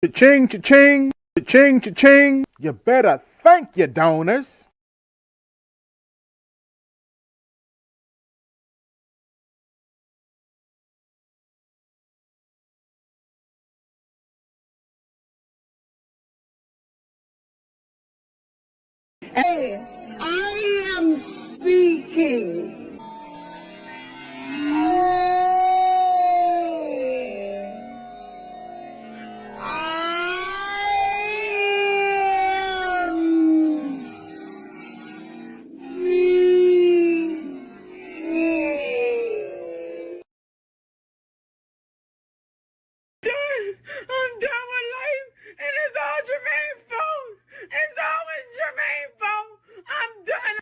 Cha-ching, cha-ching, cha-ching, cha-ching. You better thank your donors. Hey, I am speaking. I'm done with life, and it's all Jermaine's fault. It's always Jermaine's fault. I'm done.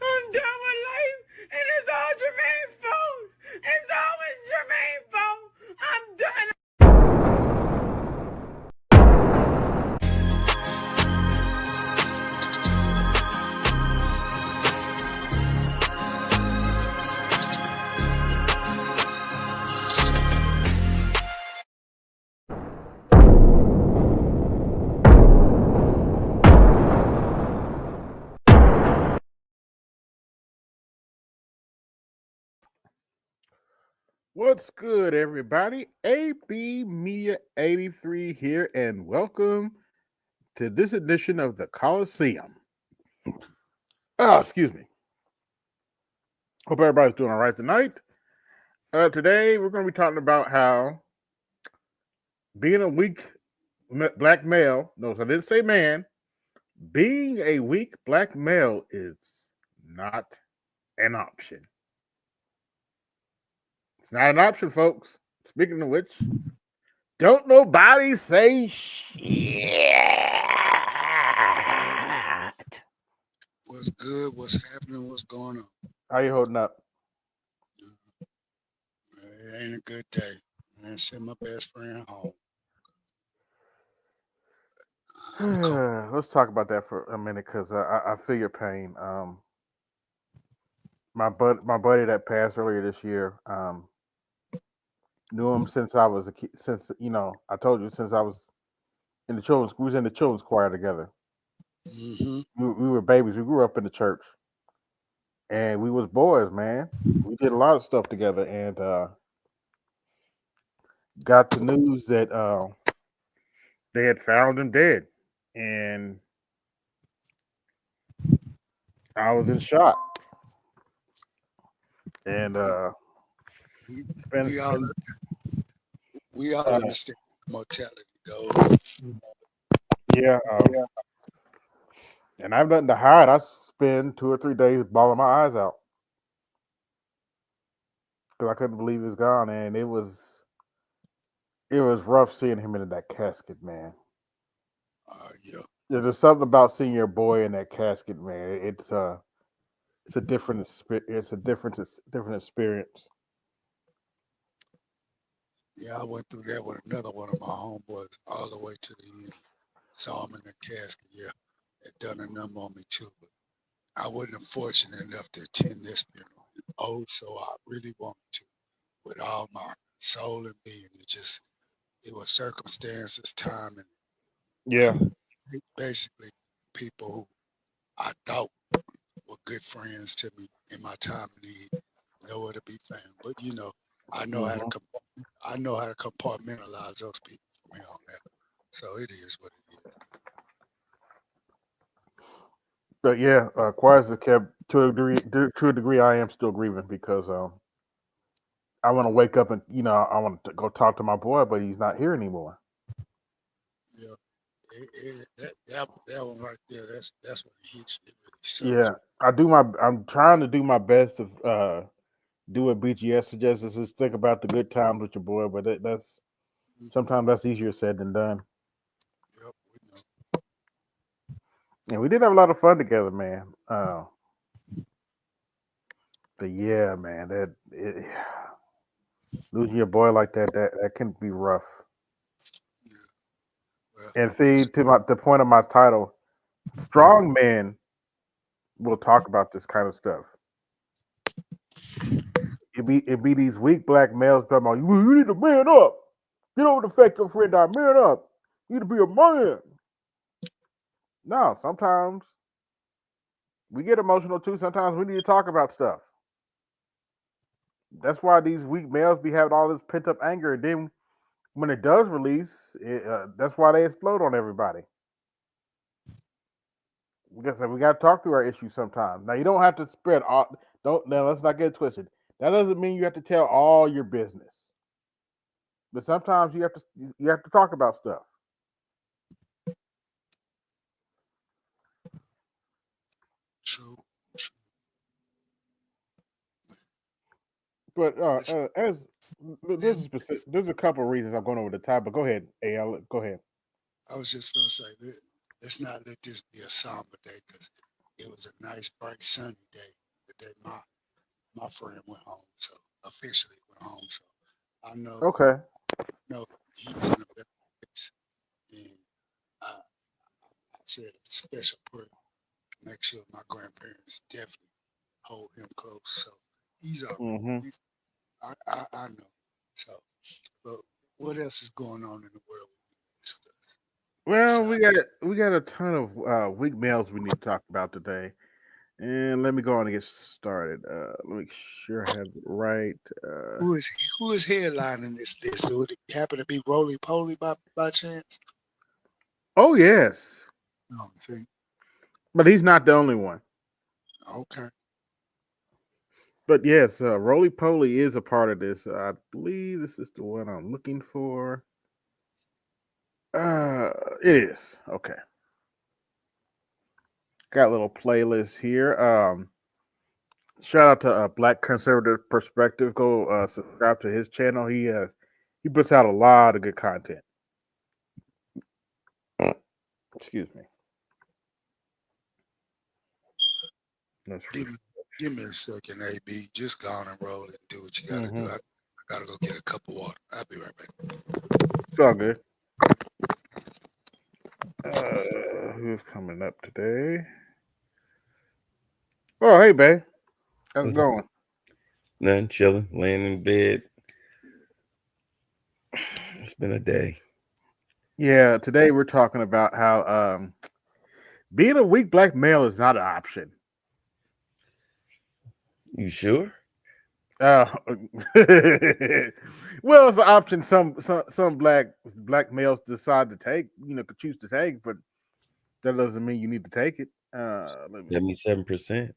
I'm done with life, and it's all Jermaine's fault. It's always Jermaine's fault. I'm done. What's good, everybody? AB Media 83 here, and welcome to this edition of the Colosseum. Oh, excuse me. Hope everybody's doing all right tonight. Today, we're going to be talking about how being a weak black male, no, I didn't say man, being a weak black male is not an option. It's not an option, folks. Speaking of which, don't nobody say shit. What's good? What's happening? What's going on? How you holding up? It ain't a good day. I done sent my best friend home. Let's talk about that for a minute because I feel your pain. My buddy that passed earlier this year, knew him since I was a kid. Since I told you since I was in the children's. We was in the children's choir together. Mm-hmm. We were babies. We grew up in the church, and we was boys, man. We did a lot of stuff together, and got the news that they had found him dead, and I was in shock. And We all spend we all uh, understand mortality goes. yeah, and I've nothing to hide. I spent 2 or 3 days bawling my eyes out because I couldn't believe he was gone, and it was rough seeing him in that casket, man. Yeah. There's something about seeing your boy in that casket, man. It's a different experience. Yeah, I went through that with another one of my homeboys all the way to the end. Saw him in the casket. Yeah, it done a number on me too. But I wasn't fortunate enough to attend this funeral. Oh, so I really wanted to with all my soul and being. It was circumstances, time, Yeah, and basically people who I thought were good friends to me in my time of need, nowhere to be found. But I know how to hmm I know how to compartmentalize those people from here on out. So it is what it is. but yeah, quiet as it kept to a degree. To a degree, I am still grieving because I want to wake up and I want to go talk to my boy, but he's not here anymore. Yeah, that one right there. That's what it hits you. It really sucks. Yeah, I'm trying to do my best to do what BGS suggests. Is just think about the good times with your boy, but that's Mm-hmm. sometimes that's easier said than done. Yep, we know. And we did have a lot of fun together, man. But yeah, man, losing your boy like that can be rough. Yeah, well, And see, to the point of my title, strong men will talk about this kind of stuff. It be these weak black males talking about you need to man up. You don't affect your friend die. Man up. You need to be a man. No, sometimes we get emotional too. Sometimes we need to talk about stuff. That's why these weak males be having all this pent up anger. And then when it does release, that's why they explode on everybody. We got to talk through our issues sometimes. Now you don't have to spread all. Don't now. Let's not get it twisted. That doesn't mean you have to tell all your business. But sometimes you have to talk about stuff. True. But Let's, as there's a couple of reasons I'm going over the top. But go ahead, Al. Go ahead. I was just going to say, let's not let this be a somber day because it was a nice, bright, sunny day the day my friend went home. So officially went home. So I Okay. know he's in a better place. And I said a special prayer to make sure my grandparents definitely hold him close. So he's all right. Hmm. I know. So, but what else is going on in the world we need to discuss? Well, Besides, we got a ton of weak males we need to talk about today. And let me go on and get started. Let me make sure I have it right. who is who is headlining this list? Would it happen to be Roly Poly by chance? Oh yes, No, see, but he's not the only one. okay. But yes, Roly Poly is a part of this. I believe this is the one I'm looking for. Uh, it is okay. Got a little playlist here. Shout out to Black Conservative Perspective. Go subscribe to his channel. He puts out a lot of good content. Excuse me. That's Give me give me a second, AB. Just go on and roll it and do what you got to do. mm-hmm. I gotta go get a cup of water. I'll be right back. It's all good. Who's coming up today? Oh, hey, babe. How's it What's going? Nothing, chilling, laying in bed. It's been a day. Yeah, today we're talking about how being a weak black male is not an option. You sure? Uh, well, it's an option some black males decide to take, could choose to take, but that doesn't mean you need to take it. Let me. 77%.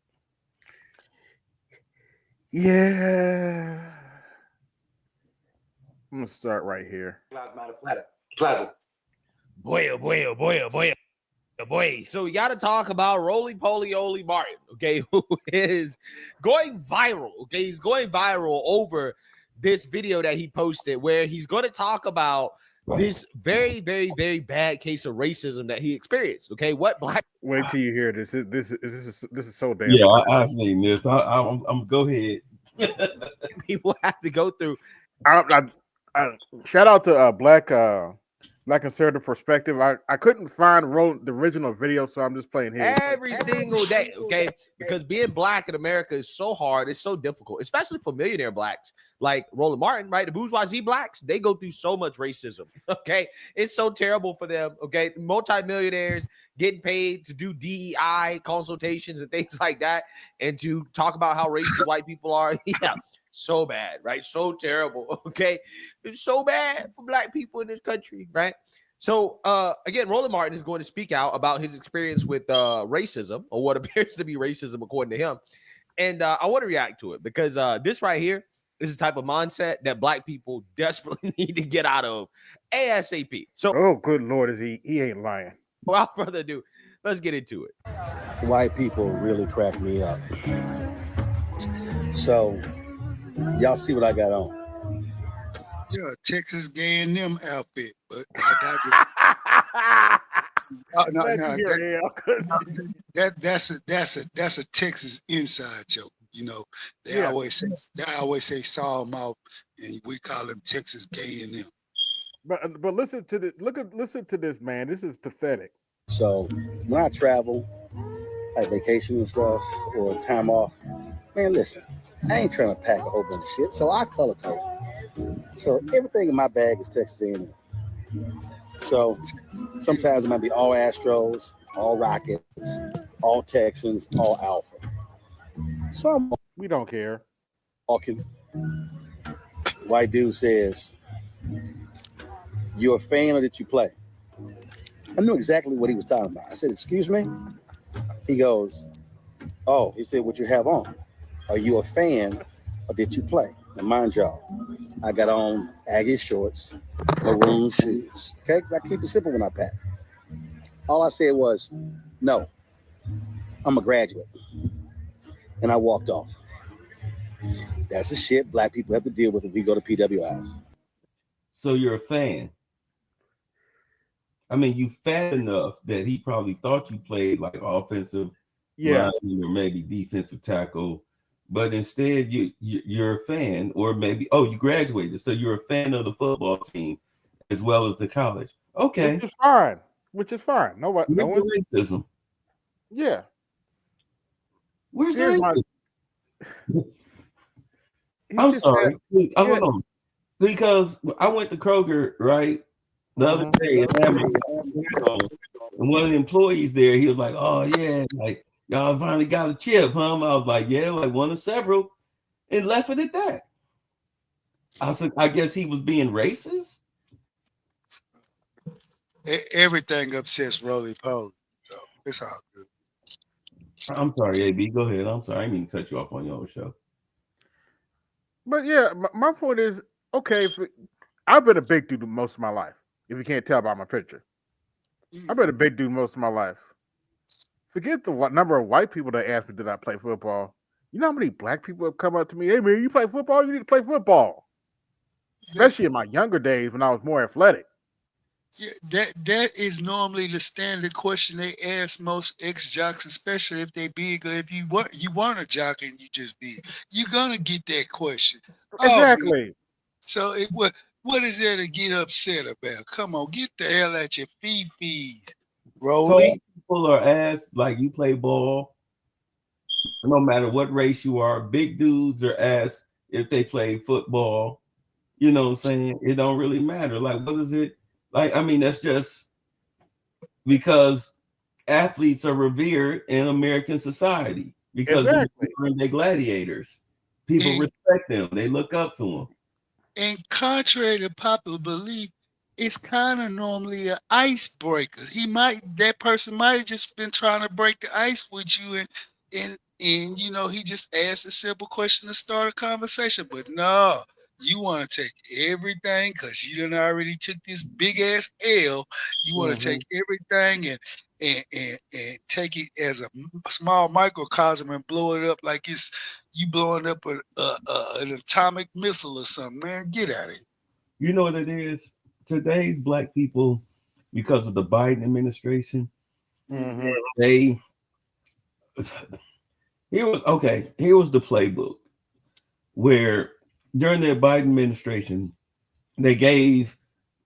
Yeah, I'm gonna start right here. Plaza. Boy, oh boy, oh boy, oh boy, oh boy. So we got to talk about Roly Poly Oly Martin, okay, who is going viral. Okay, he's going viral over this video that he posted where he's going to talk about this very, very, very bad case of racism that he experienced. Okay, what black Wait till you hear this. This is so damn Yeah, funny. I've seen this. I'm go ahead. people have to go through I shout out to Black Conservative Perspective. I couldn't find the original video, so I'm just playing his. every single day, okay? Because being black in America is so hard, it's so difficult, especially for millionaire blacks like Roland Martin, right? The bourgeoisie blacks, they go through so much racism, okay? It's so terrible for them, okay? Multi-millionaires getting paid to do DEI consultations and things like that, and to talk about how racist white people are. Yeah, so bad, right? So terrible, okay? It's so bad for black people in this country, right? So again, Roland Martin is going to speak out about his experience with racism, or what appears to be racism according to him. And I want to react to it because this right here is the type of mindset that black people desperately need to get out of ASAP. So Oh, good Lord, is he ain't lying. without further ado, let's get into it. White people really crack me up. So, y'all see what I got on? Yeah, Texas gay and them outfit, but I that's a Texas inside joke. You know, they Yeah. always say saw them off, and we call them Texas gay and them. But listen to this. Listen to this, man. This is pathetic. So, when I travel, like vacation and stuff, or time off, man, listen, I ain't trying to pack a whole bunch of shit, so I color code. So everything in my bag is Texas A&M. So sometimes it might be all Astros, all Rockets, all Texans, all Alpha. So I'm We don't care. walking. White dude says, "You a fan or did you play?" I knew exactly what he was talking about. I said, "Excuse me?" He goes, "Oh," he said, "what you have on? Are you a fan or did you play?" Now, mind y'all, I got on Aggie shorts, maroon shoes. Okay, 'cause I keep it simple when I pack. All I said was, "No, I'm a graduate," and I walked off. That's the shit black people have to deal with when we go to PWIs. So you're a fan. I mean, you fat enough that he probably thought you played like offensive Yeah. line or maybe defensive tackle, but instead you're a fan, or maybe you graduated, so you're a fan of the football team as well as the college. Okay, Which is fine. Which is fine. No where's one. the racism? Yeah. Where's the Here's my. racism? He I'm just said, sorry. Hold on, because I went to Kroger right the other day and had my on. And one of the employees there, he was like, "Oh yeah, like y'all finally got a chip, huh?" I was like, "Yeah, like one of several," and left it at that. I said, "I guess he was being racist." Everything upsets Roly Poly. So it's all good. I'm sorry, AB. Go ahead. I'm sorry. I didn't mean to cut you off on your own show. but yeah, my point is, okay, I've been a big dude most of my life. If you can't tell by my picture, I've been a big dude most of my life. Forget the number of white people that ask me, did I play football? You know how many black people have come up to me, hey man, you play football? You need to play football. Yeah, Especially in my younger days when I was more athletic. yeah, that is normally the standard question they ask most ex jocks, especially if they big or if you weren't a jock and you just big. You're gonna get that question. Oh man, Exactly. so what is there to get upset about? Come on, get the hell out your fees, So Rolly. people are asked, like, you play ball, no matter what race you are. Big dudes are asked if they play football. You know what I'm saying? It don't really matter. Like, what is it? Like, I mean, that's just because athletes are revered in American society because Exactly. they're gladiators. People And respect them. They look up to them. And contrary to popular belief, it's kind of normally an icebreaker. That person might have just been trying to break the ice with you, and he just asked a simple question to start a conversation. But no, you want to take everything because you done already took this big ass L. You want to Hmm. take everything and take it as a small microcosm and blow it up like it's you blowing up an atomic missile or something, man. Get out of here. You know what it is? Today's black people, because of the Biden administration, Hmm. they here was the playbook where during the Biden administration, they gave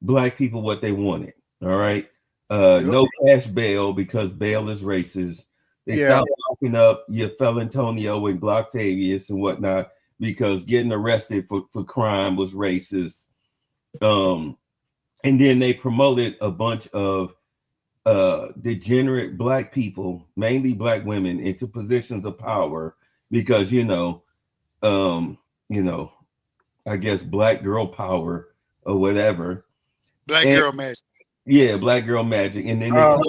black people what they wanted. All right. Yep. No cash bail because bail is racist. They Yeah. stopped locking up your Antonio and Gloctavius and whatnot because getting arrested for crime was racist. And then they promoted a bunch of degenerate black people, mainly black women, into positions of power because um, you know, I guess black girl power or whatever. Black And girl magic. yeah, black girl magic. And then they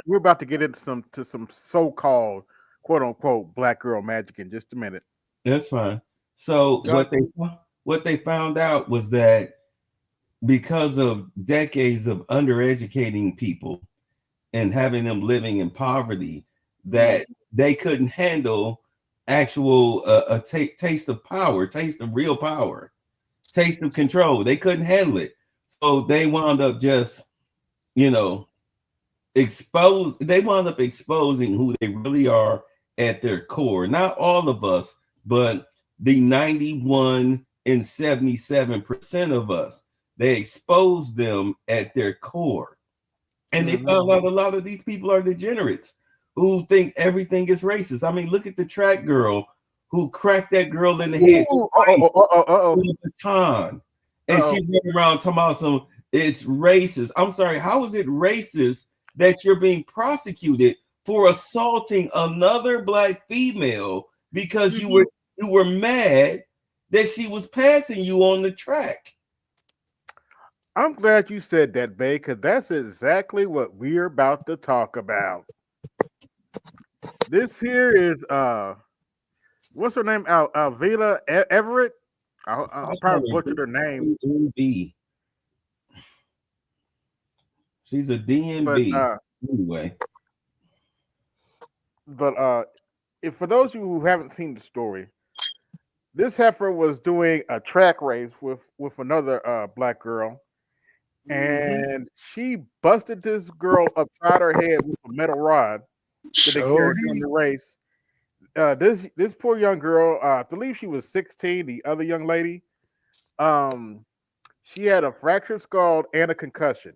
We're about to get into some so-called quote unquote black girl magic in just a minute. that's fine. So God, what they found out was that because of decades of undereducating people and having them living in poverty, that they couldn't handle actual taste of power, taste of real power, taste of control. They couldn't handle it, so they wound up just you know they wound up exposing who they really are at their core. Not all of us, but the 91 and 77% of us. They exposed them at their core. And they Hmm. found out a lot of these people are degenerates who think everything is racist. I mean, look at the track girl who cracked that girl in the head with a baton. And she went around talking about some, it's racist. I'm sorry, how is it racist that you're being prosecuted for assaulting another black female because you were mad that she was passing you on the track? I'm glad you said that, Bay, because that's exactly what we're about to talk about. This here is what's her name? Alvila Everett. I probably butchered her name. DNB. She's a DNB. Anyway. But if for those of you who haven't seen the story, this heifer was doing a track race with another black girl, and she busted this girl upside her head with a metal rod to the carry on the race. This poor young girl, I believe she was 16. The other young lady, she had a fractured skull and a concussion.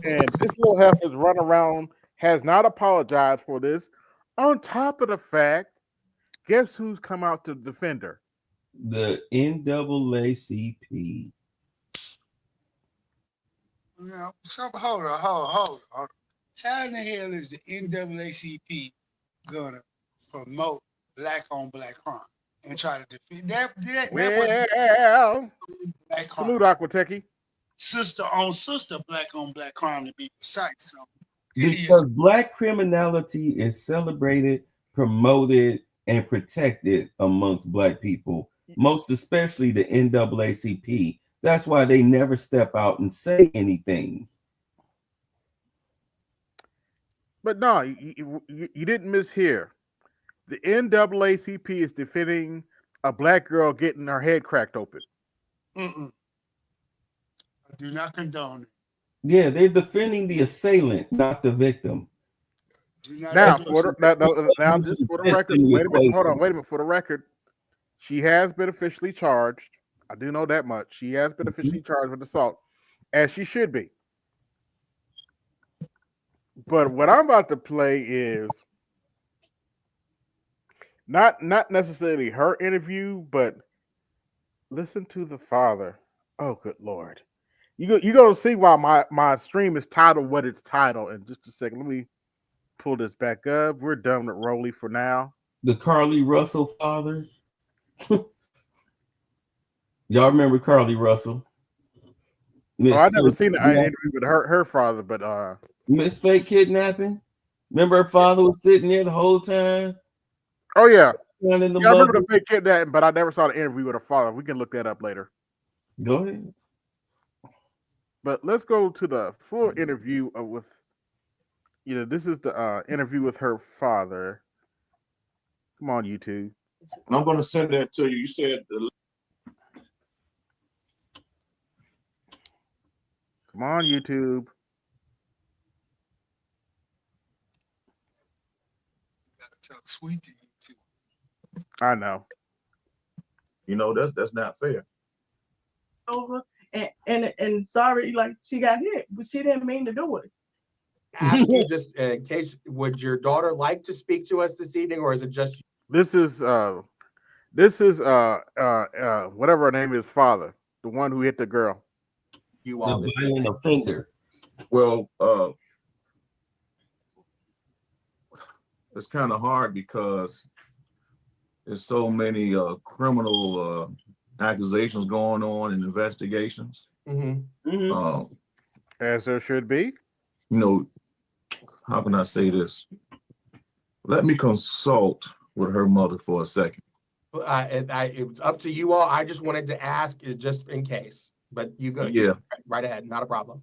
And this little heifer's run around has not apologized for this. On top of the fact, guess who's come out to defend her? The NAACP. Yeah, so hold on. How in the hell is the NAACP gonna promote black on black crime and try to defend that? Well, Black crime. salute Aquateki. Sister on black crime to be precise. So because black criminality is celebrated, promoted, and protected amongst black people, most especially the NAACP. That's why they never step out and say anything. But no, you didn't mishear. The NAACP is defending a black girl getting her head cracked open. I do not condone it. Yeah, they're defending the assailant, not the victim. Now, just for the record, wait a minute, hold on, wait a minute. For the record, she has been officially charged. I do know that much. She has been officially charged with assault, as she should be. But what I'm about to play is not necessarily her interview, but listen to the father. Oh, good Lord. You're going to see why my stream is titled what it's titled in just a second. Let me pull this back up. We're done with Rolly for now. The Carly Russell father. Y'all remember Carly Russell? I've never seen an interview with her father, but Miss Fake Kidnapping. Remember her father was sitting there the whole time? Oh yeah. I remember the fake kidnapping, but I never saw the interview with her father. We can look that up later. Go ahead. But let's go to the full interview with, this is the interview with her father. Come on, YouTube. And I'm going to send that to you. You said Come on, YouTube. Gotta talk sweet to you too. I know. That's not fair. Over and sorry, like she got hit, but she didn't mean to do it. Ask you just in case, would your daughter like to speak to us this evening, or is it just This is whatever her name is, father, the one who hit the girl. You all? The violent offender. Well, it's kind of hard because there's so many criminal accusations going on and investigations. As there should be. How can I say this? Let me consult with her mother for a second. It was up to you all. I just wanted to ask, just in case. But you go. Yeah. Right ahead. Not a problem.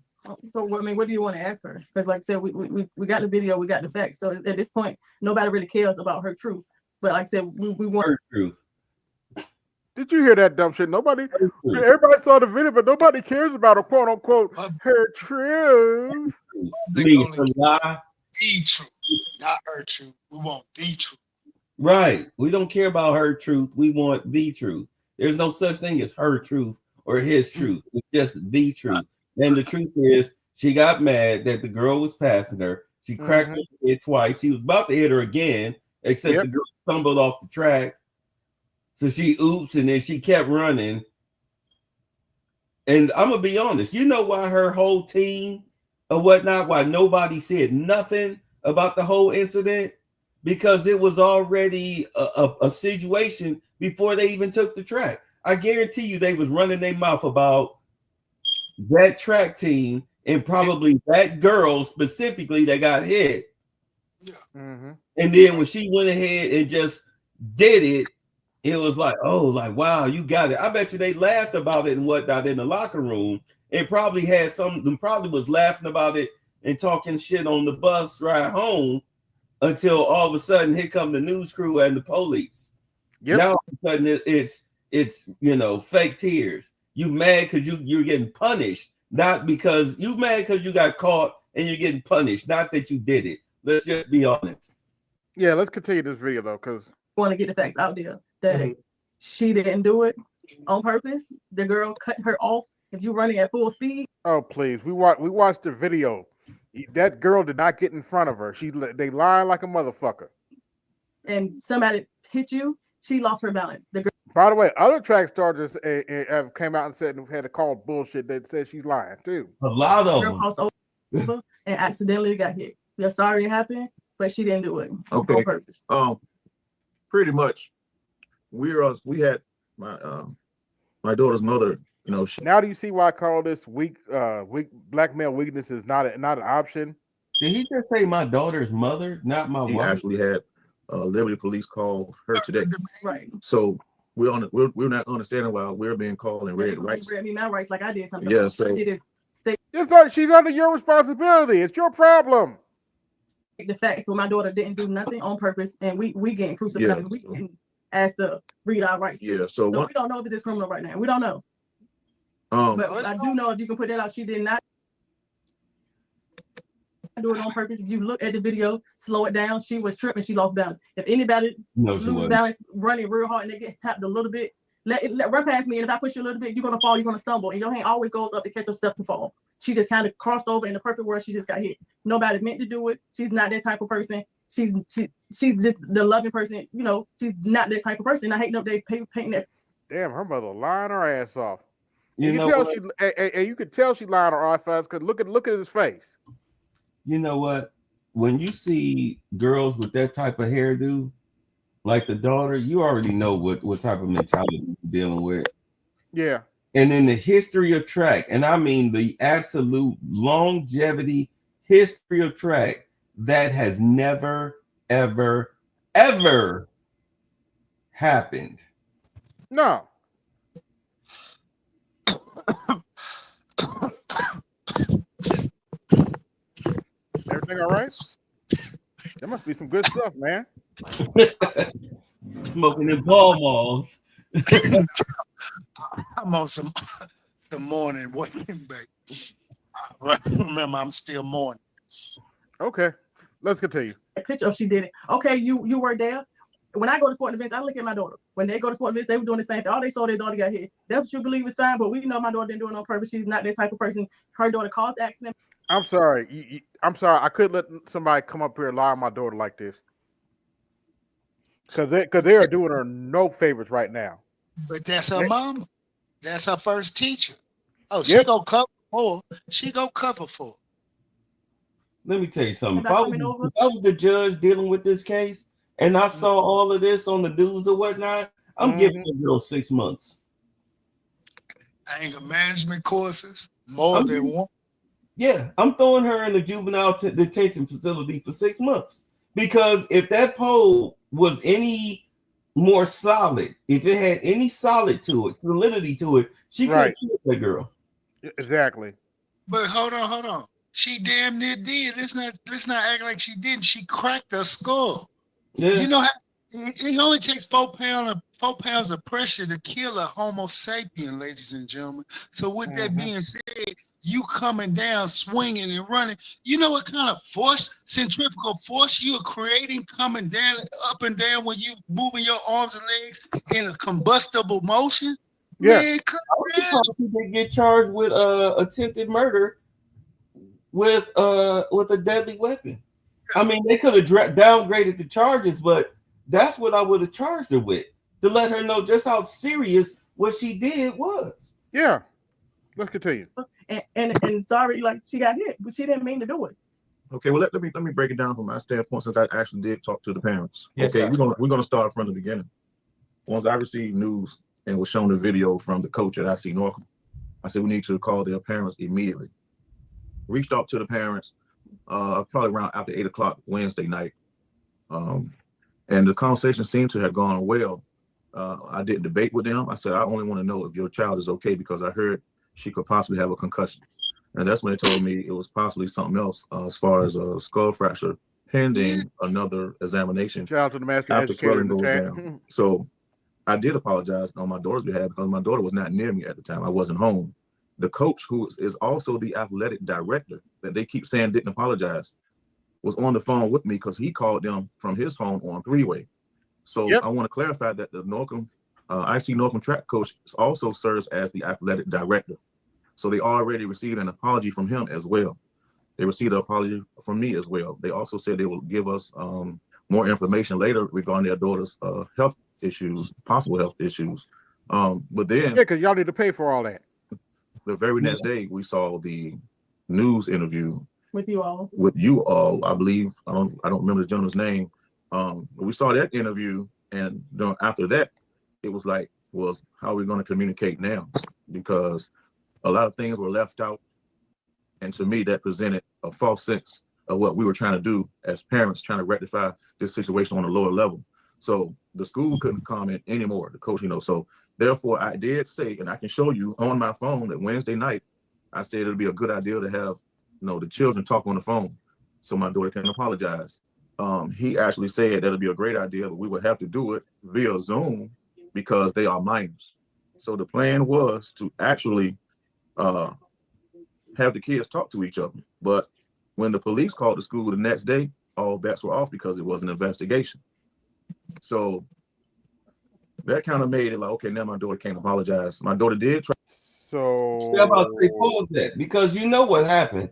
So what do you want to ask her? Because like I said, we got the video, we got the facts. So at this point, nobody really cares about her truth. But like I said, we want her truth. Did you hear that dumb shit? Everybody saw the video, but nobody cares about her, quote unquote, her truth. The truth, not her truth. We want the truth. Right. We don't care about her truth. We want the truth. There's no such thing as her truth or his truth. It's just the truth. And the truth is, she got mad that the girl was passing her. She cracked her head twice. She was about to hit her again. except the girl stumbled off the track. So she oops, and then she kept running. And I'm gonna be honest, you know why her whole team or whatnot, why nobody said nothing about the whole incident? Because it was already a situation before they even took the track. I guarantee you they was running their mouth about that track team and probably that girl specifically that got hit. Yeah. Mm-hmm. And then when she went ahead and just did it, it was like, oh, like, wow, you got it. I bet you they laughed about it and whatnot in the locker room, and probably had some of them probably was laughing about it and talking shit on the bus ride home until all of a sudden here come the news crew and the police. Yep. Now all of a sudden it's you know, fake tears. You mad because you're getting punished, not because you mad because you got caught and you're getting punished, not that you did it. Let's just be honest. Yeah, let's continue this video though, because want to get the facts out there that she didn't do it on purpose. The girl cut her off. If you're running at full speed. Oh please, we watched the video. That girl did not get in front of her. They lying like a motherfucker. And somebody hit you. She lost her balance. The girl. By the way, other track stars have came out and said had to call bullshit. That said she's lying too. A lot of girl them crossed over and accidentally got hit. We're sorry it happened, but she didn't do it Okay. on purpose. Pretty much, we had my daughter's mother. You know, Now do you see why I call this weak black male weakness is not an option? Did he just say my daughter's mother, not my he wife? actually had Liberty Police call her today. Right. So we're not understanding why we're being called and read rights. Read me my rights like I did something. Yeah, so it is It's like she's under your responsibility. It's your problem. the fact. So my daughter didn't do nothing on purpose, and we getting crucified. Yeah. We getting asked to read our rights. yeah, so So we don't know if it's criminal right now. We don't know. But I do know if you can put that out, she did not do it on purpose. If you look at the video, slow it down. She was tripping. She lost balance. If anybody lose balance, running real hard and they get tapped a little bit, let run past me. And if I push you a little bit, you're gonna fall. You're gonna stumble, and your hand always goes up to catch your step to fall. She just kind of crossed over in the perfect world. She just got hit. Nobody meant to do it. She's not that type of person. She's just the loving person. You know, she's not that type of person. I hate no they painting that. Damn, her mother lying her ass off. You know tell what? you could tell she lying her ass off because look at his face. You know what? When you see girls with that type of hairdo, like the daughter, you already know what type of mentality you're dealing with. Yeah. And in the history of track, and I mean the absolute longevity history of track, that has never, ever, ever happened. No. Everything all right? There must be some good stuff, man. Smoking in ball malls. I'm on some morning waking back. Remember, I'm still mourning. Okay, let's continue. A picture of she did it. Okay, you were there. When I go to sporting events, I look at my daughter. When they go to sporting events, they were doing the same thing. All they saw their daughter got hit. That's what you believe is fine, but we know my daughter didn't do it on purpose. She's not that type of person. Her daughter caused the accident. I'm sorry. I'm sorry. I couldn't let somebody come up here and lie on my daughter like this. Because they are doing her no favors right now. But that's her mama. That's her first teacher. Oh, Yep. she gonna cover for. She gonna cover for. Let me tell you something. If I was the judge dealing with this case and I saw all of this on the news or whatnot, I'm giving the girl 6 months. Anger management courses, more than one. Yeah, I'm throwing her in the juvenile detention facility for 6 months. Because if that pole was any more solid, if it had any solidity to it, she could have killed that girl. Exactly. But hold on. She damn near did. Let's not act like she didn't. She cracked her skull. Yeah. You know how it only takes 4 pounds of pressure to kill a Homo sapien, ladies and gentlemen. So with that being said, you coming down, swinging and running, you know what kind of force, centrifugal force you're creating coming down, up and down when you moving your arms and legs in a combustible motion? Yeah. Man, They get charged with attempted murder with a deadly weapon. I mean, they could have downgraded the charges, but That's what I would have charged her with, to let her know just how serious what she did was. Yeah. Let's continue. And sorry, like she got hit, but she didn't mean to do it. Okay, well let me break it down from my standpoint since I actually did talk to the parents. Yes, okay, sir. we're gonna start from the beginning. Once I received news and was shown a video from the coach at IC Norfolk, I said we need to call their parents immediately. Reached out to the parents probably around after 8 o'clock Wednesday night. And the conversation seemed to have gone well. I didn't debate with them. I said, I only want to know if your child is okay because I heard she could possibly have a concussion. And that's when they told me it was possibly something else as far as a skull fracture pending another examination. Shout out to the master after educator swelling in the goes chat. down. So I did apologize on my daughter's behalf because my daughter was not near me at the time. I wasn't home. The coach, who is also the athletic director that they keep saying didn't apologize, was on the phone with me because he called them from his phone on three-way. So I want to clarify that the Norcom, IC Norcom track coach also serves as the athletic director. So they already received an apology from him as well. They received an apology from me as well. They also said they will give us more information later regarding their daughter's health issues, possible health issues. But then, because y'all need to pay for all that. The very next day, we saw the news interview with you all. I believe. I don't remember the gentleman's name. But we saw that interview, and after that, it was like, well, how are we going to communicate now? Because a lot of things were left out, and to me, that presented a false sense of what we were trying to do as parents, trying to rectify this situation on a lower level. So the school couldn't comment anymore. The coach, so therefore I did say, and I can show you on my phone that Wednesday night, I said it'd be a good idea to have, the children talk on the phone so my daughter can apologize. He actually said that'd be a great idea, but we would have to do it via Zoom because they are minors. So the plan was to actually have the kids talk to each other. But when the police called the school the next day, all bets were off because it was an investigation. So that kind of made it like, okay, now my daughter can't apologize. My daughter did try. So I'm about to say pause that, because you know what happened.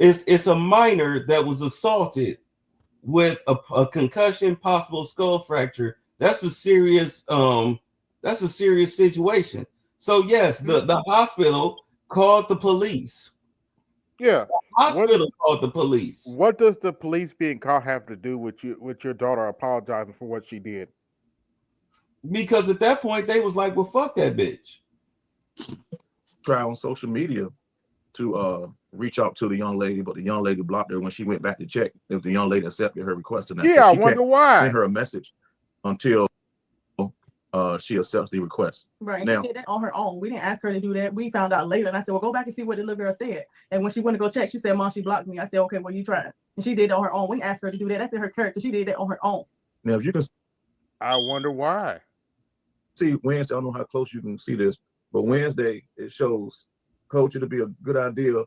It's a minor that was assaulted with a concussion, possible skull fracture. That's a serious situation. So yes, the hospital called the police. Yeah, the hospital called the police. What does the police being called have to do with your daughter apologizing for what she did? Because at that point they was like, well, fuck that bitch. Try on social media to reach out to the young lady, but the young lady blocked her when she went back to check if the young lady accepted her request or not. Yeah, I wonder why. Send her a message until she accepts the request. Right. Now, she did that on her own. We didn't ask her to do that. We found out later. And I said, well, go back and see what the little girl said. And when she went to go check, she said, Mom, she blocked me. I said, okay, well, you tried. And she did it on her own. We didn't ask her to do that. That's in her character. She did that on her own. Now, if you can, I wonder why. See, Wednesday, I don't know how close you can see this, but Wednesday, it shows, Coach, it'd be a good idea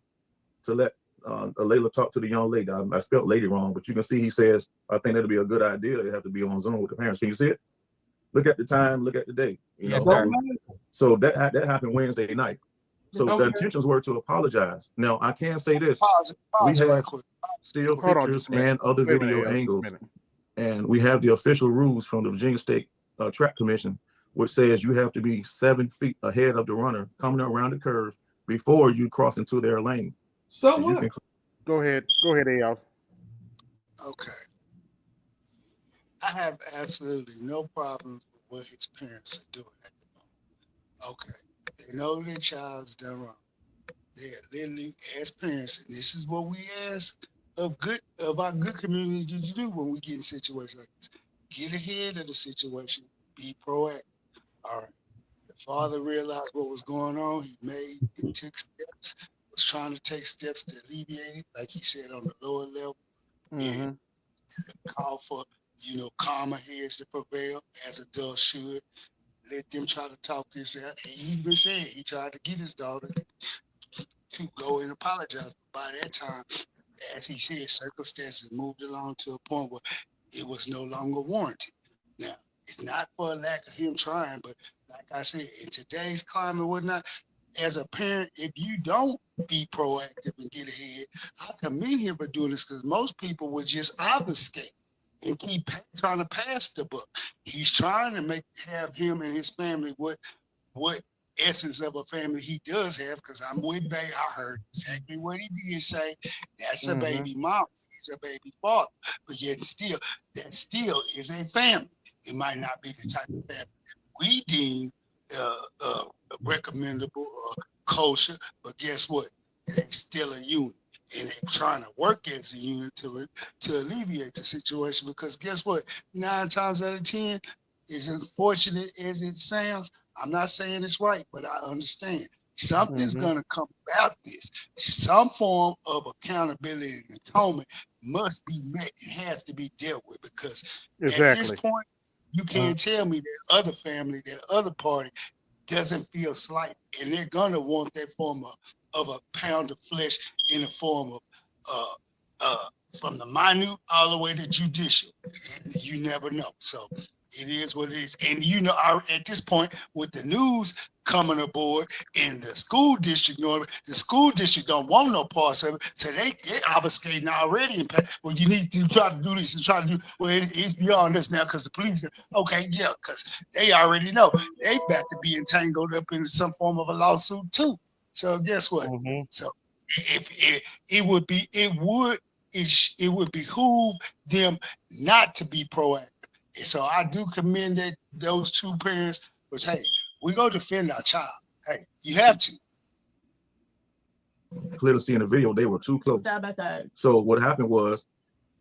to let Layla talk to the young lady. I spelled lady wrong, but you can see he says, I think that'd be a good idea. They have to be on Zoom with the parents. Can you see it? Look at the time, look at the day. So that happened Wednesday night. So the intentions were to apologize. Now, I can say this. We have still pictures and other video angles. And we have the official rules from the Virginia State Track Commission, which says you have to be 7 feet ahead of the runner coming around the curve before you cross into their lane. So what? Go ahead, Ayal. Okay. I have absolutely no problem with what his parents are doing at the moment. Okay. They know their child's done wrong. They're literally, as parents, and this is what we ask of our good community to do when we get in situations like this. Get ahead of the situation. Be proactive. All right. The father realized what was going on. He took steps, was trying to take steps to alleviate it, like he said, on the lower level. And call for, calmer heads to prevail, as adults should. Let them try to talk this out. And he even said he tried to get his daughter to go and apologize. By that time, as he said, circumstances moved along to a point where it was no longer warranted. Now, it's not for a lack of him trying, but like I said, in today's climate and whatnot, as a parent, if you don't be proactive and get ahead, I commend him for doing this because most people would just obfuscate and keep trying to pass the buck. He's trying to have him and his family what essence of a family he does have, because I'm with Bay. I heard exactly what he did say. That's a baby mom. He's a baby father. But yet still, that still is a family. It might not be the type of family we deem recommendable or kosher, but guess what? They still a unit. And they're trying to work as a unit to alleviate the situation, because guess what? 9 times out of 10, as unfortunate as it sounds, I'm not saying it's right, but I understand. Something's going to come about this. Some form of accountability and atonement must be met and has to be dealt with, because at this point, you can't tell me that other family, that other party doesn't feel slight, and they're going to want that form of a pound of flesh in the form of from the minute all the way to judicial. You never know. So it is what it is. And you know, at this point, with the news coming aboard in the school district, the school district don't want no parts of it. So they're obfuscating already. Well, you need to try to do this and try to do, well, it's beyond this now, because the police, okay, yeah, because they already know they about to be entangled up in some form of a lawsuit too. So guess what? So if it would behoove them not to be proactive. And so I do commend those two parents, which, hey, we go defend our child. Hey, you have to. Clearly see in the video, they were too close. Side by side. So what happened was,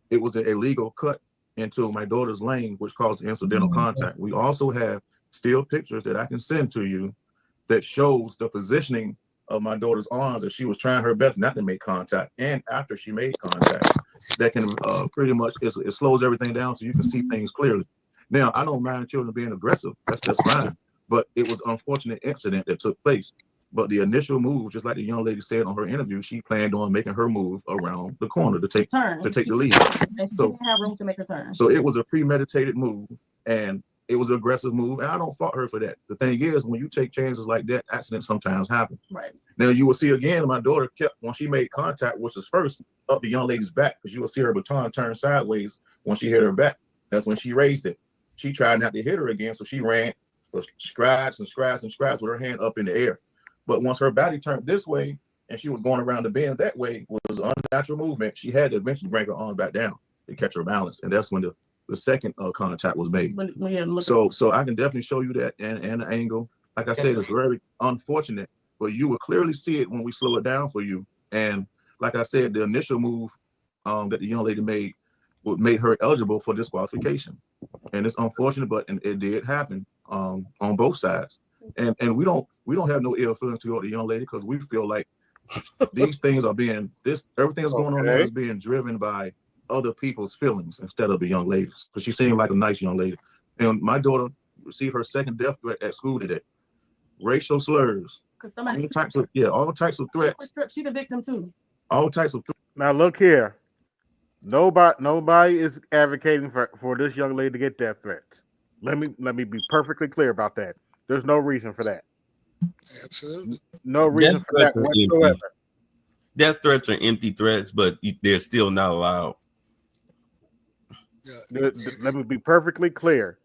it was an illegal cut into my daughter's lane, which caused incidental contact. We also have still pictures that I can send to you that shows the positioning of my daughter's arms, as she was trying her best not to make contact. And after she made contact, that can pretty much, it slows everything down so you can see things clearly. Now, I don't mind children being aggressive. That's just fine. But it was an unfortunate incident that took place. But the initial move, just like the young lady said on her interview, she planned on making her move around the corner to take the lead. And she didn't have room to make a turn. So it was a premeditated move, and it was an aggressive move, and I don't fault her for that. The thing is, when you take chances like that, accidents sometimes happen. Right. Now you will see again, my daughter kept, when she made contact, which was first up the young lady's back, because you will see her baton turn sideways when she hit her back. That's when she raised it. She tried not to hit her again, so she ran, scratched with her hand up in the air. But once her body turned this way, and she was going around the bend that way, was an unnatural movement, she had to eventually bring her arm back down to catch her balance, and that's when the second contact was made. So I can definitely show you that and the angle. Like I said, it's very unfortunate, but you will clearly see it when we slow it down for you. And like I said, the initial move that the young lady made her eligible for disqualification. And it's unfortunate, but it did happen on both sides. And we don't have no ill feelings toward the young lady, because we feel like these things are everything that's going on there is being driven by other people's feelings instead of the young ladies, because she seemed like a nice young lady. And my daughter received her second death threat at school today. Racial slurs, all types of threats. She's the victim too. All types of. Now look here, nobody is advocating for this young lady to get death threats. Let me be perfectly clear about that. There's no reason for that. Absolutely. No reason for that whatsoever. Death threats are empty threats, but they're still not allowed. Yeah. Let me be perfectly clear.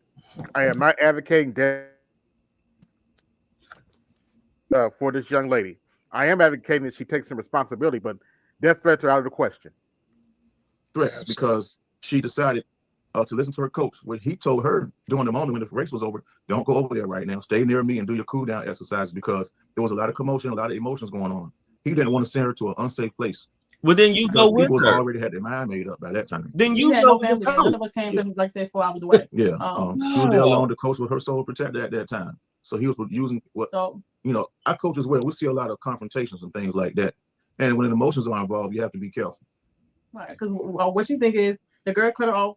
I am not advocating death for this young lady. I am advocating that she takes some responsibility, but death threats are out of the question. Threats, because she decided to listen to her coach. What he told her during the moment when the race was over, don't go over there right now. Stay near me and do your cool down exercises, because there was a lot of commotion, a lot of emotions going on. He didn't want to send her to an unsafe place. Well, then you go with people her. Already had their mind made up by that time. Then you go with family. None of us came because like say 4 hours away. Yeah. She was there alone. The coach was her sole protector at that time. So he was using our coaches well. We see a lot of confrontations and things like that. And when emotions are involved, you have to be careful. Right. Because what you think is the girl cut her off.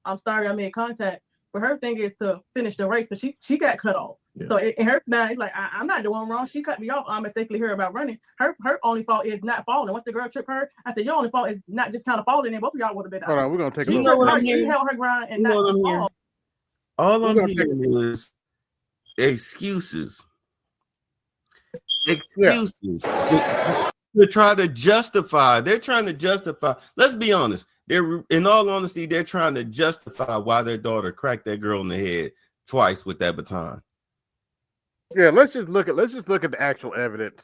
I'm sorry I made contact. But her thing is to finish the race, but she got cut off. Yeah. So in her mind, it's like I'm not doing wrong. She cut me off. I mistakenly heard about running. Her only fault is not falling. Once the girl tripped her, I said your only fault is not just kind of falling. And both of y'all would have been out. Hold on, we're gonna take a look. She held her ground and not fall. All I'm hearing is excuses. Excuses to try to justify. They're trying to justify. Let's be honest. They're, in all honesty, they're trying to justify why their daughter cracked that girl in the head twice with that baton. Yeah, let's just look at the actual evidence.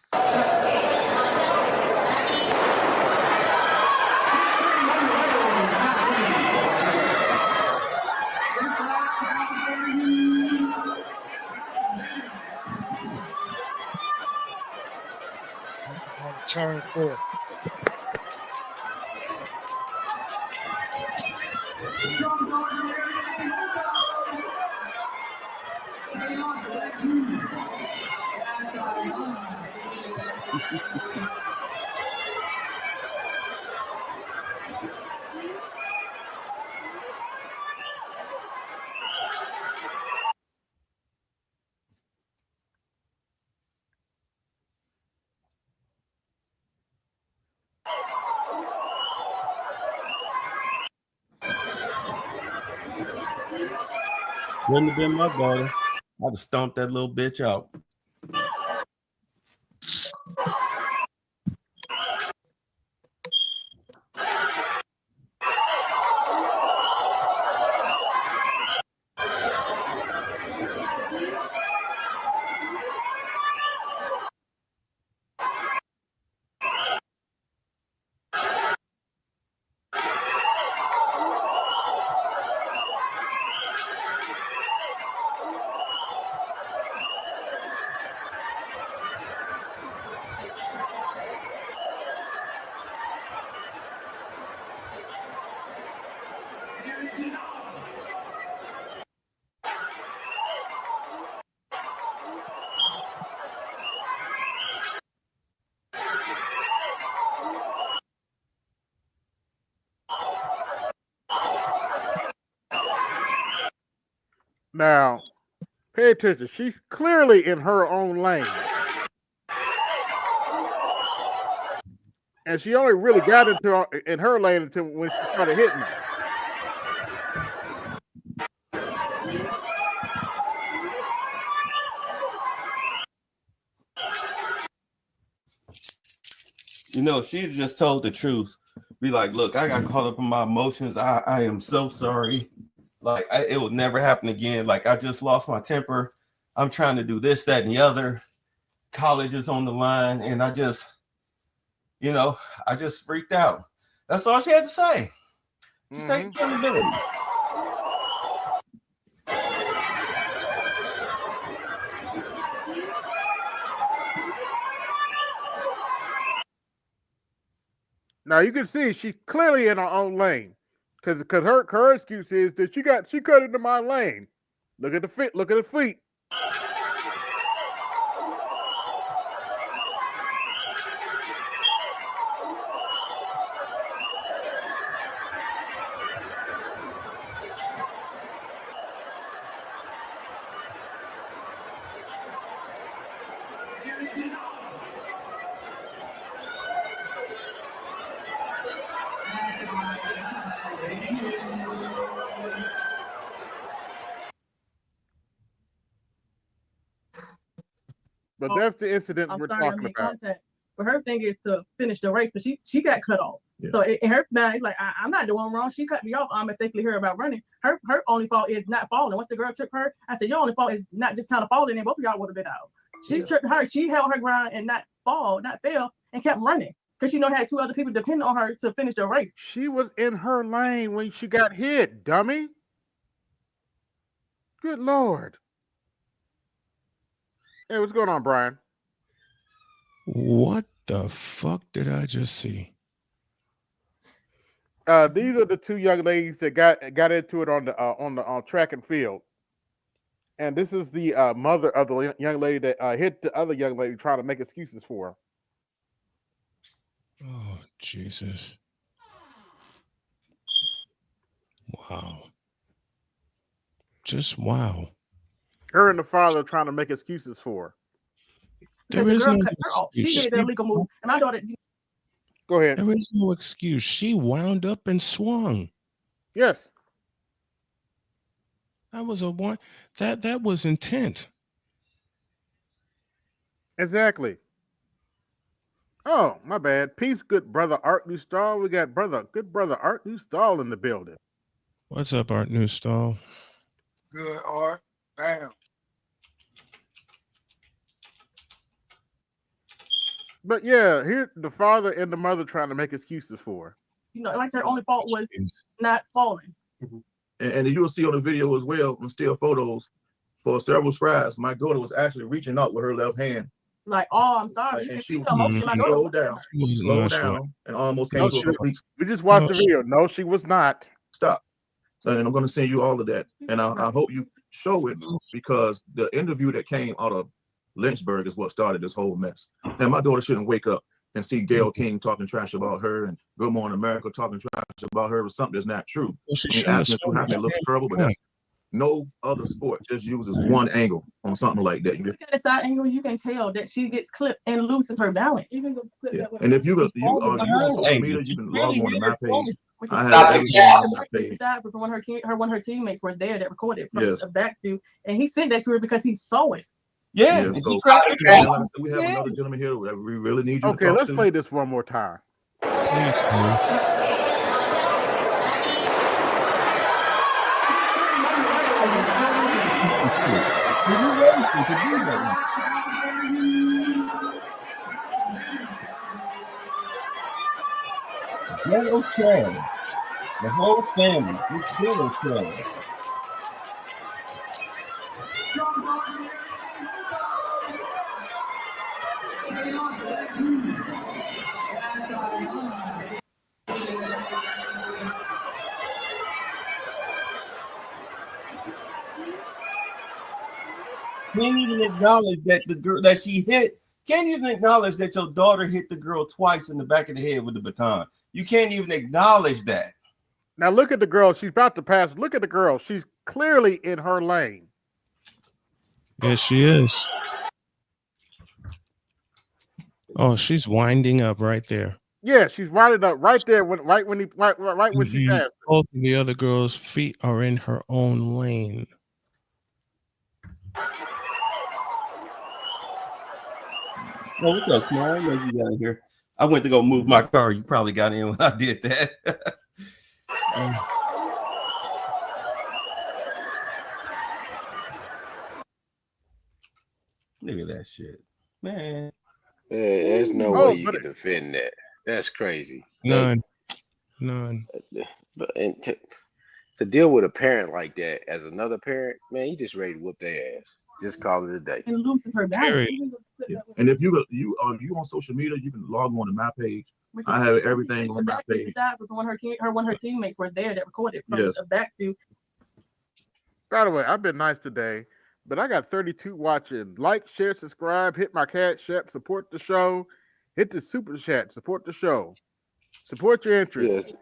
Turn 4. Wouldn't have been my daughter. I'd have stomped that little bitch out. Now, pay attention. She's clearly in her own lane. And she only really got in her lane until when she started hitting her. You know, she just told the truth. Be like, look, I got caught up in my emotions. I am so sorry. Like, it will never happen again. Like, I just lost my temper. I'm trying to do this, that, and the other. College is on the line, and I just freaked out. That's all she had to say. Just take accountability. Now you can see she's clearly in her own lane, because her excuse is that she cut into my lane. Look at the feet. Look at the feet. But that's the incident we're talking about. Contact. But her thing is to finish the race, but she got cut off. Yeah. So in her mind, it's like I'm not doing wrong. She cut me off. I mistakenly heard about running. Her only fault is not falling. Once the girl tripped her, I said your only fault is not just kind of falling, and both of y'all would have been out. She tripped her. She held her ground and not fail, and kept running because she had 2 other people depending on her to finish the race. She was in her lane when she got hit, dummy. Good Lord. Hey, what's going on, Brian? What the fuck did I just see? These are the 2 young ladies that got into it on the track and field, and this is the mother of the young lady that hit the other young lady trying to make excuses for her. Oh, Jesus. Wow. Just wow. Her and the father trying to make excuses for her. There is no excuse. She did the illegal move, and my daughter. Go ahead. There is no excuse. She wound up and swung. Yes. That was that was intent. Exactly. Oh, my bad. Peace, good brother Art Newstall. We got good brother Art Newstall in the building. What's up, Art Newstall? Good art. Bam. But yeah, here the father and the mother trying to make excuses for her. You know, like their only fault was not falling. And you will see on the video as well, on still photos, for several strides, my daughter was actually reaching out with her left hand. Like, oh, I'm sorry. You And can she see the emotion in my daughter. slowed down. She slowed down and almost came to a complete. We just watched the video. No, she was not. Stop. And I'm going to send you all of that. And I hope you show it, because the interview that came out of Lynchburg is what started this whole mess. And my daughter shouldn't wake up and see Gayle King talking trash about her and Good Morning America talking trash about her with something that's not true. It looks terrible, but that's no other sport just uses one angle on something like that. Look at the side angle, you can tell that she gets clipped and loses her balance. Even and if you on social media, you can log on to my page. I have everything on my page. One of her teammates were there that recorded from the back view, and he sent that to her because he saw it. Yeah, so, we have another gentleman here that we really need you to talk let's to. play this one more time. Please, Little Chad, the whole family, this little Chad. Can't even acknowledge that the girl that she hit. Can't even acknowledge that your daughter hit the girl twice in the back of the head with the baton. You can't even acknowledge that. Now look at the girl. She's about to pass. Look at the girl. She's clearly in her lane. Yes, she is. Oh, she's winding up right there. Yeah, she's winding up right there when she passed. Both of the other girls' feet are in her own lane. Oh, what's up, Small? I know you got in here. I went to go move my car. You probably got in when I did that. Look at that shit, man. There's no way you can defend that. That's crazy. None. But to deal with a parent like that as another parent, man, you just ready to whoop their ass. Just call it a day. And loses her balance. Yeah. And if you on social media, you can log on to my page. I have everything on my page. One of her teammates were there that recorded from the back view. By the way, I've been nice today, but I got 32 watching. Like, share, subscribe, hit my cat chat, support the show, hit the super chat, support the show, support your interest.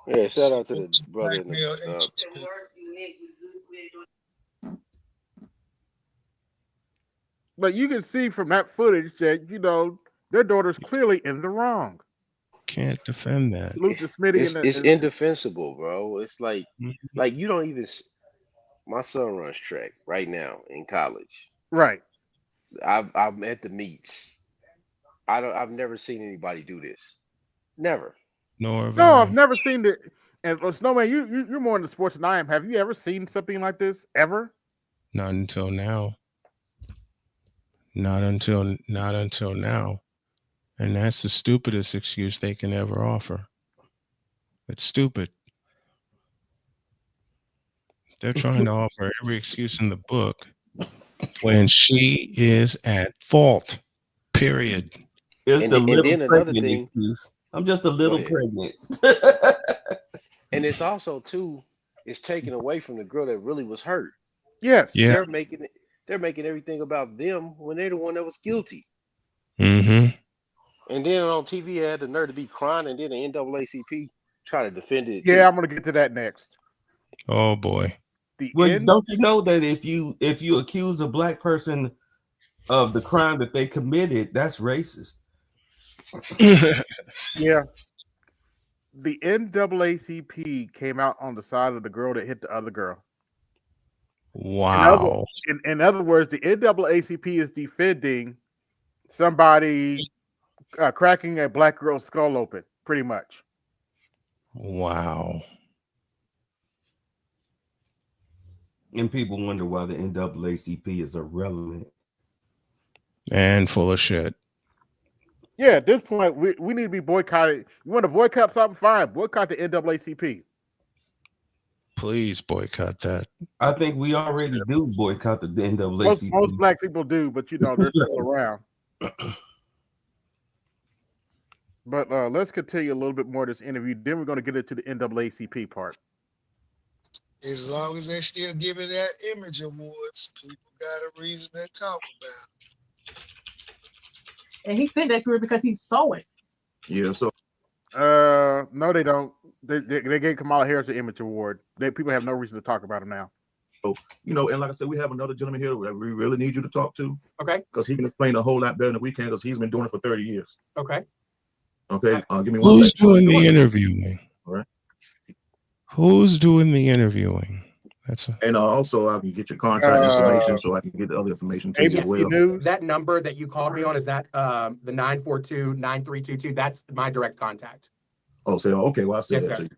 Yeah, shout out to the brother in the But you can see from that footage that, their daughter's clearly in the wrong. Can't defend that. It's indefensible, bro. It's like you don't even. My son runs track right now in college. Right. I'm at the meets. I've never seen anybody do this. Never. No, I've never seen it. And Snowman, you're more into sports than I am. Have you ever seen something like this ever? Not until now. Not until now. And that's the stupidest excuse they can ever offer. It's stupid. They're trying to offer every excuse in the book when she is at fault. Period. It's the little pregnant excuse. I'm just a little pregnant. And it's also it's taken away from the girl that really was hurt. Yes. They're making everything about them when they're the one that was guilty. Mm-hmm. And then on TV, they had the nerve to be crying, and then the NAACP try to defend it. Yeah, I'm gonna get to that next. Oh boy. Don't you know that if you accuse a black person of the crime that they committed, that's racist? Yeah. The NAACP came out on the side of the girl that hit the other girl. Wow. In other words, the NAACP is defending somebody cracking a black girl's skull open, pretty much. Wow. And people wonder why the NAACP is irrelevant. And full of shit. Yeah, at this point, we need to be boycotted. You want to boycott something? Fine. Boycott the NAACP. Please boycott that. I think we already do boycott the NAACP. Most black people do, but they're still around. But let's continue a little bit more of this interview. Then we're going to get into the NAACP part. As long as they still giving that image awards, people got a reason to talk about it. And he sent that to her because he saw it. Yeah. So. No, they don't. They gave Kamala Harris the image award. People have no reason to talk about him now. So, and like I said, we have another gentleman here that we really need you to talk to. Okay. Because he can explain a whole lot better than we can, because he's been doing it for 30 years. Okay. Okay. Give me one Who's second. doing the interviewing? All right. Who's doing the interviewing? And also, I can get your contact information so I can get the other information to you as well. News. That number that you called me on, is that the 942-9322? That's my direct contact. Oh, so okay. Well, I'll say that to you.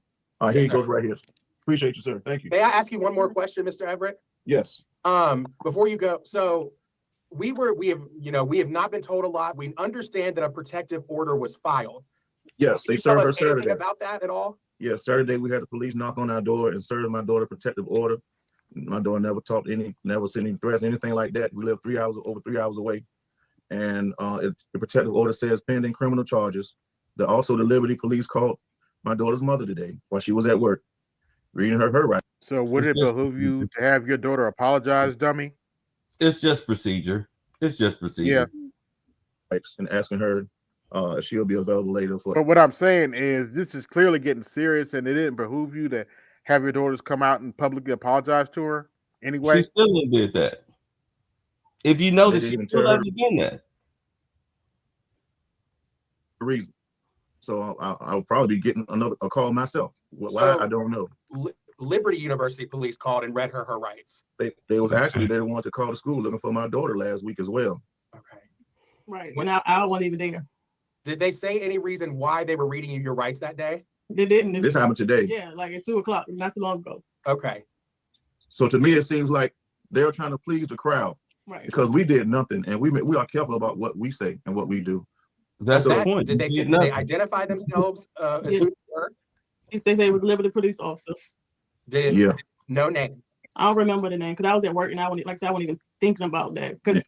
All right, here he goes right here. Appreciate you, sir. Thank you. May I ask you one more question, Mr. Everett? Yes. Before you go, so we have not been told a lot. We understand that a protective order was filed. Yes, they served her Saturday. Saturday. About that at all? Yeah, Saturday we had the police knock on our door and serve my daughter protective order. My daughter never talked never sent any threats, anything like that. We live over 3 hours away, and the protective order says pending criminal charges. Also, the Liberty Police called my daughter's mother today while she was at work, reading her rights. So would it behoove you to have your daughter apologize, dummy? It's just procedure. Yeah. And asking her if she'll be available later for. But what I'm saying is, this is clearly getting serious, and it didn't behoove you to have your daughters come out and publicly apologize to her anyway. She still did that. If you notice, she still hasn't done that. Reason. So I'll probably be getting a call myself. Why? I don't know. Liberty University Police called and read her rights. They was actually they wanted to call the school looking for my daughter last week as well. Okay. Right. When I wasn't even there. Did they say any reason why they were reading you your rights that day? They didn't. This happened today. Yeah, like at 2:00, not too long ago. Okay. So to me, it seems like they're trying to please the crowd, right? Because we did nothing, and we are careful about what we say and what we do. That's the point. Did they identify themselves? Yes. They say it was a Liberty police officer. Yeah. No name. I don't remember the name because I was at work and I wasn't even thinking about that. Okay.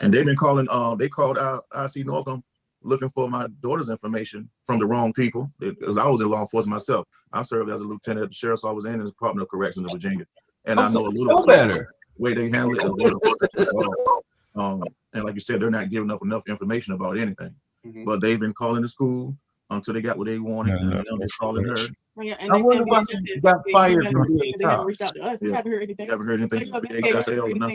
And they've been calling. They called IC Northam looking for my daughter's information from the wrong people. Because I was in law enforcement myself. I served as a lieutenant at the sheriff's office and in the Department of Corrections of Virginia, and I know a little better way they handle it. And like you said, they're not giving up enough information about anything. Mm-hmm. But they've been calling the school until they got what they wanted, and they're calling her. Yeah, and I wonder why she got fired from being a cop. They haven't reached out to us. We haven't heard anything. Haven't heard anything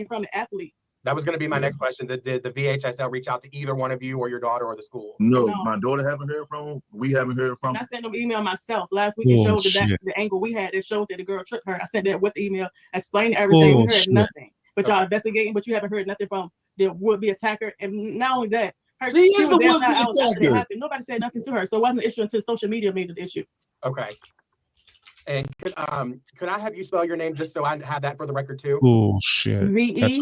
from the athlete. That was going to be my next question. Did the VHSL reach out to either one of you or your daughter or the school? No, my daughter haven't heard from them. We haven't heard from them. I sent them an email myself last week. It showed the angle we had. It showed that the girl tripped her. I sent that with the email, explaining everything. We heard nothing. But y'all investigating, but you haven't heard nothing from the would-be attacker. And not only that, she was there after nobody said nothing to her. So it wasn't an issue until social media made it an issue. Okay. And could I have you spell your name just so I have that for the record too? Oh shit. VEKETA.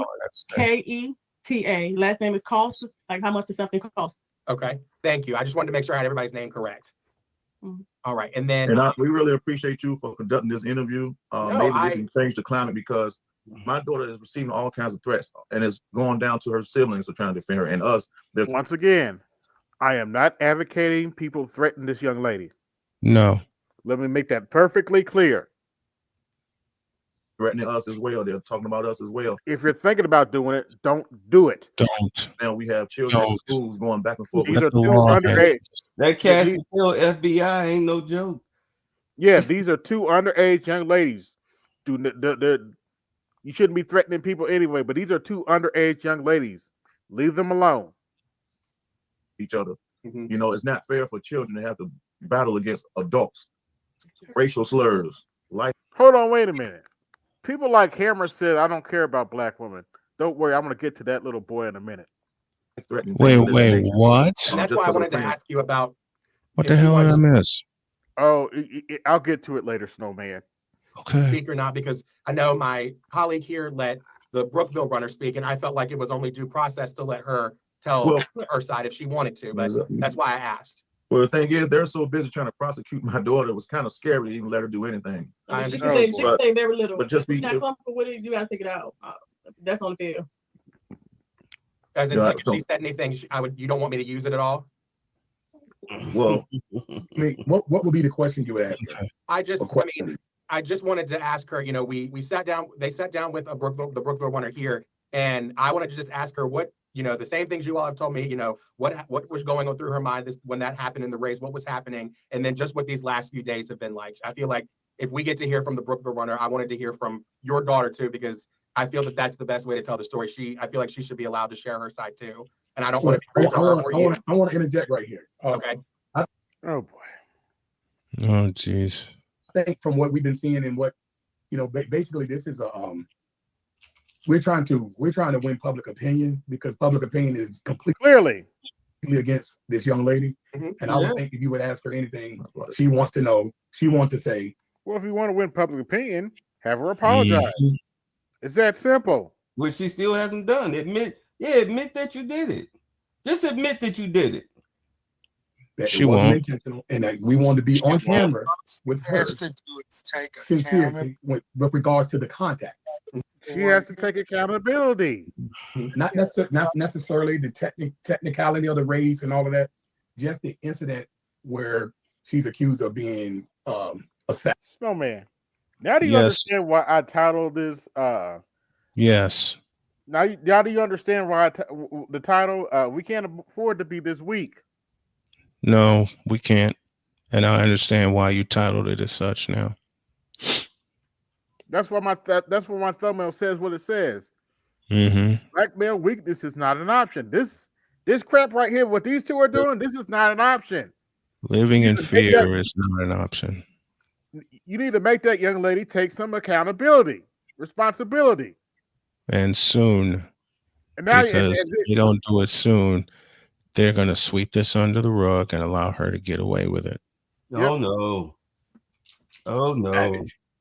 Last name is Cost. Like how much does something cost? Okay. Thank you. I just wanted to make sure I had everybody's name correct. Mm-hmm. All right. And then we really appreciate you for conducting this interview. Maybe we can change the climate because my daughter is receiving all kinds of threats and it's going down to her siblings who are trying to defend her and us. Once again, I am not advocating people threaten this young lady. No. Let me make that perfectly clear. Threatening us as well. They're talking about us as well. If you're thinking about doing it, don't do it. Don't. Now we have children in schools going back and forth. These are two underage. That cash still FBI ain't no joke. Yeah, these are two underage young ladies. You shouldn't be threatening people anyway, but these are two underage young ladies. Leave them alone. Each other. Mm-hmm. It's not fair for children to have to battle against adults. Racial slurs. Hold on, wait a minute. People like Hammer said, I don't care about black women. Don't worry, I'm going to get to that little boy in a minute. threatening. Wait, things of that wait, nature. what? And that's Just why I because of wanted to friends. ask you about What if the you hell did I wanted to miss? Oh, I'll get to it later, Snowman. Okay. speak or not, because I know my colleague here let the Brookville runner speak, and I felt like it was only due process to let her tell Well, her side if she wanted to, but that's why I asked. well, the thing is, they're so busy trying to prosecute my daughter. It was kind of scary to even let her do anything. I mean, she understand. can say, she can say very little. But just if you're be, not comfortable with it, you gotta take it out. That's on the field. As in, Yeah, like, if so- she said anything, you don't want me to use it at all? well, I mean, what would be the question you would ask her? I just wanted to ask her, we sat down, they sat down with the Brookville runner here, and I wanted to just ask her what, the same things you all have told me, what was going on through her mind when that happened in the race, what was happening, and then just what these last few days have been like. I feel like if we get to hear from the Brookville runner, I wanted to hear from your daughter too, because I feel that that's the best way to tell the story. I feel like she should be allowed to share her side too. And I don't want to be rude to her or you. I want to interject right here. Okay. Oh boy. Oh jeez. I think from what we've been seeing and what, basically this is we're trying to win public opinion, because public opinion is completely Clearly against this young lady. And I would think if you would ask her anything she wants to know, she wants to say, well, if you want to win public opinion, have her apologize. It's that simple. Which she still hasn't done. Admit that you did it. Just admit that you did it. that She it wasn't won't. intentional, and that we want to be on camera with her Has to do is take sincerity with regards to the contact. She has to take accountability. Not necessarily the technicality of the race and all of that, just the incident where she's accused of being assassinated. Snowman. Now do you Yes. understand why I titled this? Yes. Now do you understand why the title? We can't afford to be this weak. No, we can't. And I understand why you titled it as such now. That's why that's why my thumbnail says what it says. Mm-hmm. Black male weakness is not an option. This crap right here, what these two are doing, this is not an option. Living in fear is not an option. You need to make that young lady take some accountability, responsibility. And soon, And now, because if they don't do it soon, they're going to sweep this under the rug and allow her to get away with it. Oh, no. Oh, no.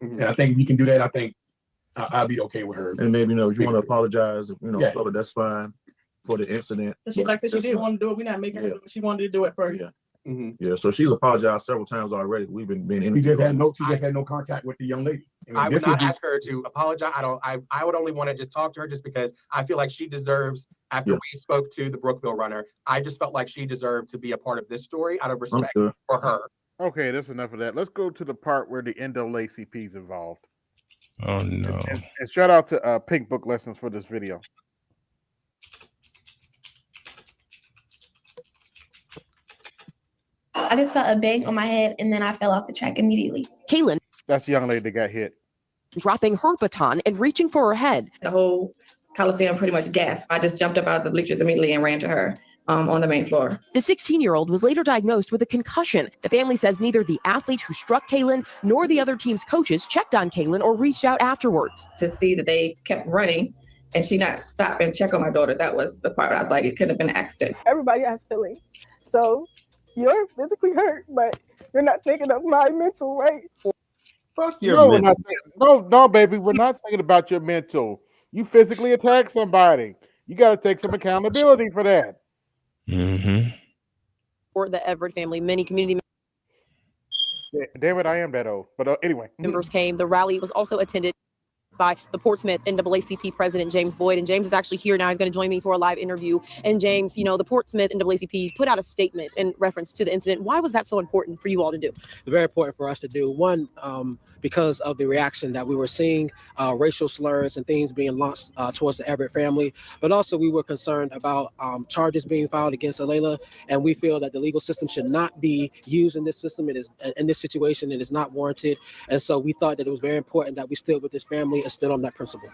And I think if you can do that, I think I'll be okay with her. And maybe, if you want to apologize, that's fine for the incident. She like said she didn't want to do it. We're not making her do it. She wanted to do it first. Yeah, so she's apologized several times already. We've been She just had no contact with the young lady. I would not ask her to apologize. I would only want to just talk to her, just because I feel like she deserves, after we spoke to the Brookville runner, I just felt like she deserved to be a part of this story out of respect for her. Okay, that's enough of that. Let's go to the part where the NAACP is involved. Oh no. And shout out to Pink Book Lessons for this video. I just felt a bang on my head, and then I fell off the track immediately. Kaylin, that's the young lady that got hit, dropping her baton and reaching for her head. The whole Colosseum pretty much gasped. I just jumped up out of the bleachers immediately and ran to her on the main floor. The 16-year-old was later diagnosed with a concussion. The family says neither the athlete who struck Kaylin nor the other team's coaches checked on Kaylin or reached out afterwards. To see that they kept running and she not stop and check on my daughter, that was the part where I was like, it couldn't have been an accident. Everybody has feelings. So you're physically hurt, but you're not thinking of my mental, right? Fuck your no, mental. No, baby, we're not thinking about your mental. You physically attacked somebody. You got to take some accountability for that. Mm-hmm. For the Everett family, many community Damn it, I am that old. But anyway. members came. The rally was also attended by the Portsmouth NAACP president, James Boyd. And James is actually here now. He's going to join me for a live interview. And James, the Portsmouth NAACP put out a statement in reference to the incident. Why was that so important for you all to do? It's very important for us to do. One, because of the reaction that we were seeing, racial slurs and things being launched towards the Everett family. But also we were concerned about charges being filed against Alayla. And we feel that the legal system should not be used in this system. It is in this situation, it is not warranted. And so we thought that it was very important that we stood with this family and stood on that principle.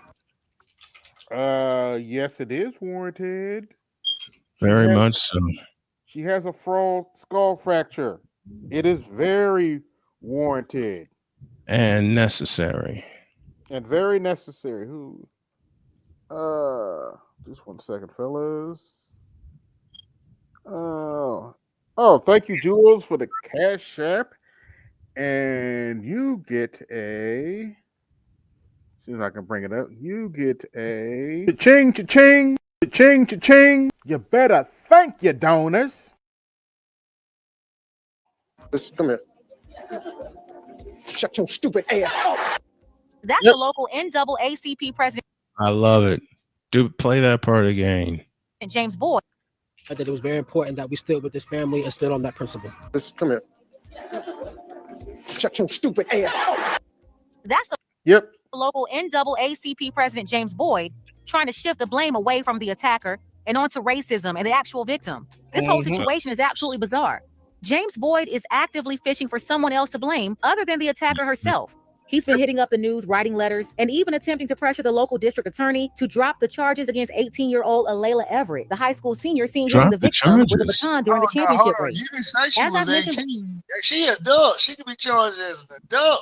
Yes, it is warranted. Very much so. She has a skull fracture. It is very warranted. And necessary. And very necessary. Just 1 second, fellas. Thank you, Jules, for the Cash App. And you get a. As soon as I can bring it up, you get a. Cha-ching, cha-ching, cha-ching, cha-ching. You better thank your donors. Come here. Shut your stupid ass up. That's the local NAACP president. I love it. Play that part again. James Boyd. I think it was very important that we stood with this family and stood on that principle. Come here. Shut your stupid ass up. That's the local NAACP president James Boyd trying to shift the blame away from the attacker and onto racism and the actual victim. This whole situation is absolutely bizarre. James Boyd is actively fishing for someone else to blame other than the attacker herself. He's been hitting up the news, writing letters, and even attempting to pressure the local district attorney to drop the charges against 18-year-old Alayla Everett, the high school senior seen hitting the victim with a baton during the championship race. You didn't say she was 18. She an adult. She can be charged as an adult.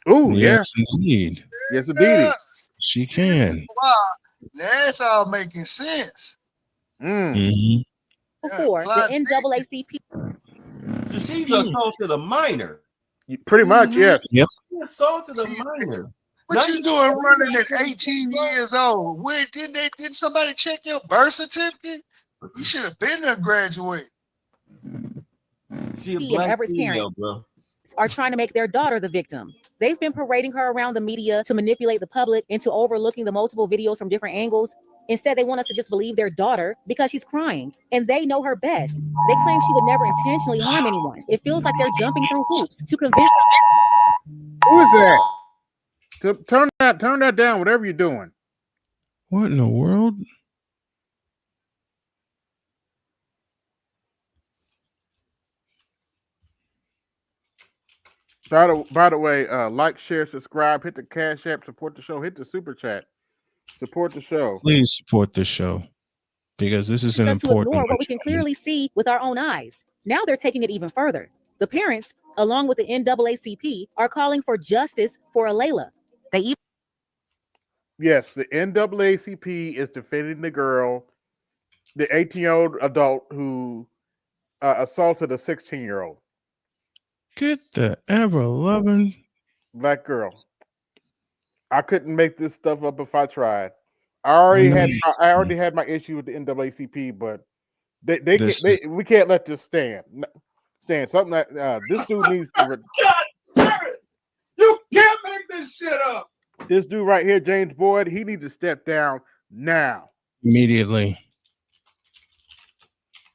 Oh, yes, indeed. Yes, indeed. She can. Wow, that's all making sense. Before the NAACP. So she's assaulted a minor. Pretty much, yes. Yep. She assaulted a minor. What you doing running at 18 years old? Where didn't somebody check your birth certificate? You should have been there graduate. She a black Everett's female, parents bro. are trying to make their daughter the victim. They've been parading her around the media to manipulate the public into overlooking the multiple videos from different angles. Instead, they want us to just believe their daughter because she's crying, and they know her best. They claim she would never intentionally harm anyone. It feels like they're jumping through hoops to convince. Who is that? Turn that down, whatever you're doing. What in the world? By the way, like, share, subscribe, hit the Cash App, support the show, hit the Super Chat. Support the show. Please support the show because this is an Us to important ignore one. what we can clearly see with our own eyes. Now they're taking it even further. The parents, along with the NAACP, are calling for justice for Alayla. They even Yes, the NAACP is defending the girl, the 18-year-old adult who assaulted a 16-year-old Get the ever-loving black girl. I couldn't make this stuff up if I tried. I already had my issue with the NAACP, but we can't let this stand. Something like this dude needs to. God damn it! You can't make this shit up. This dude right here, James Boyd, he needs to step down now. Immediately.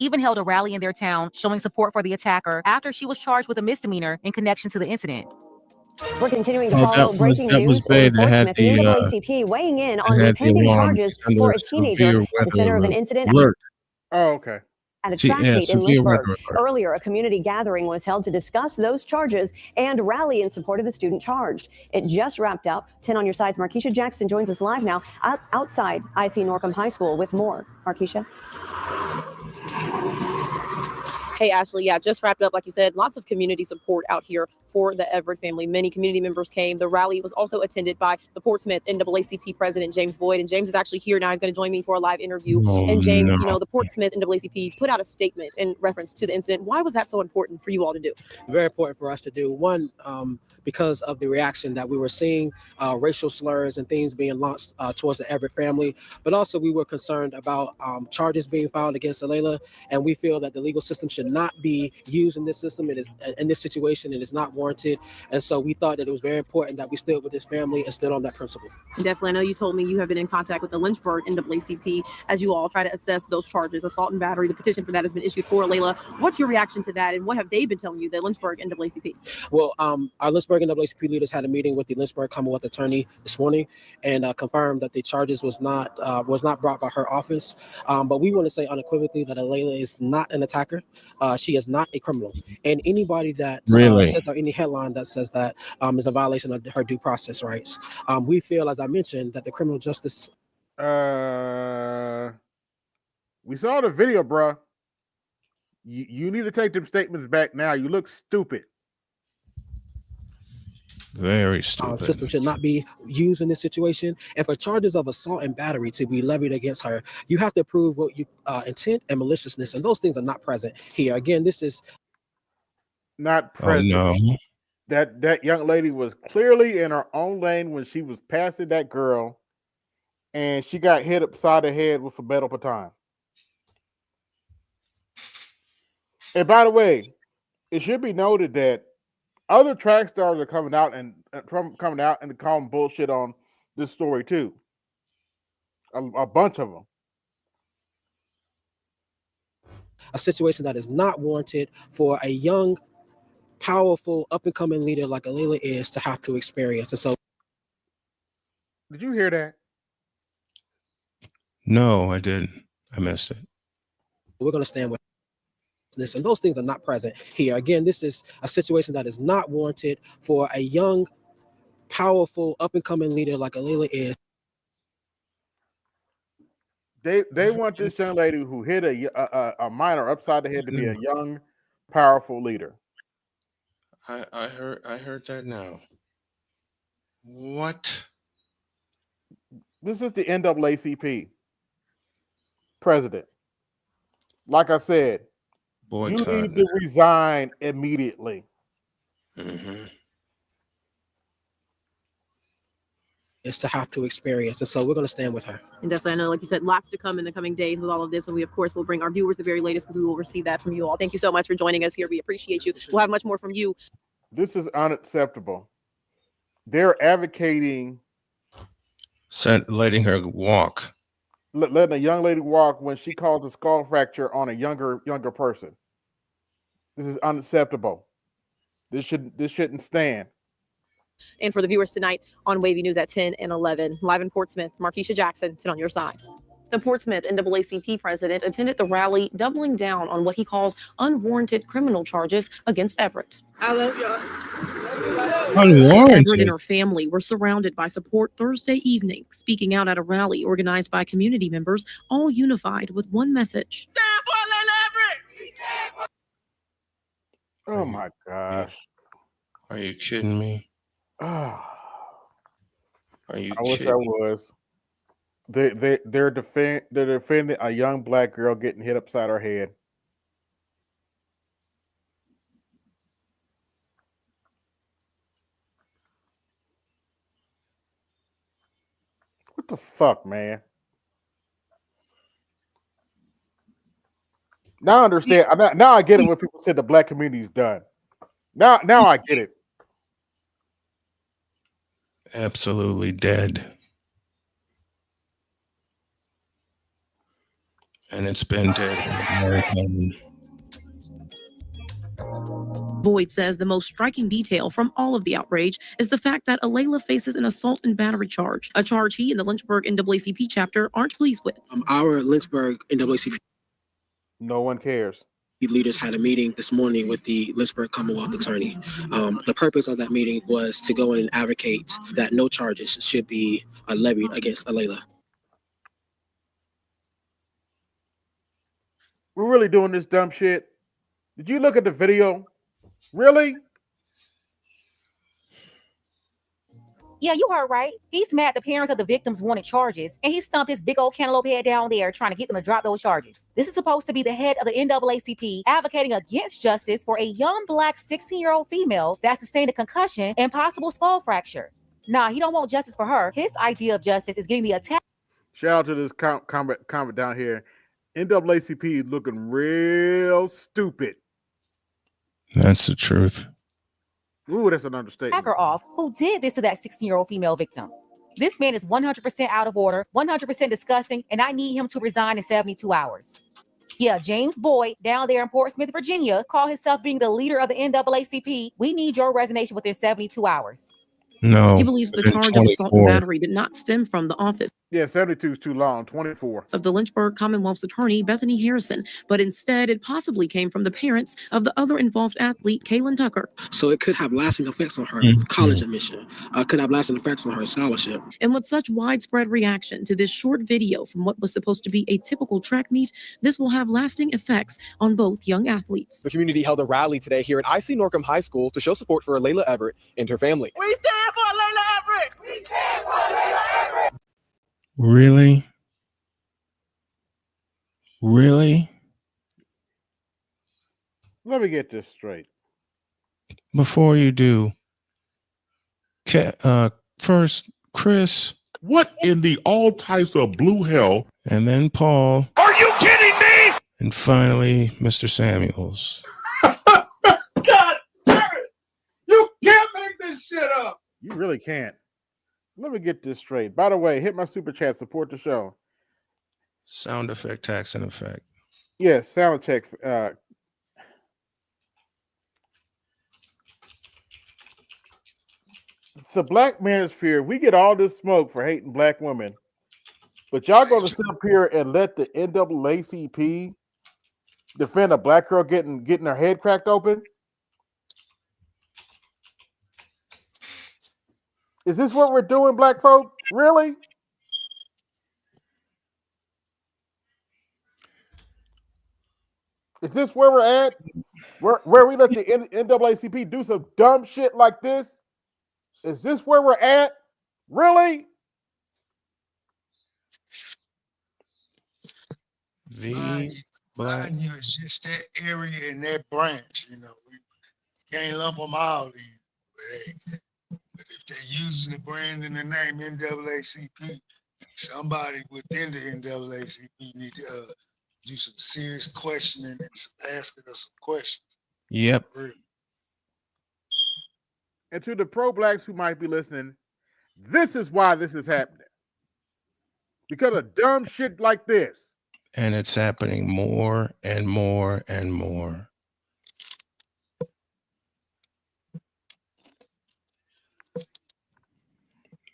even held a rally in their town showing support for the attacker after she was charged with a misdemeanor in connection to the incident. We're continuing to follow breaking news in Portsmouth. The NAACP weighing in on the pending charges for a teenager at the center of an incident. Oh, okay. At a track meet in Lynchburg. Earlier, a community gathering was held to discuss those charges and rally in support of the student charged. It just wrapped up. 10 on your sides. Markeisha Jackson joins us live now outside IC Norcom High School with more. Markeisha. Hey, Ashley. Yeah, just wrapped up. Like you said, lots of community support out here for the Everett family. Many community members came. The rally was also attended by the Portsmouth NAACP president, James Boyd. And James is actually here now. He's going to join me for a live interview. And James, you know, the Portsmouth NAACP put out a statement in reference to the incident. Why was that so important for you all to do? Very important for us to do. One, because of the reaction that we were seeing, racial slurs and things being launched towards the Everett family. But also we were concerned about charges being filed against Alayla. And we feel that the legal system should not be used in this system. It is in this situation. It is not warranted. And so we thought that it was very important that we stood with this family and stood on that principle. Definitely. I know you told me you have been in contact with the Lynchburg NAACP as you all try to assess those charges, assault and battery. The petition for that has been issued for Alayla. What's your reaction to that? And what have they been telling you, the Lynchburg NAACP? Well, our Lynchburg NAACP leaders had a meeting with the Lynchburg Commonwealth attorney this morning and confirmed that the charges was not brought by her office. But we want to say unequivocally that Alayla is not an attacker. She is not a criminal. And anybody that says or any headline that says that is a violation of her due process rights. We feel, as I mentioned, that the criminal justice. We saw the video, bruh. You need to take them statements back now. You look stupid. Very stupid. System should not be used in this situation. And for charges of assault and battery to be levied against her, you have to prove what you intent and maliciousness, and those things are not present here. Again, this is not present. Oh, no. That young lady was clearly in her own lane when she was passing that girl, and she got hit upside the head with a metal baton. And by the way, it should be noted that other track stars are coming out and calling bullshit on this story too. A bunch of them. a situation that is not warranted for a young, powerful, up-and-coming leader like Alayla is to have to experience. And so, did you hear that? No, I didn't. I missed it. We're going to stand with this, and those things are not present here. Again, this is a situation that is not warranted for a young, powerful, up-and-coming leader like Alayla is. They want this young lady who hit a minor upside the head to be a young, powerful leader. I heard that now. What? This is the NAACP president. Like I said, you need to resign immediately. Mm-hmm. Is to have to experience. And so we're going to stand with her. And definitely, I know, like you said, lots to come in the coming days with all of this. And we, of course, will bring our viewers the very latest because we will receive that from you all. Thank you so much for joining us here. We appreciate you. We'll have much more from you. This is unacceptable. They're advocating letting her walk. Letting a young lady walk when she caused a skull fracture on a younger person. This is unacceptable. This shouldn't stand. And for the viewers tonight on Wavy News at 10 and 11, live in Portsmouth, Markeisha Jackson, 10 on your side. The Portsmouth NAACP president attended the rally, doubling down on what he calls unwarranted criminal charges against Everett. I love y'all. Everett and her family were surrounded by support Thursday evening, speaking out at a rally organized by community members, all unified with one message. Oh my gosh. Are you kidding me? Are you I wish I kidding? was. They're defending a young black girl getting hit upside her head. What the fuck, man? Now I understand. Now I get it when people said the black community is done. Now I get it. Absolutely dead. And it's been dead. Boyd says the most striking detail from all of the outrage is the fact that Alayla faces an assault and battery charge, a charge he and the Lynchburg NAACP chapter aren't pleased with. Our Lynchburg NAACP No one cares. Leaders had a meeting this morning with the Lynchburg Commonwealth Attorney. The purpose of that meeting was to go in and advocate that no charges should be levied against Alayla. We're really doing this dumb shit. Did you look at the video? Really? Yeah, you heard right. He's mad the parents of the victims wanted charges, and he stumped his big old cantaloupe head down there trying to get them to drop those charges. This is supposed to be the head of the NAACP advocating against justice for a young black 16-year-old female that sustained a concussion and possible skull fracture. Nah, he don't want justice for her. His idea of justice is getting the attack. Shout out to this comment down here. NAACP is looking real stupid. That's the truth. Ooh, that's an understatement. Attacker off who did this to that 16-year-old female victim. This man is 100% out of order, 100% disgusting, and I need him to resign in 72 hours. Yeah, James Boyd down there in Portsmouth, Virginia, called himself being the leader of the NAACP. We need your resignation within 72 hours. No. He believes the charge of assault and battery did not stem from the office. Yeah, 72 is too long. 24. Of the Lynchburg Commonwealth's attorney, Bethany Harrison, but instead it possibly came from the parents of the other involved athlete, Kaylin Tucker. So it could have lasting effects on her college admission, could have lasting effects on her scholarship. And with such widespread reaction to this short video from what was supposed to be a typical track meet, this will have lasting effects on both young athletes. The community held a rally today here at IC Norcom High School to show support for Layla Everett and her family. We stand for Layla Everett! We stand for Layla Everett! Really? Really? Let me get this straight. Before you do, first, Chris. What in the all types of blue hell? And then Paul. Are you kidding me? And finally, Mr. Samuels. God damn it! You can't make this shit up. You really can't. Let me get this straight. By the way, hit my super chat, support the show. Sound effect, tax and effect. Yes, sound check. The black manosphere, we get all this smoke for hating black women, but y'all going to sit up here and let the NAACP defend a black girl getting her head cracked open? Is this what we're doing, black folk? Really? Is this where we're at? Where we let the NAACP do some dumb shit like this? Is this where we're at? Really? Mind you, it's just that area and that branch, you know. We can't lump them all in. But if they're using the brand and the name NAACP, somebody within the NAACP need to do some serious questioning and asking us some questions. Yep. And to the pro-blacks who might be listening, this is why this is happening. Because of dumb shit like this. And it's happening more and more and more.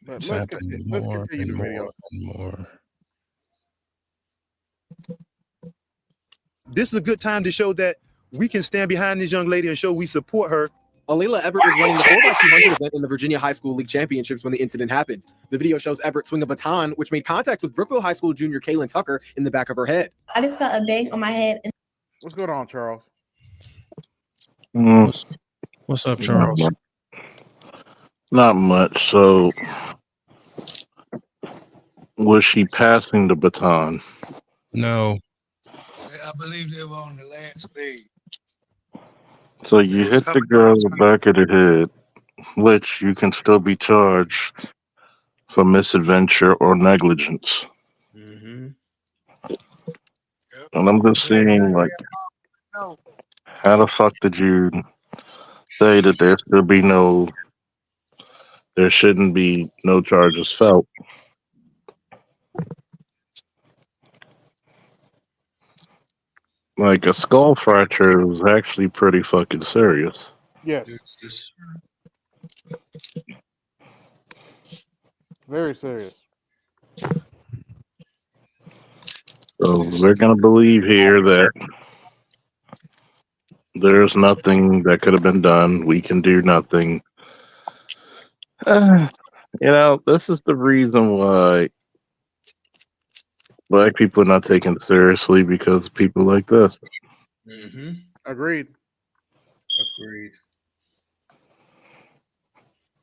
But It's let's happening continue more the and video. more and more. This is a good time to show that we can stand behind this young lady and show we support her. Layla Everett was running the 4x200 event in the Virginia High School League Championships when the incident happened. The video shows Everett swing a baton, which made contact with Brookville High School junior Kaylin Tucker in the back of her head. I just felt a bang on my head. What's going on, Charles? What's up, Charles? Not much. So, was she passing the baton? No. I believe they were on the last stage. So you hit the girl in the back of the head, which you can still be charged for misadventure or negligence. Mm-hmm. And I'm just saying, like, how the fuck did you say that there shouldn't be no charges felt? Like, a skull fracture was actually pretty fucking serious. Yes. Very serious. So they're going to believe here that there's nothing that could have been done. We can do nothing. This is the reason why black people are not taken seriously, because of people like this. Mm-hmm. Agreed.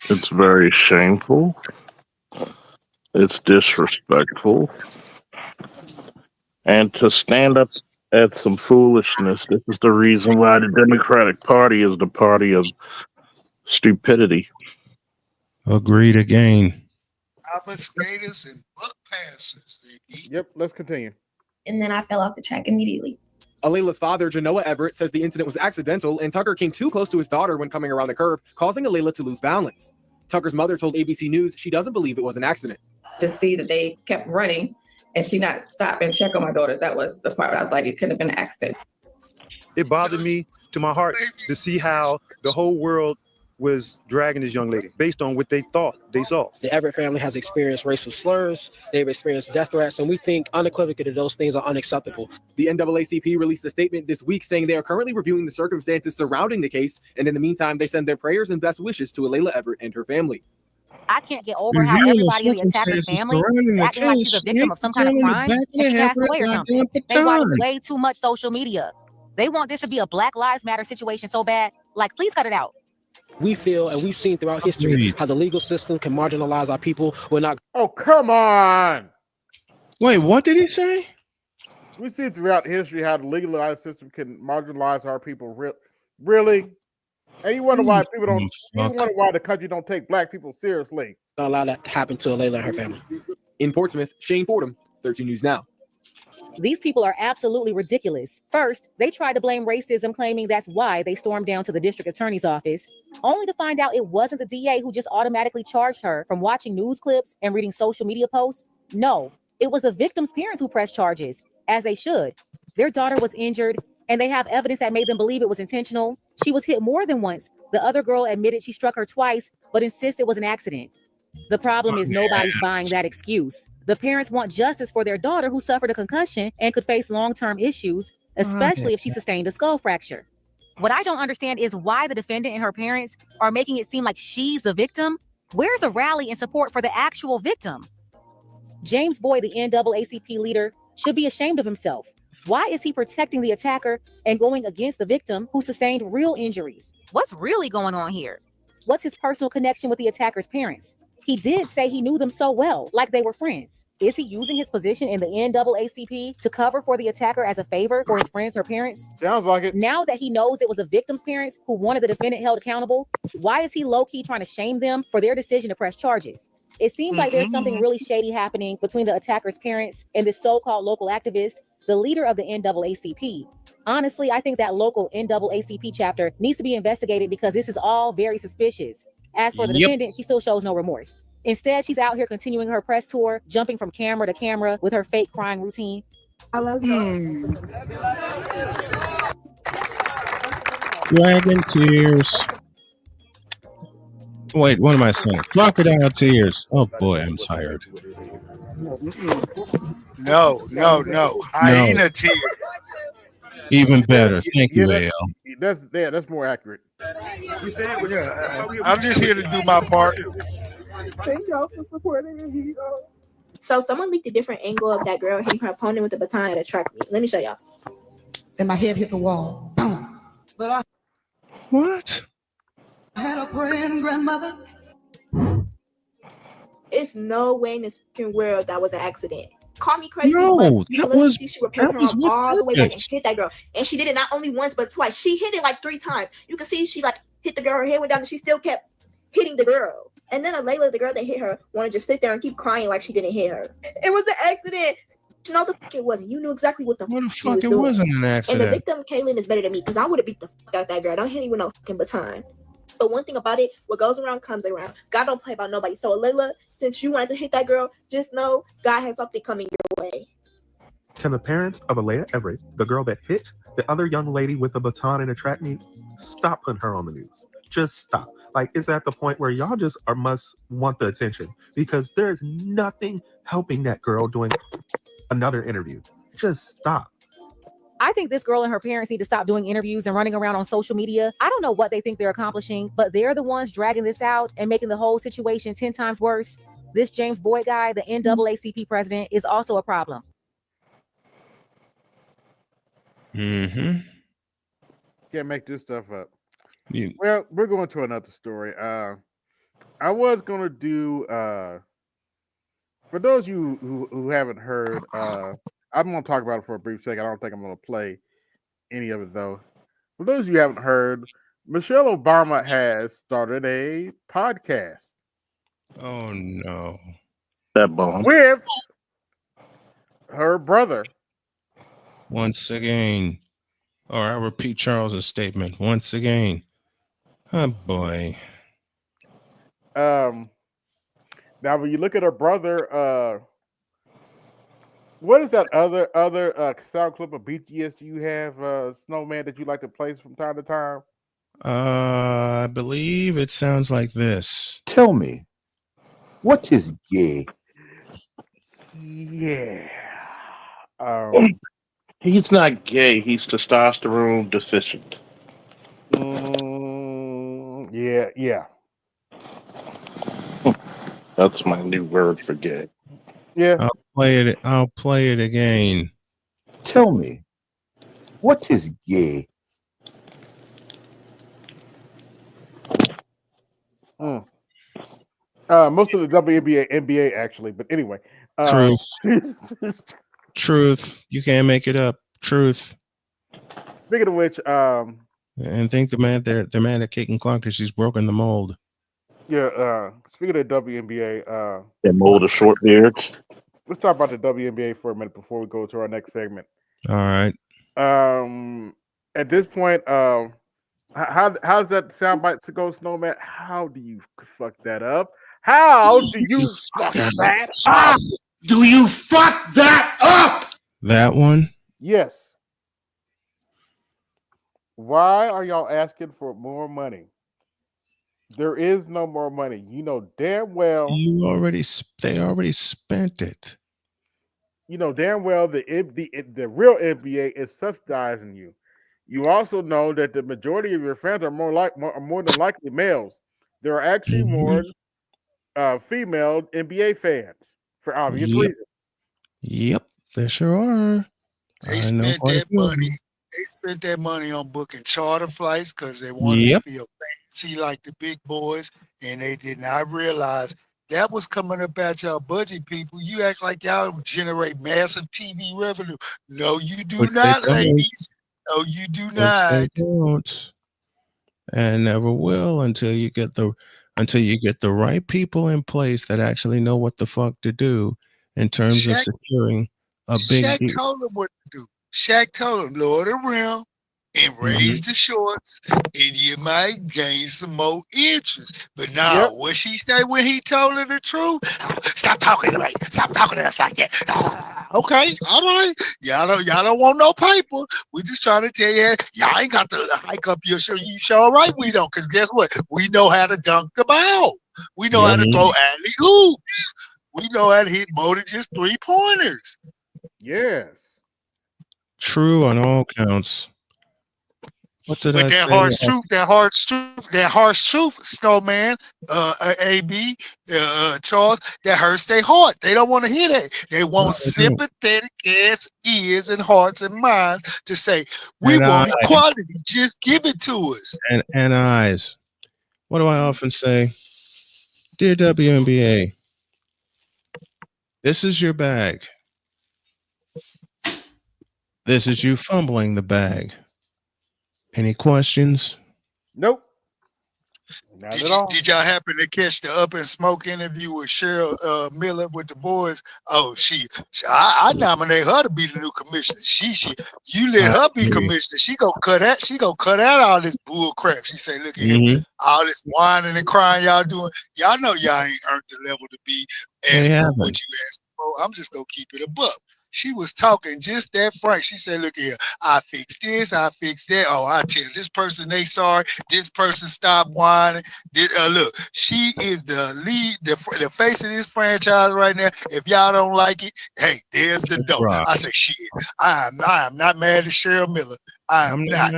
It's very shameful. It's disrespectful. And to stand up at some foolishness, this is the reason why the Democratic Party is the party of stupidity. Agreed again. Alpha skaters and buck passers. Yep, let's continue. And then I fell off the track immediately. Alayla's father, Genoa Everett, says the incident was accidental and Tucker came too close to his daughter when coming around the curve, causing Alayla to lose balance. Tucker's mother told ABC News she doesn't believe it was an accident. To see that they kept running and she not stop and check on my daughter, that was the part where I was like, it couldn't have been an accident. It bothered me to my heart to see how the whole world was dragging this young lady based on what they thought they saw. The Everett family has experienced racial slurs, they've experienced death threats, and we think unequivocally that those things are unacceptable. The NAACP released a statement this week saying they are currently reviewing the circumstances surrounding the case, and in the meantime, they send their prayers and best wishes to Layla Everett and her family. I can't get over how everybody in the attacker's family is acting like she's a victim of some kind of crime and she passed away or something. They watch way too much social media. They want this to be a Black Lives Matter situation so bad. Like, please cut it out. We feel, and we've seen throughout history, how the legal system can marginalize our people. We're not. Oh, come on. Wait, what did he say? We see throughout history how the legalized system can marginalize our people. Really? And you wonder why people don't. You wonder why the country don't take Black people seriously. Don't allow that to happen to Layla and her family. In Portsmouth, Shane Fordham, 13 News Now. These people are absolutely ridiculous. First, they tried to blame racism, claiming that's why they stormed down to the district attorney's office, only to find out it wasn't the DA who just automatically charged her from watching news clips and reading social media posts. No, it was the victim's parents who pressed charges, as they should. Their daughter was injured, and they have evidence that made them believe it was intentional. She was hit more than once. The other girl admitted she struck her twice, but insists it was an accident. The problem is nobody's buying that excuse. The parents want justice for their daughter who suffered a concussion and could face long-term issues, especially if she sustained a skull fracture. What I don't understand is why the defendant and her parents are making it seem like she's the victim. Where's the rally and support for the actual victim? James Boyd, the NAACP leader, should be ashamed of himself. Why is he protecting the attacker and going against the victim who sustained real injuries? What's really going on here? What's his personal connection with the attacker's parents? He did say he knew them so well, like they were friends. Is he using his position in the NAACP to cover for the attacker as a favor for his friends or parents? Sounds like it. Now that he knows it was the victim's parents who wanted the defendant held accountable, why is he low-key trying to shame them for their decision to press charges? It seems like there's something really shady happening between the attacker's parents and this so-called local activist, the leader of the NAACP. Honestly, I think that local NAACP chapter needs to be investigated because this is all very suspicious. As for the defendant, she still shows no remorse. Instead, she's out here continuing her press tour, jumping from camera to camera with her fake crying routine. I love you. Dragon tears. Wait, what am I saying? Crocodile tears. Oh boy, I'm tired. No. Hyena tears. Even better. Thank you, AL. That's more accurate. I'm just here to do my part. Thank y'all for supporting me. So someone leaked a different angle of that girl hitting her opponent with a baton at a track meet. Let me show y'all. And my head hit the wall. Boom. But What? I had a praying grandmother. It's no way in this fucking world that was an accident. Call me crazy, No, but that was she repaired her with arm all the way back and purpose. hit that girl. And she did it not only once but twice. She hit it like 3 times. You can see she like hit the girl, her head went down, and she still kept hitting the girl. And then Layla, the girl that hit her, wanted to just sit there and keep crying like she didn't hit her. It was an accident. No, the fuck it wasn't. You knew exactly what the Fuck, it wasn't an And the accident. victim, Kaylin, is better than me because I would have beat the fuck out that girl. Don't hit me with no fucking baton. But one thing about it, what goes around comes around. God don't play about nobody. So Layla, since you wanted to hit that girl, just know God has something coming your way. Can the parents of Alea Everett, the girl that hit the other young lady with a baton in a track meet, stop putting her on the news? Just stop. Like, it's at the point where y'all just must want the attention because there's nothing helping that girl doing another interview. Just stop. I think this girl and her parents need to stop doing interviews and running around on social media. I don't know what they think they're accomplishing, but they're the ones dragging this out and making the whole situation 10 times worse. This James Boyd guy, the NAACP president, is also a problem. Mm-hmm. Can't make this stuff up. Yeah. Well, we're going to another story. I was going to do, for those of you who haven't heard, I'm going to talk about it for a brief second. I don't think I'm going to play any of it, though. For those of you who haven't heard, Michelle Obama has started a podcast. Oh, no. That bomb. With her brother. Once again. Or I repeat Charles's statement. Once again. Oh, boy. Now, when you look at her brother, what is that other sound clip of BTS you have, Snowman, that you like to play from time to time? I believe it sounds like this. Tell me, what is gay? Yeah. He's not gay. He's testosterone deficient. Yeah. That's my new word for gay. Yeah. I'll play it again. Tell me, what is gay? Most of the WNBA, NBA actually, but anyway. Truth. Truth. You can't make it up. Truth. Speaking of which, and think they're mad at Caitlin Clark because she's broken the mold. Yeah, speaking of WNBA, That mold of short beards. let's talk about the WNBA for a minute before we go to our next segment. All right. At this point, how's that soundbite to go, Snowman? How do you fuck that up? How do you fuck that up? Do you fuck that up? That one? Yes. Why are y'all asking for more money? There is no more money. You know damn well. They already spent it. You know damn well the real NBA is subsidizing you. You also know that the majority of your fans are more than likely males. There are actually more female NBA fans for obvious reasons. Yep, there sure are. They spent that money. They spent that money on booking charter flights because they wanted to feel fancy like the big boys, and they did not realize that was coming up at y'all budget, people. You act like y'all generate massive TV revenue. No, you do not, ladies. No, you do not. They don't. And never will until you get the right people in place that actually know what the fuck to do in terms of securing a big Shaq deal. told him what to do. Shaq told him, lower the rim and raise the shorts, and you might gain some more interest. But now, what she say when he told her the truth? Stop talking to me. Stop talking to us like that. Okay, all right. Y'all don't want no paper. We just trying to tell you, y'all ain't got to hike up your show. You sure right we don't, because guess what? We know how to dunk the ball. We know how to throw alley hoops. We know how to hit more than just 3-pointers. Yes. True on all counts. What's it? But that harsh truth, Snowman, AB, Charles, that hurts their heart. They don't want to hear that. They want sympathetic ass ears and hearts and minds to say, we want equality. Just give it to us. And eyes. What do I often say? Dear WNBA, this is your bag. This is you fumbling the bag. Any questions? Nope. Not at all. Did y'all happen to catch the Up and Smoke interview with Cheryl Miller with the boys? Oh, I nominate her to be the new commissioner. You let her be commissioner. She go cut out all this bull crap. She say, look here, all this whining and crying y'all doing. Y'all know y'all ain't earned the level to be asking for what you asking for. I'm just gonna keep it a buck. She was talking just that frank. She said, look here, I fixed this, I fixed that. Oh, I tell this person they sorry. This person stopped whining. Look, she is the lead, the face of this franchise right now. If y'all don't like it, hey, there's the door. I say, shit, I am not mad at Cheryl Miller. I'm not.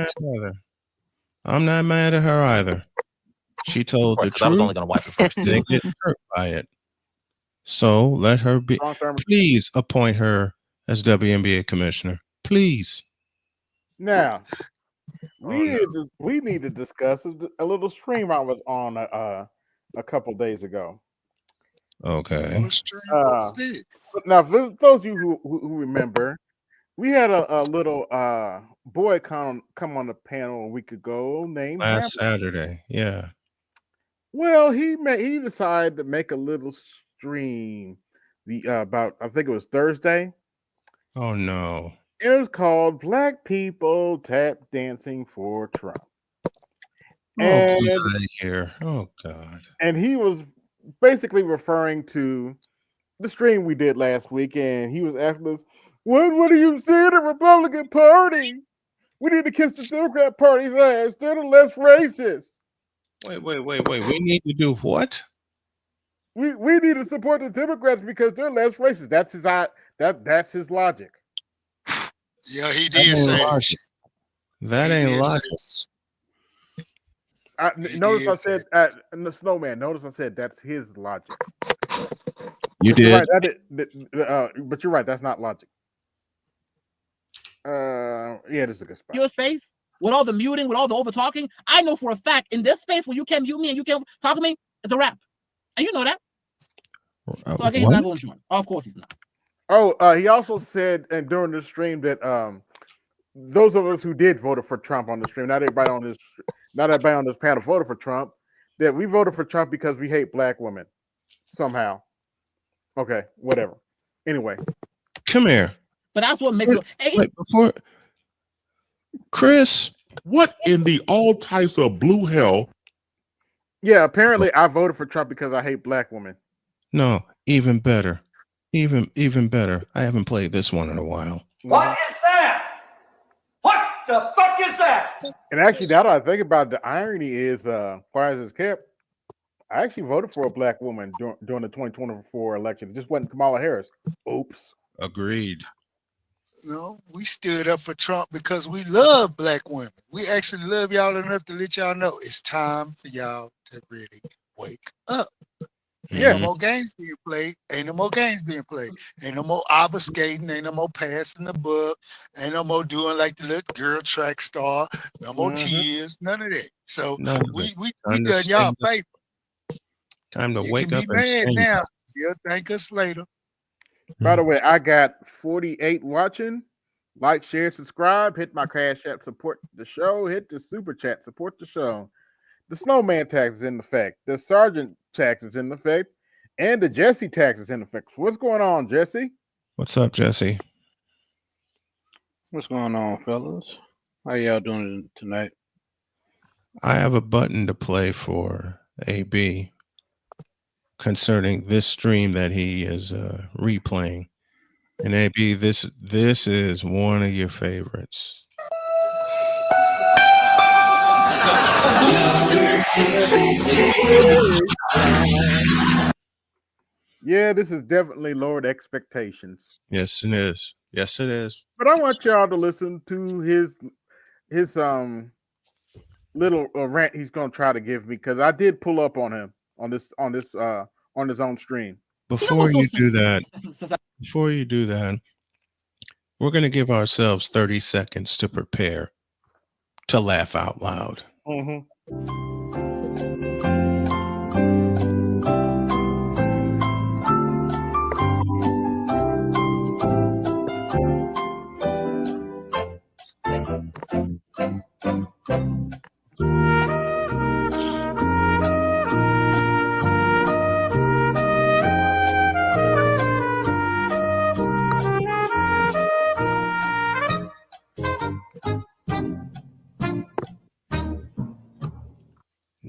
I'm not mad at her either. She told the truth. I was only going to wipe it first. Didn't get hurt by it. So let her be. Please appoint her as WNBA commissioner. Please. Now, we need to discuss a little stream I was on a couple days ago. Okay. Now, for those of you who remember, we had a little boy come on the panel a week ago named Last Saturday. Yeah. Well, he decided to make a little stream about, I think it was Thursday. Oh no. It was called Black People Tap Dancing for Trump. Get out of here. Oh God. And he was basically referring to the stream we did last week, and he was asking us, what do you see in the Republican Party? We need to kiss the Democrat Party's ass. They're the less racist. Wait. We need to do what? We need to support the Democrats because they're less racist. That's his logic. Yeah, he did say that shit. That He ain't did say logic. Notice I said the Snowman. Notice I said that's his logic. You But did. You're right. But you're right. That's not logic. Yeah, this is a good spot. Your space with all the muting, with all the over talking. I know for a fact in this space where you can't mute me and you can't talk to me, it's a wrap, and you know that. So I guess he's not going to join. Of course he's not. Oh, he also said, and during the stream, that those of us who did vote for Trump on the stream, not everybody on this panel voted for Trump, that we voted for Trump because we hate black women somehow. Okay, whatever. Anyway, come here. But that's what makes wait before Chris. What in the all types of blue hell? Yeah, apparently I voted for Trump because I hate black women. No, even better. Even better. I haven't played this one in a while. What is that? What the fuck is that? And actually, now that I think about it, the irony is, quiet as it's kept, I actually voted for a black woman during the 2024 election. It just wasn't Kamala Harris. Oops. Agreed. No, we stood up for Trump because we love black women. We actually love y'all enough to let y'all know it's time for y'all to really wake up. Ain't no more games being played. Ain't no more games being played. Ain't no more obfuscating. Ain't no more passing the book. Ain't no more doing like the little girl track star. No more tears. None of that. So we done y'all a favor. Time to You wake can up be mad and now. You'll thank us later. By the way, I got 48 watching. Like, share, subscribe. Hit my Cash App, support the show. Hit the Super Chat, support the show. The Snowman tax is in effect. The Sergeant tax is in effect. And the Jesse tax is in effect. So what's going on, Jesse? What's up, Jesse? What's going on, fellas? How y'all doing tonight? I have a button to play for AB concerning this stream that he is replaying. And AB, this is one of your favorites. Yeah, this is definitely lowered expectations. Yes, it is. Yes, it is. But I want y'all to listen to his little rant he's gonna try to give me, because I did pull up on him on his own stream. Before you do that, we're going to give ourselves 30 seconds to prepare to laugh out loud.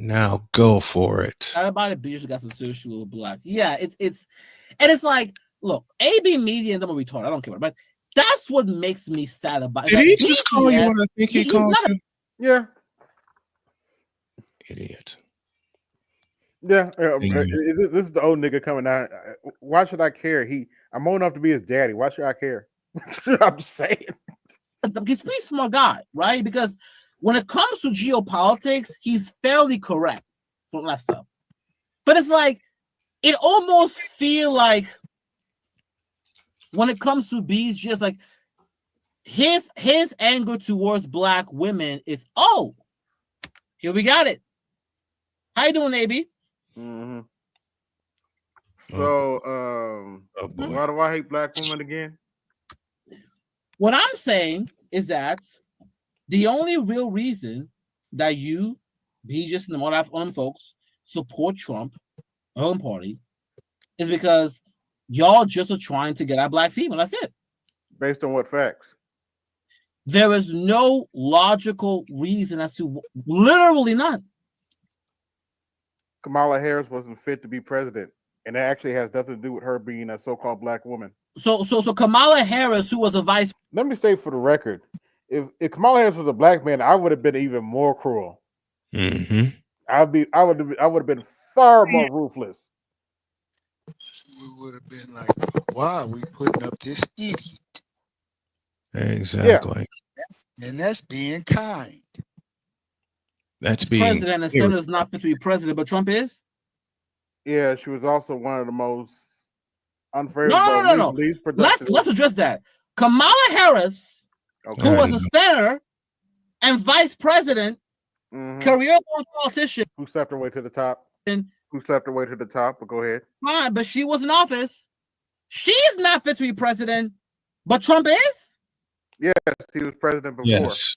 Now go for it. Everybody bitch got some social black. Yeah, it's like, look, AB media and them are retarded. I don't care, but that's what makes me sad about it. Did he just call you what I think he called you? Yeah. Idiot. Yeah, this is the old nigga coming out. Why should I care? I'm old enough to be his daddy. Why should I care? I'm just saying. He's a pretty smart guy, right? Because when it comes to geopolitics, he's fairly correct from that stuff. But it's like, it almost feel like when it comes to bees, just like his anger towards black women is, oh, here we got it. How you doing, AB? Mm-hmm. So, why do I hate black women again? What I'm saying is that the only real reason that you, Beavis and all that other folks, support Trump, own party, is because y'all just are trying to get our black female. That's it. Based on what facts? There is no logical reason as to, literally none. Kamala Harris wasn't fit to be president, and that actually has nothing to do with her being a so-called black woman. So Kamala Harris, who was a vice. Let me say for the record, if Kamala Harris was a black man, I would have been even more cruel. Mm-hmm. I would have been far more ruthless. We would have been like, why are we putting up this idiot? Exactly. And that's being kind. That's being president and Senator's not fit to be president, but Trump is. Yeah, she was also one of the most unfavorable, No. least productive. Let's address that. Kamala Harris, who was a senator and vice president, career politician, who slept her way to the top. Who slept her way to the top? But go ahead. Fine, but she was in office. She's not fit to be president, but Trump is. Yes, he was president before. Yes.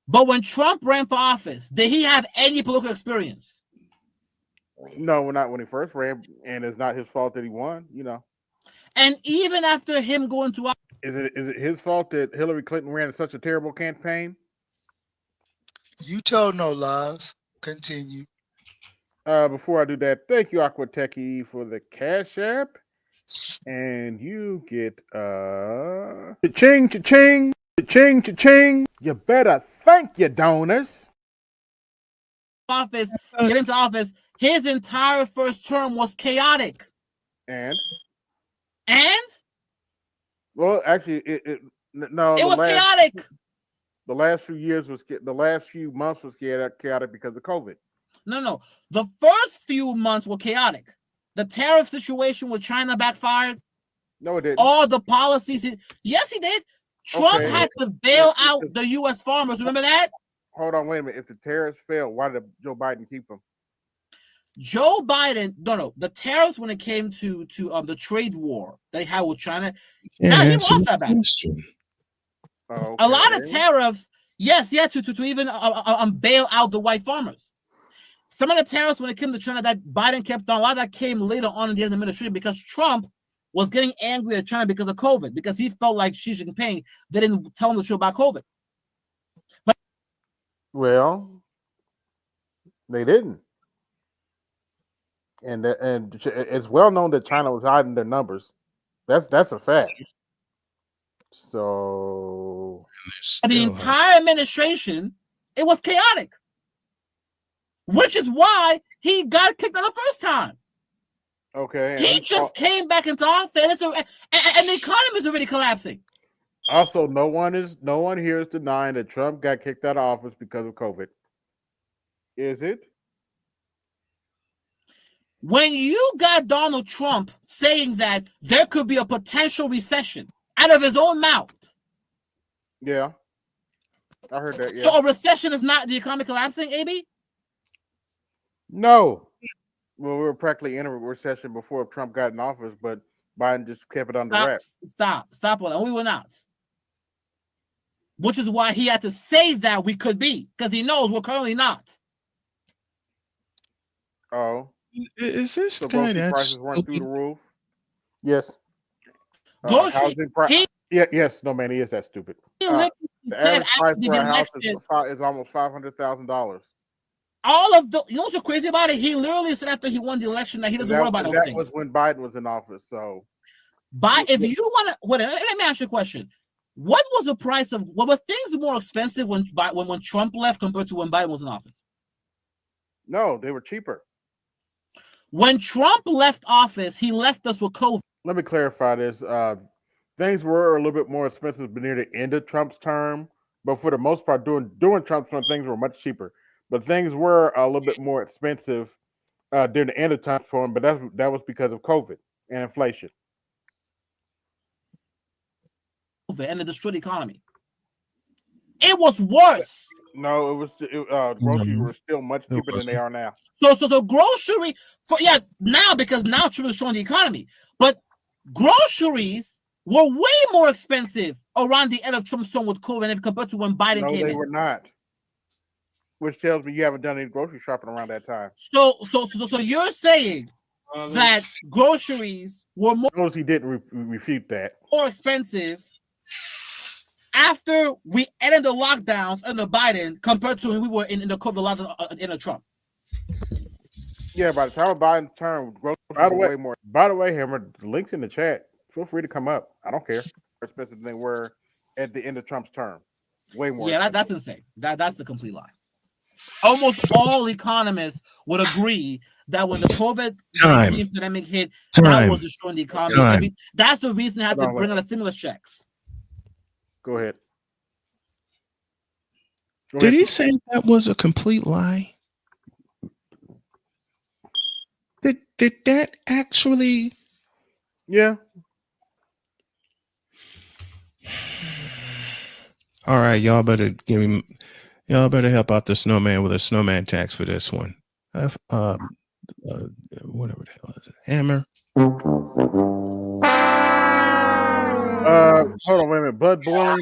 But when Trump ran for office, did he have any political experience? No, not when he first ran, and it's not his fault that he won. You know. And even after him going to office, is it his fault that Hillary Clinton ran such a terrible campaign? You told no lies. Continue. Before I do that, thank you, Aqua Techie, for the Cash App. And you get cha-ching, cha-ching, cha-ching, cha-ching. You better thank your donors. Get into office, his entire first term was chaotic. And? Well, actually, it was chaotic. The last few months was chaotic because of COVID. No. The first few months were chaotic. The tariff situation with China backfired. No, it didn't. All the policies. Yes, he did. Trump had to bail out the U.S. farmers. Remember that? Hold on, wait a minute. If the tariffs failed, why did Joe Biden keep them? Joe Biden, no. The tariffs when it came to the trade war they had with China, he lost that battle. Okay. A lot of tariffs, yes, to even bail out the white farmers. Some of the tariffs when it came to China that Biden kept on, a lot of that came later on in the administration because Trump was getting angry at China because of COVID, because he felt like Xi Jinping didn't tell him the truth about COVID. Well, they didn't. And it's well known that China was hiding their numbers. That's a fact. So the entire administration, it was chaotic, which is why he got kicked out the first time. Okay, he just came back into office, and the economy is already collapsing. Also, no one here is denying that Trump got kicked out of office because of COVID. Is it? When you got Donald Trump saying that there could be a potential recession out of his own mouth. Yeah. I heard that, yeah. So a recession is not the economy collapsing, AB? No. Well, we were practically in a recession before Trump got in office, but Biden just kept it under wraps. Stop on that. We were not. Which is why he had to say that we could be, because he knows we're currently not. Oh. Is this so guy grocery prices weren't through the roof? Yes. Yes. No, man, he is that stupid. The average price for a house is almost $500,000. All of the, you know what's so crazy about it? He literally said after he won the election that he doesn't worry about those things. That was when Biden was in office. So, if you want to, let me ask you a question. What was the price of? What were things more expensive when Trump left compared to when Biden was in office? No, they were cheaper. When Trump left office, he left us with COVID. Let me clarify this. Things were a little bit more expensive near the end of Trump's term, but for the most part, during Trump's term, things were much cheaper. But things were a little bit more expensive during the end of Trump's term, but that was because of COVID and inflation. And it destroyed the economy. It was worse. No, groceries were still much cheaper than they are now. So grocery now because now Trump is destroying the economy, but groceries were way more expensive around the end of Trump's term with COVID if compared to when Biden came in. No, they were not. Which tells me you haven't done any grocery shopping around that time. So you're saying that groceries were more? Notice he didn't refute that. More expensive after we ended the lockdowns under Biden compared to when we were in the COVID lockdown in Trump. Yeah, by the time of Biden's term, groceries were way more. By the way, Hammer, the links in the chat. Feel free to come up. I don't care. More expensive than they were at the end of Trump's term. Way more. Yeah, that's insane. That's the complete lie. Almost all economists would agree that when the COVID-19 pandemic hit, that was destroying the economy. That's the reason they had to bring out the stimulus checks. Go ahead. Did he say that was a complete lie? Did that actually? Yeah. All right, y'all better help out the snowman with a snowman tax for this one. Whatever the hell is it? Hammer. Hold on, wait a minute. Blood boiling.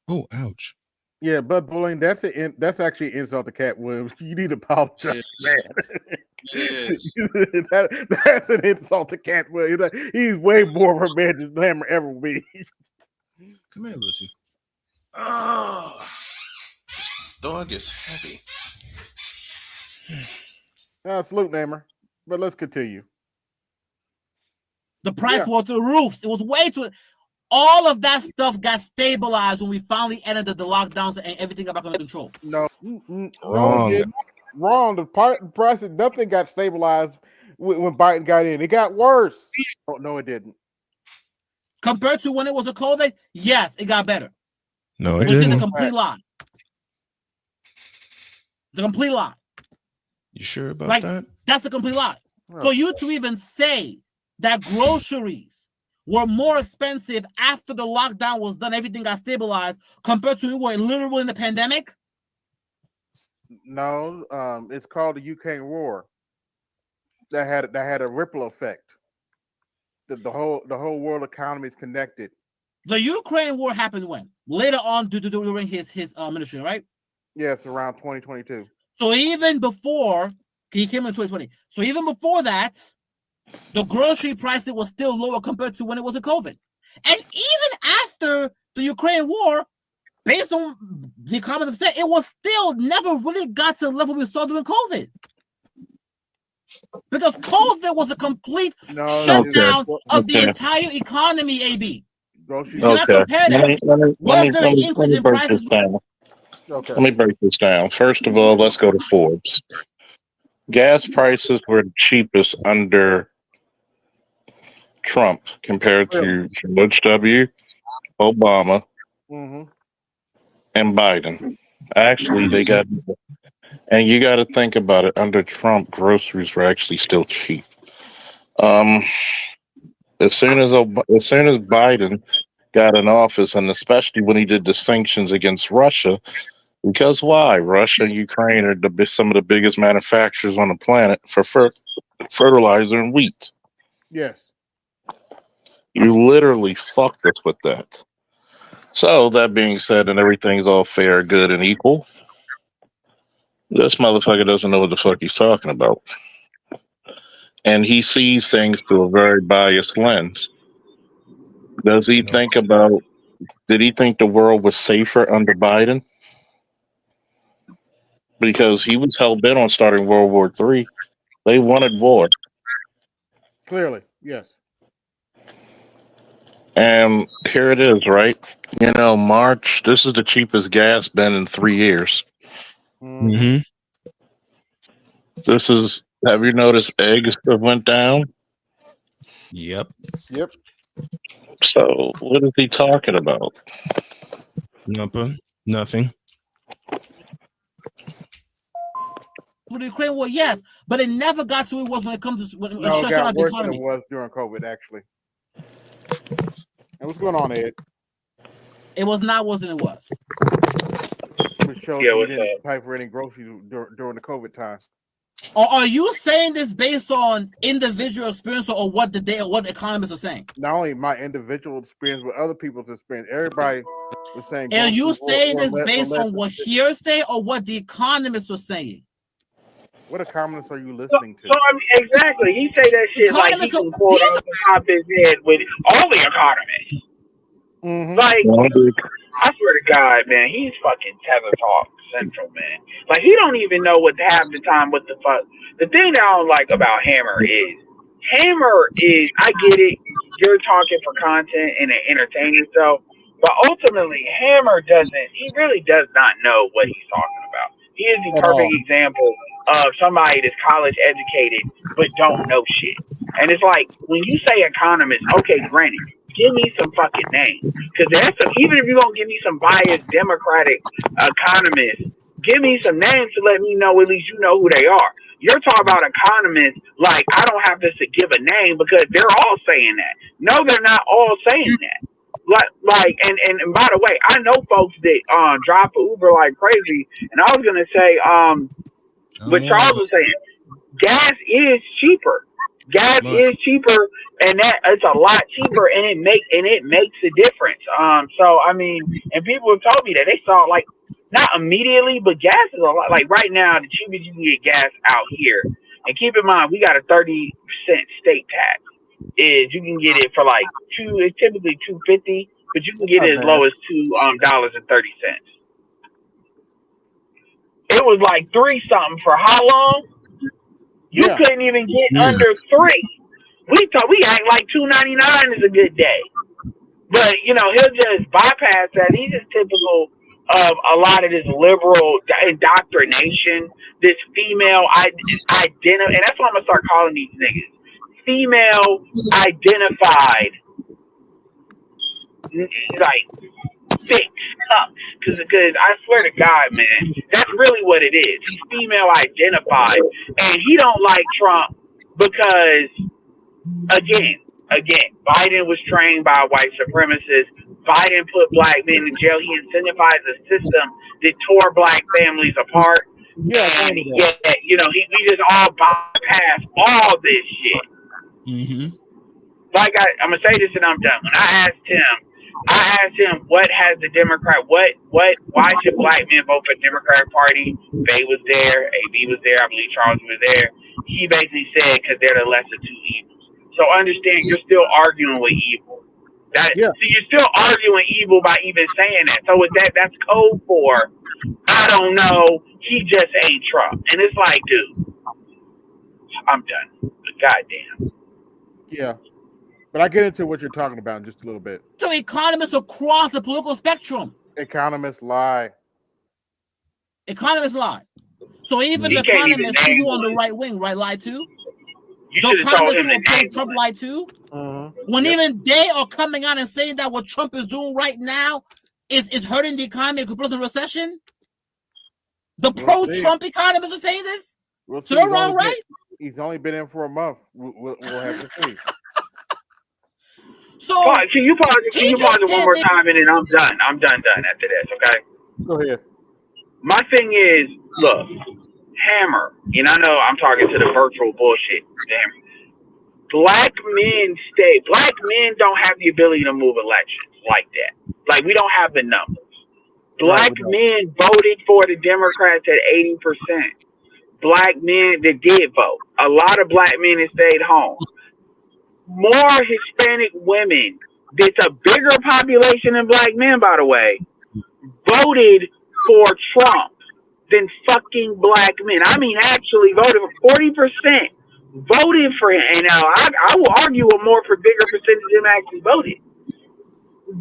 Oh, ouch. Yeah, blood boiling. That's actually an insult to Cat Williams. You need to apologize, man. Yes. That's an insult to Cat Williams. He's way more of a man than Hammer ever will be. Come here, Lucy. Oh, this dog is heavy. Salute, Hammer. But let's continue. The price was through the roof. It was way too. All of that stuff got stabilized when we finally ended the lockdowns and everything got back under control. No, Wrong. Wrong. The price of nothing got stabilized when Biden got in. It got worse. Oh, no, it didn't. Compared to when it was a COVID, yes, it got better. No, it Which is didn't. a complete lie. The complete lie. You sure about that? That's a complete lie. For you to even say that groceries were more expensive after the lockdown was done, everything got stabilized, compared to what literally in the pandemic? No, it's called the Ukraine War. That had a ripple effect. The whole world economy is connected. The Ukraine War happened when? Later on during his ministry, right? Yes, around 2022. So even before he came in 2020, so even before that, the grocery prices was still lower compared to when it was a COVID. And even after the Ukraine war, based on the economists have said, it was still never really got to the level we saw during COVID. Because COVID was a complete shutdown of the entire economy, AB. You cannot compare that. Let me break this down. Okay. Let me break this down. First of all, let's go to Forbes. Gas prices were the cheapest under Trump compared to George W., Obama, and Biden. Actually, they got, and you got to think about it. Under Trump, groceries were actually still cheap. As soon as Biden got in office, and especially when he did the sanctions against Russia, because why? Russia and Ukraine are some of the biggest manufacturers on the planet for fertilizer and wheat. Yes. You literally fucked us with that. So that being said, and everything's all fair, good, and equal, this motherfucker doesn't know what the fuck he's talking about. And he sees things through a very biased lens. Does he think about, did he think the world was safer under Biden? Because he was hell-bent on starting World War III. They wanted war. Clearly, yes. And here it is, right? You know, March, this is the cheapest gas been in 3 years. Mm-hmm. This is, have you noticed eggs have went down? Yep. So what is he talking about? Nothing. With the Ukraine war, yes, but it never got to where it was when it comes to when No, it shut got down the worse than economy. it was during COVID, actually. And what's going on, Ed? It was not worse than it was. Which shows you didn't pay for any groceries during the COVID time. Or are you saying this based on individual experience or what what economists are saying? Not only my individual experience, but other people's experience. Everybody was saying. And are you saying this based on what hearsay or what the economists are saying? What economists are you listening to? So I mean, exactly, he say that shit like he can pull it off the top of his head with all the economists. Like, I swear to God, man, he's fucking Tether Talk Central, man. Like, he don't even know what half the time what the fuck. The thing that I don't like about Hammer is Hammer is, I get it. You're talking for content and to entertain yourself, but ultimately, Hammer he really does not know what he's talking about. He is the At perfect all. example of somebody that's college educated but don't know shit. And it's like, when you say economist, okay, granted, give me some fucking names. Because even if you're going to give me some biased Democratic economists, give me some names to let me know at least you know who they are. You're talking about economists like I don't have to give a name because they're all saying that. No, they're not all saying that. And by the way, I know folks that drive for Uber like crazy, and I was gonna say what Charles was saying, gas is cheaper. Gas is cheaper, and that it's a lot cheaper, and it makes a difference. So I mean, and people have told me that they saw like not immediately, but gas is a lot. Like right now, the cheapest you can get gas out here, and keep in mind we got a 30% state tax. Is you can get it for like it's typically $2.50, but you can get it as low as $2.30. It was like 3 something for how long? You couldn't even get under 3. We act like $2.99 is a good day, but you know he'll just bypass that. He's just typical of a lot of this liberal indoctrination, this female identity, and that's what I'm gonna start calling these niggas, female identified, like fix cucks. Because I swear to God, man, that's really what it is. He's female identified, and he don't like Trump because Again, Biden was trained by white supremacists. Biden put black men in jail. He incentivized a system that tore black families apart. Yeah, and yet, you know, we just all bypass all this shit. Mm-hmm. Like I'm gonna say this and I'm done. When I asked him what has the Democrat, why should black men vote for the Democratic Party? Faye was there, AB was there, I believe Charles was there. He basically said because they're the lesser two evils. So understand, you're still arguing with evil. So you're still arguing evil by even saying that. So with that's code for I don't know. He just ain't Trump, and it's like, dude, I'm done. Goddamn. Yeah. But I get into what you're talking about in just a little bit. So economists across the political spectrum. Economists lie. Economists lie. So even the economists who on the right wing, lie too? You should have told him to name Trump lie too? When even they are coming out and saying that what Trump is doing right now is hurting the economy and could put us in recession? The pro-Trump economists are saying this? So they're wrong, right? He's only been in for a month. We'll have to see. So can you pause it one more time and then I'm done. I'm done after this, okay? Go ahead. My thing is, look, Hammer, and I know I'm talking to the virtual bullshit. Damn. Black men don't have the ability to move elections like that. Like, we don't have the numbers. Black men voted for the Democrats at 80%. Black men that did vote. A lot of black men that stayed home. More Hispanic women, that's a bigger population than black men, by the way, voted for Trump than fucking black men. I mean, actually voted for 40%. Voted for him. And I will argue a bigger percentage of them actually voted.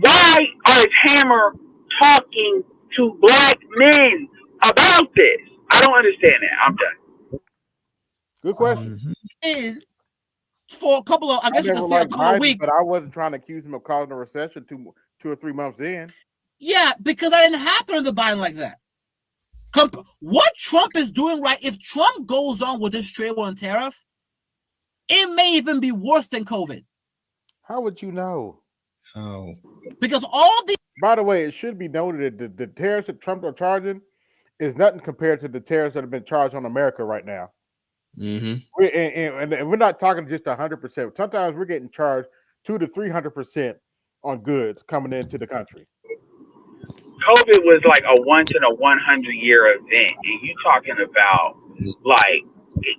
Why is Hammer talking to black men about this? I don't understand that. I'm done. Good question. And for a couple of, I guess you could say a couple of weeks. But I wasn't trying to accuse him of causing a recession 2 or 3 months in. Yeah, because that didn't happen under Biden like that. What Trump is doing right, if Trump goes on with this trade war and tariff, it may even be worse than COVID. How would you know? Oh. Because all the... By the way, it should be noted that the tariffs that Trump are charging is nothing compared to the tariffs that have been charged on America right now. Mm-hmm. And we're not talking just 100%. Sometimes we're getting charged 200 to 300% on goods coming into the country. COVID was like a once in a 100-year event, and you talking about like,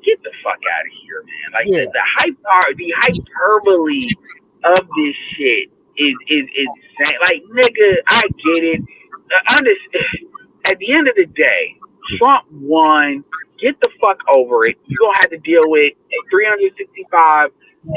get the fuck out of here, man! Like the hyperbole of this shit is insane. Like, nigga, I get it. At the end of the day, Trump won. Get the fuck over it. You're gonna have to deal with 365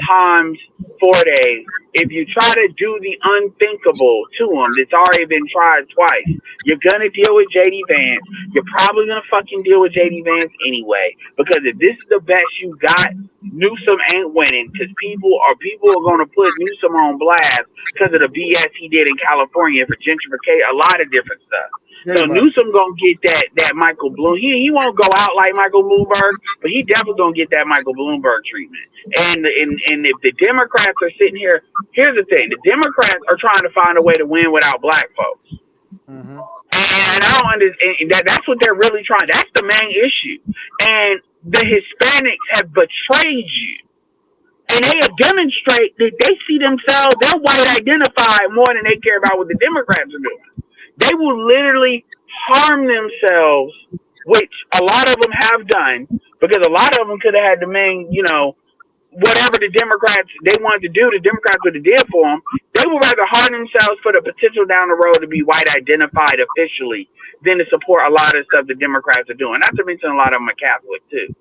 times 4 days. If you try to do the unthinkable to them, that's already been tried twice, you're gonna deal with JD Vance. You're probably gonna fucking deal with JD Vance anyway. Because if this is the best you got, Newsom ain't winning. Because people are gonna put Newsom on blast because of the BS he did in California for gentrification, a lot of different stuff. So Newsom gonna get that Michael Bloom. He won't go out like Michael Bloomberg, but he definitely gonna get that Michael Bloomberg treatment. And if the Democrats are sitting here, here's the thing: the Democrats are trying to find a way to win without black folks. Mm-hmm. And I don't understand that's what they're really trying. That's the main issue. And the Hispanics have betrayed you. And they have demonstrated that they see themselves, they're white identified more than they care about what the Democrats are doing. They will literally harm themselves, which a lot of them have done, because a lot of them could have had the main, whatever the Democrats, they wanted to do, the Democrats would have did for them. They would rather harm themselves for the potential down the road to be white identified officially than to support a lot of the stuff the Democrats are doing. Not to mention a lot of them are Catholic, too.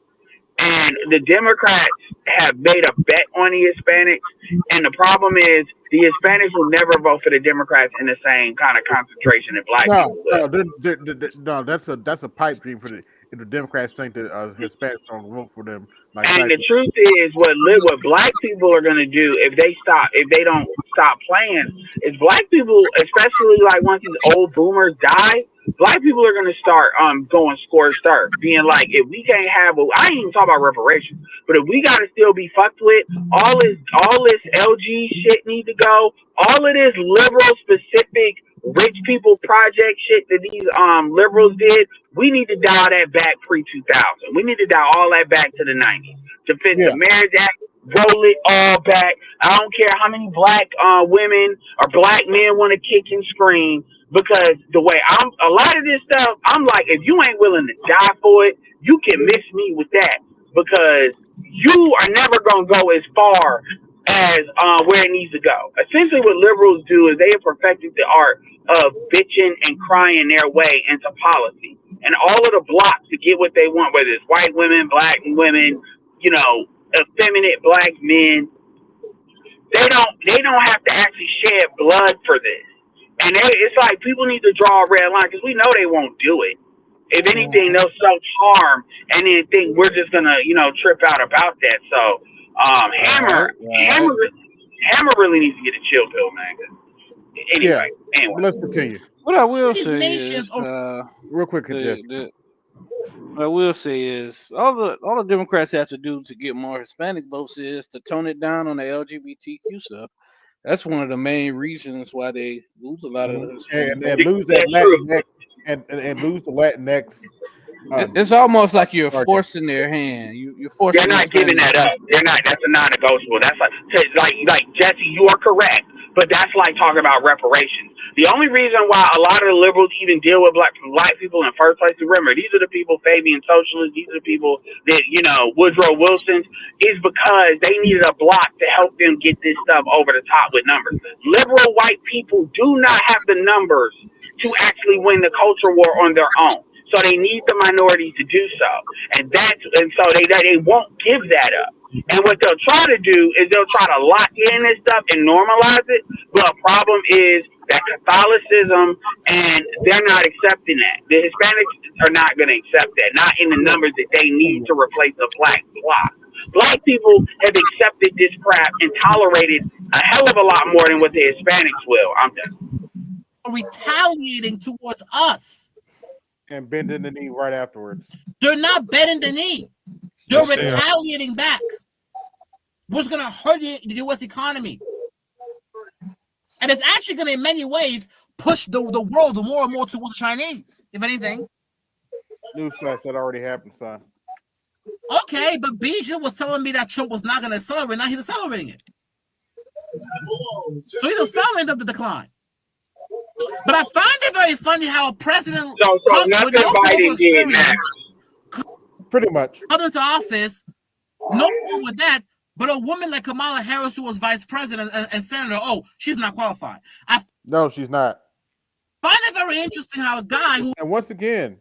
And the Democrats have made a bet on the Hispanics, and the problem is the Hispanics will never vote for the Democrats in the same kind of concentration that black people will. No, that's a pipe dream for the Democrats think that Hispanics don't vote for them. And the truth is, what black people are going to do if they don't stop playing, is black people, especially like once these old boomers die, black people are going to start going scorched earth, being like, if we can't have, I ain't even talk about reparations, but if we got to still be fucked with, all this LG shit need to go, all of this liberal specific rich people project shit that these liberals did, we need to dial that back pre-2000. We need to dial all that back to the 90s to fix the Marriage Act, roll it all back. I don't care how many black women or black men want to kick and scream, because the way a lot of this stuff, I'm like, if you ain't willing to die for it, you can miss me with that, because you are never going to go as far as where it needs to go. Essentially what liberals do is they have perfected the art of bitching and crying their way into policy. And all of the blocks to get what they want, whether it's white women, black women, effeminate black men, they don't have to actually shed blood for this. And it's like people need to draw a red line, because we know they won't do it. If anything, they'll self-harm and then think we're just gonna, trip out about that. So Hammer really needs to get a chill pill, man. Anyway, let's continue. What I will say is, real quick, what I will say is, all the Democrats have to do to get more Hispanic votes is to tone it down on the LGBTQ stuff. That's one of the main reasons why they lose a lot of those. And lose that Latinx and lose the Latinx. It's almost like you're forcing their hand. You're forcing. They're not giving that up. They're not. That's a non-negotiable. That's like Jesse, you are correct, but that's like talking about reparations. The only reason why a lot of the liberals even deal with black people in the first place, remember, these are the people, Fabian socialists, these are the people that, Woodrow Wilson's, is because they needed a block to help them get this stuff over the top with numbers. Liberal white people do not have the numbers to actually win the culture war on their own. So they need the minorities to do so. And so they won't give that up. And what they'll try to do is they'll try to lock in this stuff and normalize it. But the problem is that Catholicism, and they're not accepting that. The Hispanics are not going to accept that, not in the numbers that they need to replace the black bloc. Black people have accepted this crap and tolerated a hell of a lot more than what the Hispanics will. I'm done. Retaliating towards us. And bending the knee right afterwards. They're not bending the knee. They're retaliating back. What's going to hurt the U.S. economy? And it's actually going to, in many ways, push the world more and more towards the Chinese, if anything. Newsflash, that already happened, son. Okay, but Bijou was telling me that Trump was not going to accelerate. Now he's accelerating it. So he's accelerating the decline. But I find it very funny how a president so nothing Biden did matters. Pretty much come into office, no problem with that. But a woman like Kamala Harris, who was vice president and senator, she's not qualified. No, she's not. Find it very interesting how a guy who. And once again,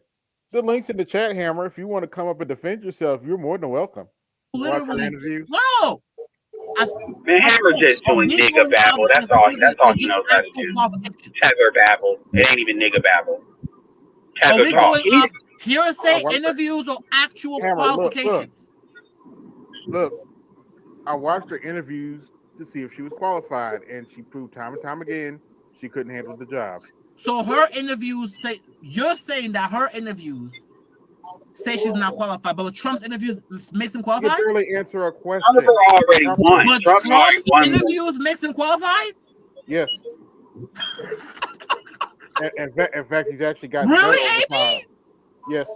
the link's in the chat, Hammer. If you want to come up and defend yourself, you're more than welcome. Literally, no. Man, Hammer just doing nigga babble. That's all he knows how to do. Tether babble. It ain't even nigga babble. Tether talk. Hearsay interviews or actual Hammer, qualifications? Look, I watched her interviews to see if she was qualified, and she proved time and time again she couldn't handle the job. So her interviews say you're saying that her interviews say she's not qualified, but Trump's interviews makes him qualified? You barely answer a question. Trump already won. But Trump Trump's won. interviews makes him qualified? Yes. in fact, he's actually got really, AB? Yes.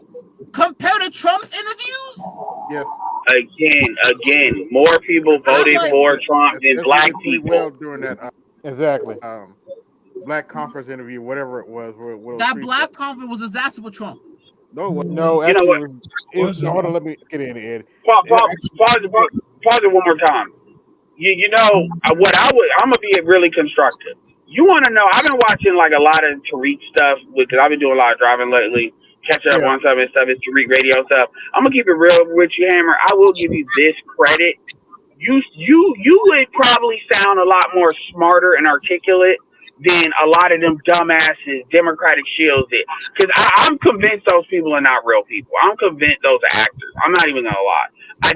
Compared to Trump's interviews? Yes. Again, more people voted for Trump than black people. Well during that, exactly. Black conference interview, whatever it was. That black conference was a disaster for Trump. No. Actually, hold on, let me get in, Ed. Pause it one more time. You know what I'm gonna be really constructive. You want to know? I've been watching like a lot of Tariq stuff because I've been doing a lot of driving lately. Catch up 177 Tariq radio stuff. I'm gonna keep it real with you, Hammer. I will give you this credit. You would probably sound a lot more smarter and articulate than a lot of them dumbasses, Democratic shields did. Because I'm convinced those people are not real people. I'm convinced those are actors. I'm not even gonna lie.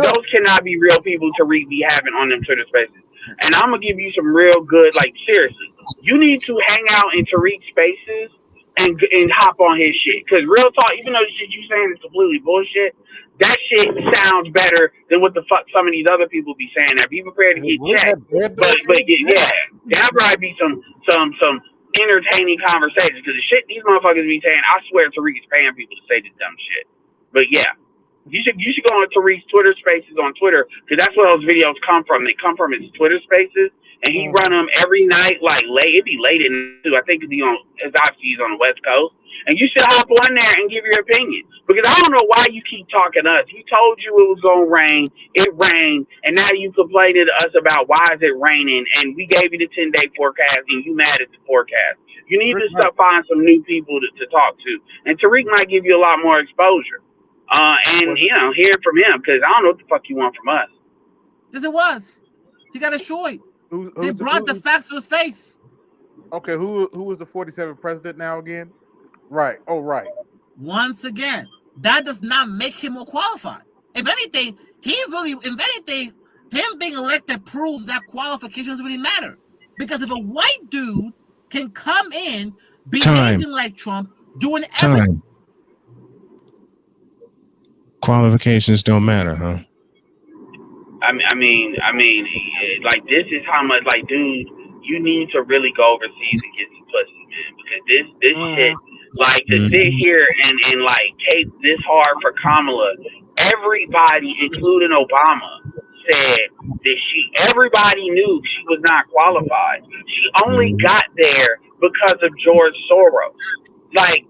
Those cannot be real people Tariq be having on them Twitter spaces. And I'm gonna give you some real good, like seriously, you need to hang out in Tariq spaces and hop on his shit. Because real talk, even though the shit you saying is completely bullshit, that shit sounds better than what the fuck some of these other people be saying. Now be prepared to get checked. But yeah, that'll probably be some entertaining conversations. Because the shit these motherfuckers be saying, I swear Tariq is paying people to say this dumb shit. But yeah. You should go on Tariq's Twitter spaces on Twitter because that's where those videos come from. They come from his Twitter spaces, and he run them every night, like late. It'd be late in too. I think he's obviously he's on the West Coast, and you should hop on there and give your opinion because I don't know why you keep talking to us. We told you it was gonna rain. It rained, and now you complaining to us about why is it raining, and we gave you the 10-day forecast, and you mad at the forecast. You need to start finding some new people to talk to, and Tariq might give you a lot more exposure. And hear from him because I don't know what the fuck you want from us. Yes, it was. He got a short. They brought the facts to his face. Okay, who was the 47th president now again? Right. Oh, right. Once again, that does not make him more qualified. If anything, him being elected proves that qualifications really matter. Because if a white dude can come in behaving like Trump, doing everything. Qualifications don't matter, huh? I mean, like this is how much, like, dude, you need to really go overseas and get some pussy, man, because this shit, like, to sit here and like cape this hard for Kamala, everybody, including Obama, said that everybody knew she was not qualified. She only got there because of George Soros. Like,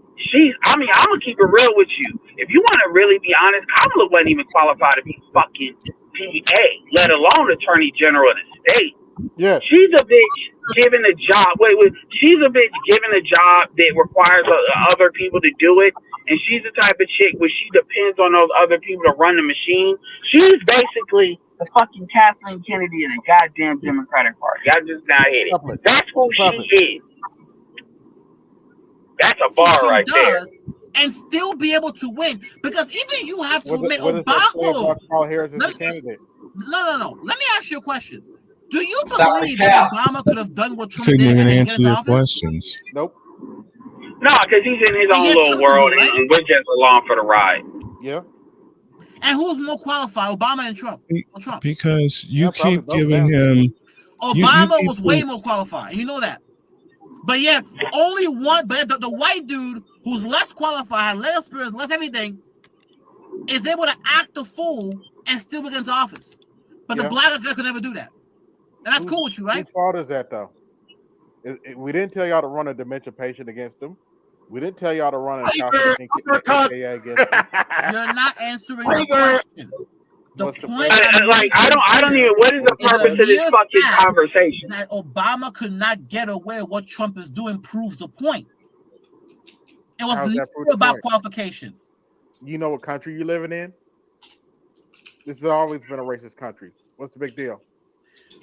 I'm gonna keep it real with you. If you want to really be honest, Kamala wasn't even qualified to be fucking PA, let alone Attorney General of the state. Yes. She's a bitch given a job. She's a bitch given a job that requires other people to do it, and she's the type of chick where she depends on those other people to run the machine. She's basically the fucking Kathleen Kennedy of the goddamn Democratic Party. I just not hit it. That's who she is. That's a bar right there. And still be able to win. Because even you have to admit, Obama. No. Let me ask you a question. Do you believe that Obama could have done what Trump did? Couldn't even answer your questions. Nope. No, because he's in his own little world, and we're just along for the ride. Yeah. And who's more qualified, Obama and Trump? Or Trump? Because you keep giving him. Obama was way more qualified. You know that. But yet, only one, but the white dude who's less qualified, less experience, less everything, is able to act a fool and still get into office. But the black guy could never do that. And that's cool with you, right? Whose fault is that, though? We didn't tell y'all to run a dementia patient against them. We didn't tell y'all to run a KKA against them. You're not answering the question. The point I don't even. What is the purpose of this fucking conversation? That Obama could not get away with what Trump is doing proves the point. It was never about qualifications. You know what country you're living in? This has always been a racist country. What's the big deal?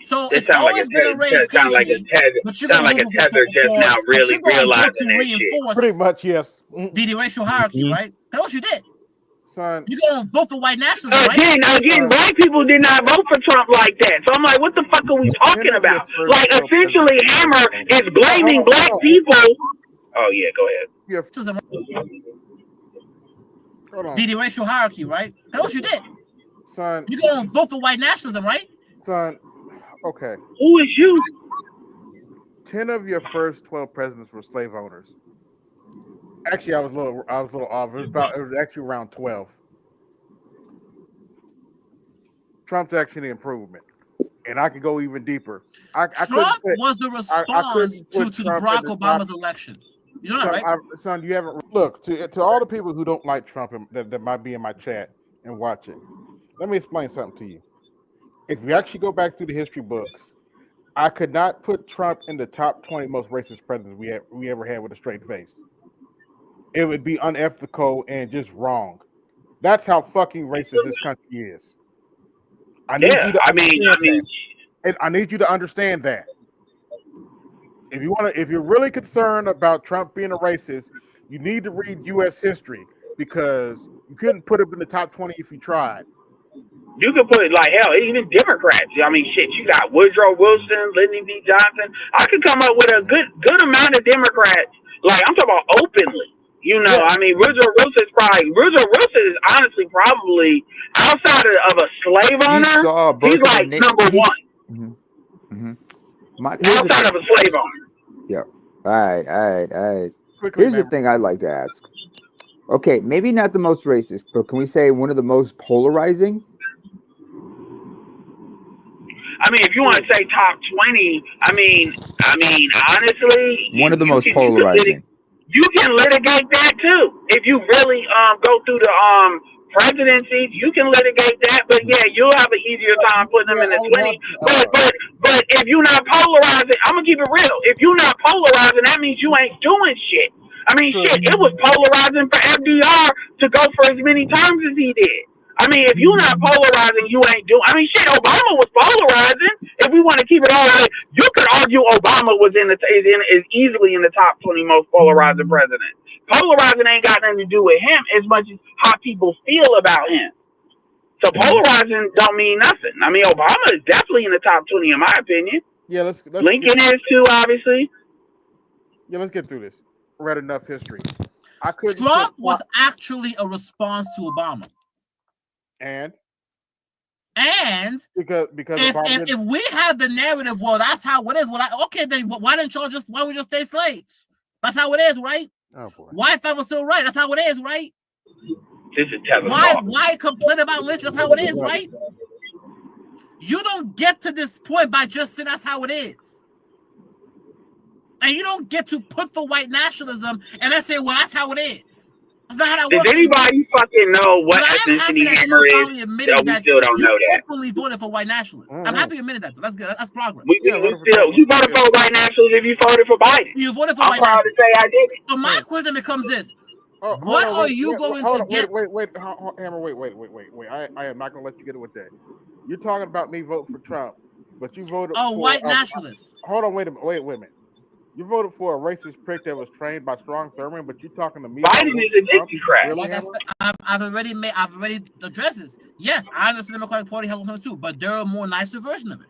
So It it's always been a race country, but you're gonna just now really realizing that shit. Pretty much, yes. The racial hierarchy, right? That's what you did. Son, you're gonna vote for white nationalism, right? Again, white people did not vote for Trump like that. So I'm like, what the fuck are we talking about? Like, essentially, Hammer is blaming black people. Oh yeah, go ahead. The racial hierarchy, right? That's what you did. Son, you're gonna vote for white nationalism, right? Son, okay. Who is you? 10 of your first 12 presidents were slave owners. Actually, I was a little off. It was actually around 12. Trump's actually an improvement, and I could go even deeper. Trump was the response to Barack Obama's election. You know that, right? Son, you haven't look to all the people who don't like Trump that might be in my chat and watching. Let me explain something to you. If you actually go back through the history books, I could not put Trump in the top 20 most racist presidents we ever had with a straight face. It would be unethical and just wrong. That's how fucking racist this country is. I need you to understand that. If you're really concerned about Trump being a racist, you need to read U.S. history because you couldn't put him in the top 20 if you tried. You could put like hell, even Democrats. I mean, shit, you got Woodrow Wilson, Lyndon B. Johnson. I could come up with a good amount of Democrats. Like I'm talking about openly. You know, I mean, Woodrow Wilson is honestly probably outside of a slave owner. He's like number one. Outside of a slave owner. Yeah. All right. Here's the thing I'd like to ask. Okay, maybe not the most racist, but can we say one of the most polarizing? I mean, if you want to say top 20, I mean, honestly, one of the most polarizing. You can litigate that too. If you really go through the presidencies, you can litigate that. But yeah, you'll have an easier time putting them in the 20. But if you're not polarizing, I'm gonna keep it real. If you're not polarizing, that means you ain't doing shit. I mean, shit, it was polarizing for FDR to go for as many terms as he did. I mean, if you're not polarizing, you ain't doing. I mean, shit, Obama was polarizing. If we want to keep it all right, you could argue Obama was is easily in the top 20 most polarizing presidents. Polarizing ain't got nothing to do with him as much as how people feel about him. So polarizing don't mean nothing. I mean, Obama is definitely in the top 20 in my opinion. Yeah, let's Lincoln is too, obviously. Yeah, let's get through this. Read enough history. Trump was actually a response to Obama. And because if we have the narrative, well, that's how it is. Then why we just stay slaves? That's how it is, right? Oh boy. Why federal civil right? That's how it is, right? This is why complain about lynch? That's how it is, right? You don't get to this point by just saying that's how it is. And you don't get to put for white nationalism and then say, well, that's how it is. That's not how that works. Does anybody fucking know what ethnicity Hammer is? We still don't know that. You openly voted for white nationalists. I'm happy you admitted that. That's good. That's progress. You voted for white nationalists if you voted for Biden. You voted for white nationalists. I'm proud to say I did it. So my question becomes this. What are you going to get? Wait, Hammer, wait. I am not going to let you get it with that. You're talking about me voting for Trump, but you voted for white nationalists. Hold on, wait a minute. You voted for a racist prick that was trained by strong Thurman, but you're talking to me. Biden is a Dixiecrat. Like I said, I've already addressed this. Yes, I understand the Democratic Party has one too, but there are a more nicer version of it.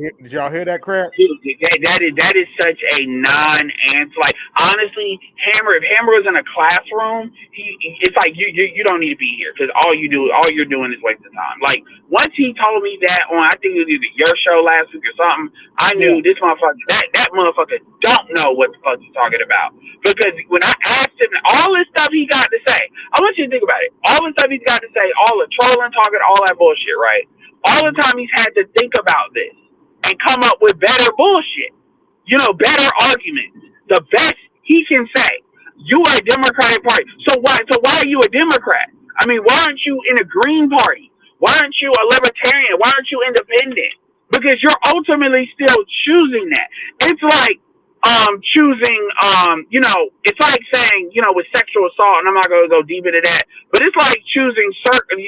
Did y'all hear that crap? Dude, that is such a non-answer. Like honestly, if Hammer was in a classroom, it's like you don't need to be here because all you're doing is wasting time. Like once he told me that on, I think it was either your show last week or something, I knew this motherfucker. That motherfucker don't know what the fuck he's talking about because when I asked him all this stuff he got to say, I want you to think about it. All the stuff he's got to say, all the trolling, talking, all that bullshit, right? All the time he's had to think about this and come up with better bullshit, better arguments. The best he can say, you are a Democratic Party. So why are you a Democrat? I mean, why aren't you in a Green Party? Why aren't you a Libertarian? Why aren't you independent? Because you're ultimately still choosing that. It's like, choosing, it's like saying, with sexual assault, and I'm not going to go deep into that, but it's like choosing certain,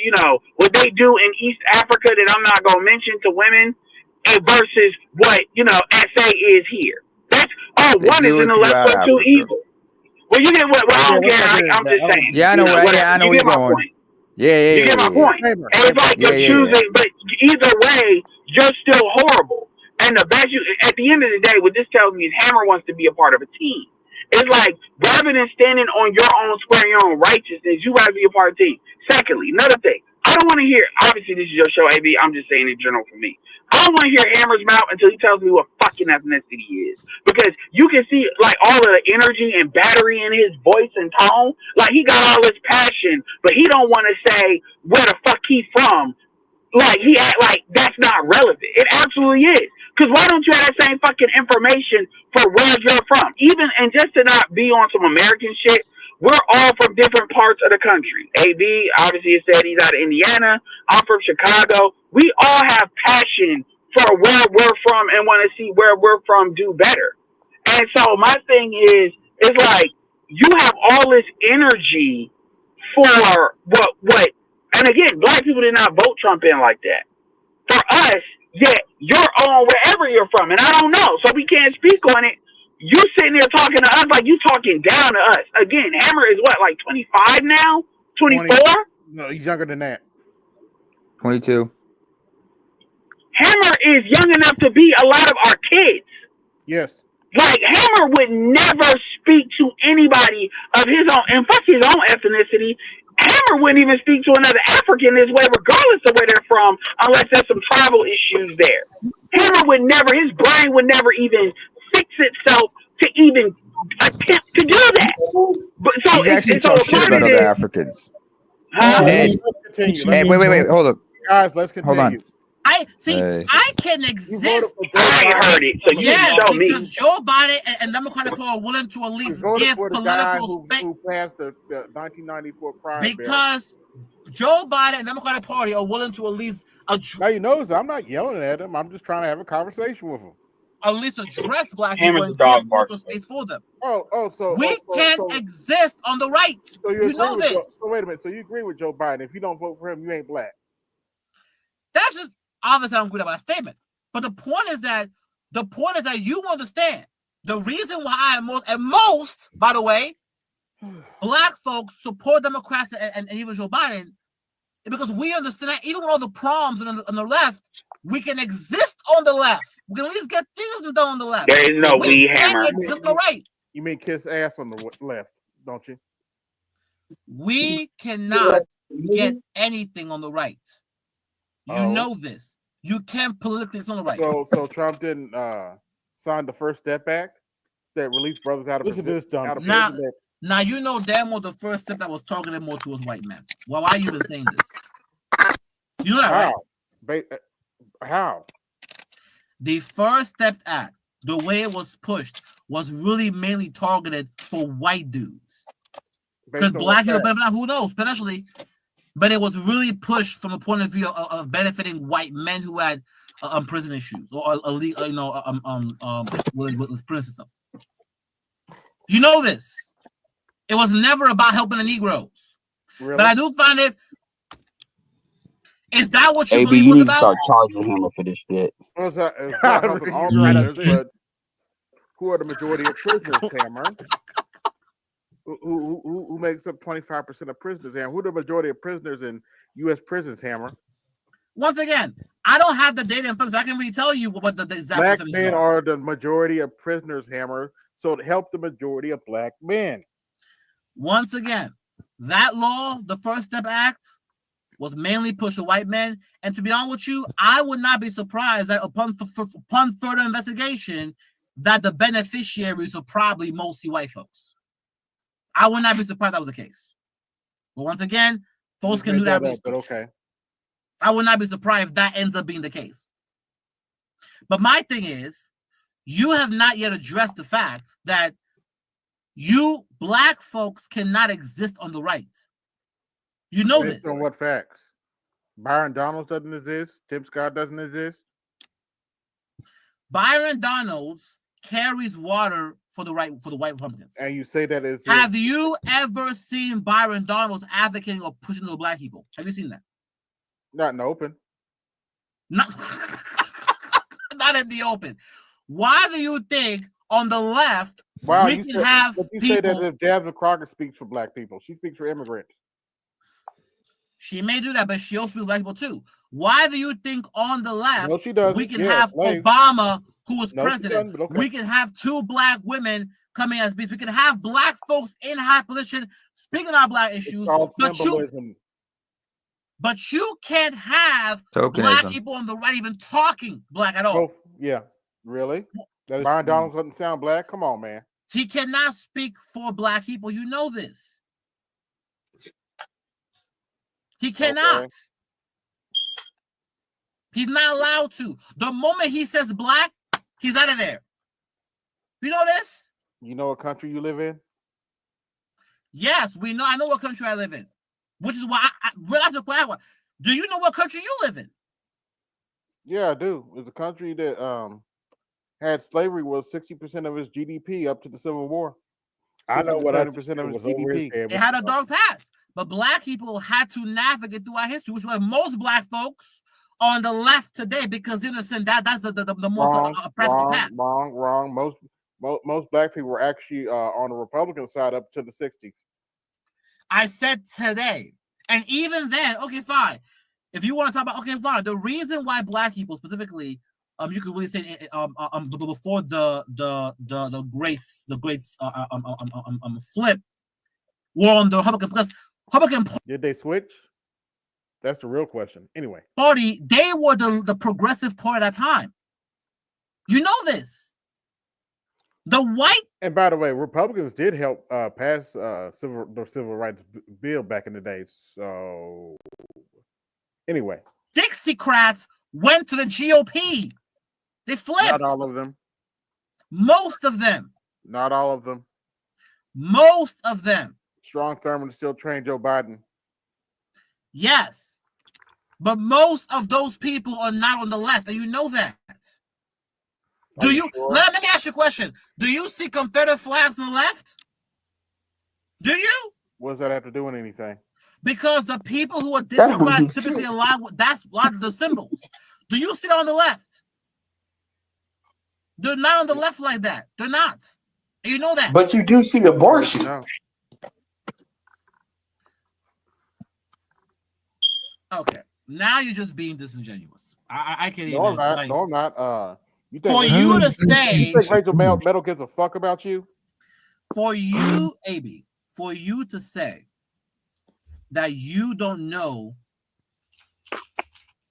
what they do in East Africa that I'm not going to mention to women, versus what, SA is here. That's, one is intellectual, two evil. Well, you get what? Well, I don't care. I'm just saying. Yeah, I know. I know where you're going. Point. Yeah. You get my point. And it's like you're choosing, but either way, you're still horrible. And the best at the end of the day, what this tells me is Hammer wants to be a part of a team. It's like rather than standing on your own square, your own righteousness, you rather be a part of a team. Secondly, another thing, I don't want to hear. Obviously, this is your show, AB. I'm just saying in general for me. I don't want to hear Hammer's mouth until he tells me what fucking ethnicity he is, because you can see like all of the energy and battery in his voice and tone. Like he got all this passion, but he don't want to say where the fuck he's from. Like he act like that's not relevant. It absolutely is. Because why don't you have that same fucking information for where you're from? Even and just to not be on some American shit, we're all from different parts of the country. AB obviously said he's out of Indiana. I'm from Chicago. We all have passion for where we're from and want to see where we're from do better. And so my thing is, it's like you have all this energy for what and again, black people did not vote Trump in like that. For us, yet you're on wherever you're from, and I don't know, so we can't speak on it. You sitting there talking to us like you talking down to us. Again, Hammer is what, like 25 now? 24? No, he's younger than that. 22. Hammer is young enough to be a lot of our kids. Yes. Like, Hammer would never speak to anybody of his own, and fuck his own ethnicity. Hammer wouldn't even speak to another African this way, regardless of where they're from, unless there's some tribal issues there. Hammer would never, his brain would never even fix itself to even attempt to do that. But so He's actually talking shit about other Africans. Huh? Hey, wait, hold up. Guys, let's continue. Hold on. I can exist. I heard it, so you yes, show me. Because Joe Biden and Democratic Party are willing to at least give political space. Who passed the 1994 crime because Joe Biden and Democratic Party are willing to at least now you notice I'm not yelling at him. I'm just trying to have a conversation with him. At least address black people and give political space for them. So we can't exist on the right. So you know this. So wait a minute. So you agree with Joe Biden? If you don't vote for him, you ain't black. That's just obviously I don't agree with that statement. But the point is that you understand the reason why most, by the way, black folks support Democrats and even Joe Biden is because we understand that even with all the problems on the left, we can exist on the left. We can at least get things done on the left. There is no we Hammer. Exist on the right. You mean kiss ass on the left, don't you? We cannot get anything on the right. You know this. You can't politically on the right. So Trump didn't sign the First Step Act that released brothers out of prison. Now you know damn well the first step that was targeted more towards white men. Well, why are you even saying this? You know that, right? How? The First Step Act, the way it was pushed, was really mainly targeted for white dudes. Because black people, who knows, potentially. But it was really pushed from a point of view of benefiting white men who had prison issues or with prison system. You know this. It was never about helping the Negroes. Really? But I do find it. Is that what you AB, you need to start charging him for this shit. Well, it's not helping all prisoners, but who are the majority of prisoners, Cameron? Who makes up 25% of prisoners, and who are the majority of prisoners in U.S. prisons, Hammer? Once again, I don't have the data in front of me. I can really tell you what the exact black men are the majority of prisoners, Hammer. So it helped the majority of black men. Once again, that law, the First Step Act, was mainly pushed to white men. And to be honest with you, I would not be surprised that upon further investigation, that the beneficiaries are probably mostly white folks. I would not be surprised that was the case. But once again, folks can do that. But okay. I would not be surprised if that ends up being the case. But my thing is, you have not yet addressed the fact that you black folks cannot exist on the right. You know this. Based on what facts? Byron Donalds doesn't exist. Tim Scott doesn't exist. Byron Donalds carries water for the white Republicans. And you say that is Have you ever seen Byron Donalds advocating or pushing those black people? Have you seen that? Not in the open. Not in the open. Why do you think on the left we can have you people? Say that if Jasmine Crockett speaks for black people, she speaks for immigrants. She may do that, but she also speaks for black people too. Why do you think on the left we can have Obama, who was president? Okay. We can have 2 black women coming as speakers. We can have black folks in high position speaking on black issues. But you can't have black people on the right even talking black at all. Yeah, really? Byron Donalds doesn't sound black? Come on, man. He cannot speak for black people. You know this. He cannot. Okay. He's not allowed to. The moment he says black, he's out of there. You know this? You know what country you live in? Yes, we know. I know what country I live in. Which is why I realize the question. Do you know what country you live in? Yeah, I do. It's a country that had slavery was 60% of its GDP up to the Civil War. I know what 70% of its GDP. It had a dark past, but black people had to navigate throughout history, which was most black folks on the left today, because innocent that's the most oppressive path. Wrong. Most black people were actually on the Republican side up to the 60s. I said today, and even then, okay, fine. If you want to talk about, okay, fine. The reason why black people specifically, you could really say, before the great flip, were on the Republican, because Republican. Did they switch? That's the real question. Anyway, party, they were the progressive party at that time. You know this. The white, and by the way, Republicans did help pass the civil rights bill back in the day. So anyway, Dixiecrats went to the GOP. They flipped. Not all of them. Most of them. Not all of them. Most of them. Strom Thurmond still trained Joe Biden. Yes, but most of those people are not on the left, and you know that. Do you? Sure? Let me ask you a question. Do you see Confederate flags on the left? Do you? What does that have to do with anything? Because the people who are Dixiecrats typically align with that's the symbols. Do you see it on the left? They're not on the left like that. They're not. You know that. But you do see abortion. No. Okay. Now you're just being disingenuous. I can't even. No, I'm not. No, I'm not. You think, for you to say, you think Rachel Maddow gives a fuck about you? For you, AB, for you to say that you don't know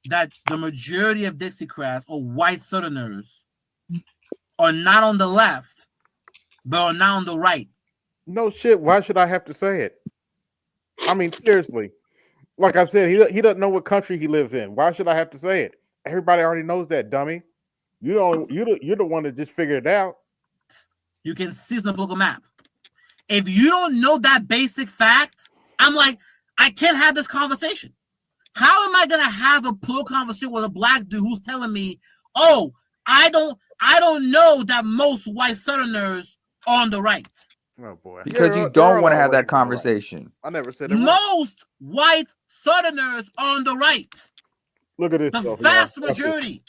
that the majority of Dixiecrats or white Southerners are not on the left, but are not on the right. No shit. Why should I have to say it? I mean, seriously. Like I said, he doesn't know what country he lives in. Why should I have to say it? Everybody already knows that, dummy. You're the one that just figured it out. You can see the local map. If you don't know that basic fact, I'm like, I can't have this conversation. How am I gonna have a political conversation with a black dude who's telling me, oh, I don't know that most white Southerners are on the right? Oh boy. Because you don't want to have that conversation. I never said that. Most white Southerners on the right. Look at this. The vast majority.